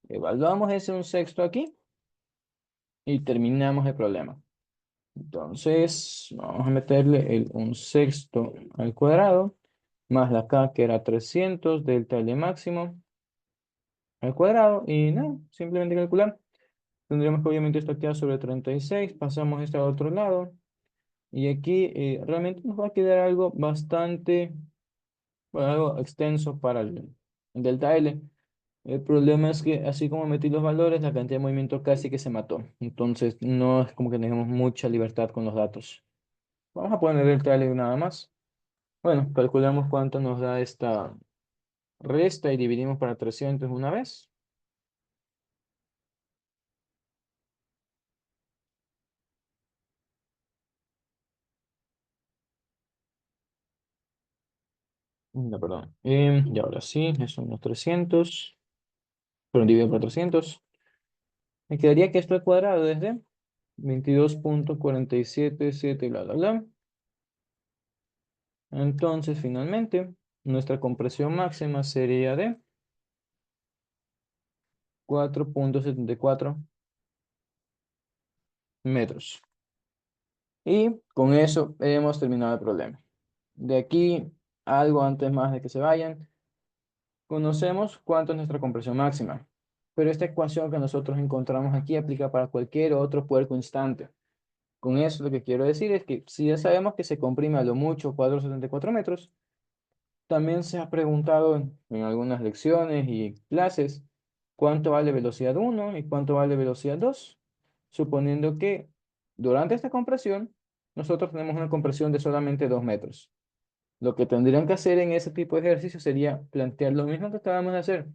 Evaluamos ese un sexto aquí y terminamos el problema. Entonces, vamos a meterle el un sexto al cuadrado, más la K que era 300 delta L máximo al cuadrado, y nada, simplemente calcular. Tendríamos que obviamente esto queda sobre 36, pasamos esto al otro lado, y aquí realmente nos va a quedar algo bastante, bueno, algo extenso para el delta L. El problema es que así como metí los valores, la cantidad de movimiento casi que se mató. Entonces no es como que tengamos mucha libertad con los datos. Vamos a poner delta L nada más. Bueno, calculamos cuánto nos da esta resta y dividimos para 300 una vez. No, perdón. Y ahora sí, eso son los 300. Pero dividido por 300. Me quedaría que esto al cuadrado desde 22,477 bla, bla, bla. Entonces, finalmente, nuestra compresión máxima sería de 4,74 metros. Y con eso hemos terminado el problema. De aquí, algo antes más de que se vayan, conocemos cuánto es nuestra compresión máxima. Pero esta ecuación que nosotros encontramos aquí aplica para cualquier otro puerco instante. Con eso lo que quiero decir es que si ya sabemos que se comprime a lo mucho 4,74 metros, también se ha preguntado en algunas lecciones y clases cuánto vale velocidad 1 y cuánto vale velocidad 2, suponiendo que durante esta compresión nosotros tenemos una compresión de solamente 2 metros. Lo que tendrían que hacer en ese tipo de ejercicio sería plantear lo mismo que acabamos de hacer.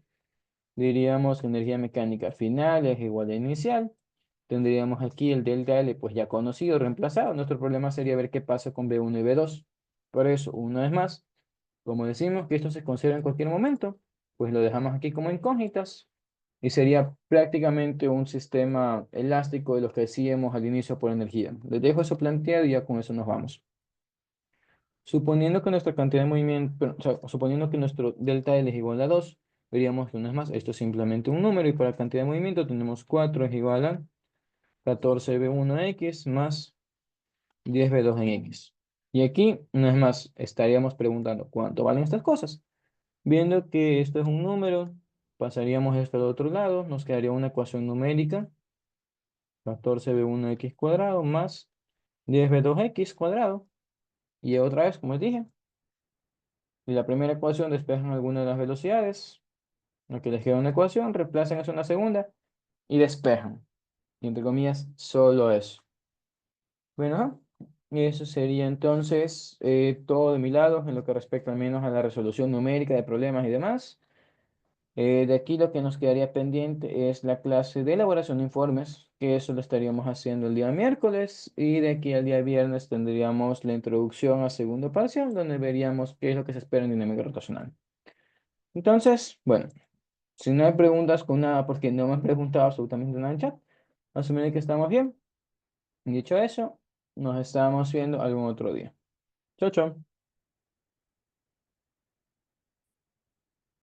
Diríamos que energía mecánica final es igual a inicial. Tendríamos aquí el delta L pues ya conocido, reemplazado. Nuestro problema sería ver qué pasa con B1 y B2. Por eso, una vez más, como decimos que esto se considera en cualquier momento, pues lo dejamos aquí como incógnitas y sería prácticamente un sistema elástico de los que decíamos al inicio por energía. Les dejo eso planteado y ya con eso nos vamos. Suponiendo que nuestra cantidad de movimiento, o sea, suponiendo que nuestro delta L es igual a 2, veríamos que una vez más, esto es simplemente un número y para la cantidad de movimiento tenemos 4 es igual a 14 V1X más 10 V2 en X. Y aquí, una vez más, estaríamos preguntando cuánto valen estas cosas. Viendo que esto es un número, pasaríamos esto al otro lado, nos quedaría una ecuación numérica, 14 V1X cuadrado más 10 V2X cuadrado. Y otra vez, como les dije, y la primera ecuación despejan alguna de las velocidades, aquí les queda una ecuación, reemplazan eso en la segunda y despejan. Y entre comillas, solo eso. Bueno, ajá, y eso sería entonces todo de mi lado en lo que respecta al menos a la resolución numérica de problemas y demás. De aquí lo que nos quedaría pendiente es la clase de elaboración de informes, que eso lo estaríamos haciendo el día miércoles, y de aquí al día viernes tendríamos la introducción a segundo parcial, donde veríamos qué es lo que se espera en dinámica rotacional. Entonces, bueno, si no hay preguntas con nada, porque no me han preguntado absolutamente nada en chat, asumiré que estamos bien. Dicho eso, nos estamos viendo algún otro día. Chao, chao.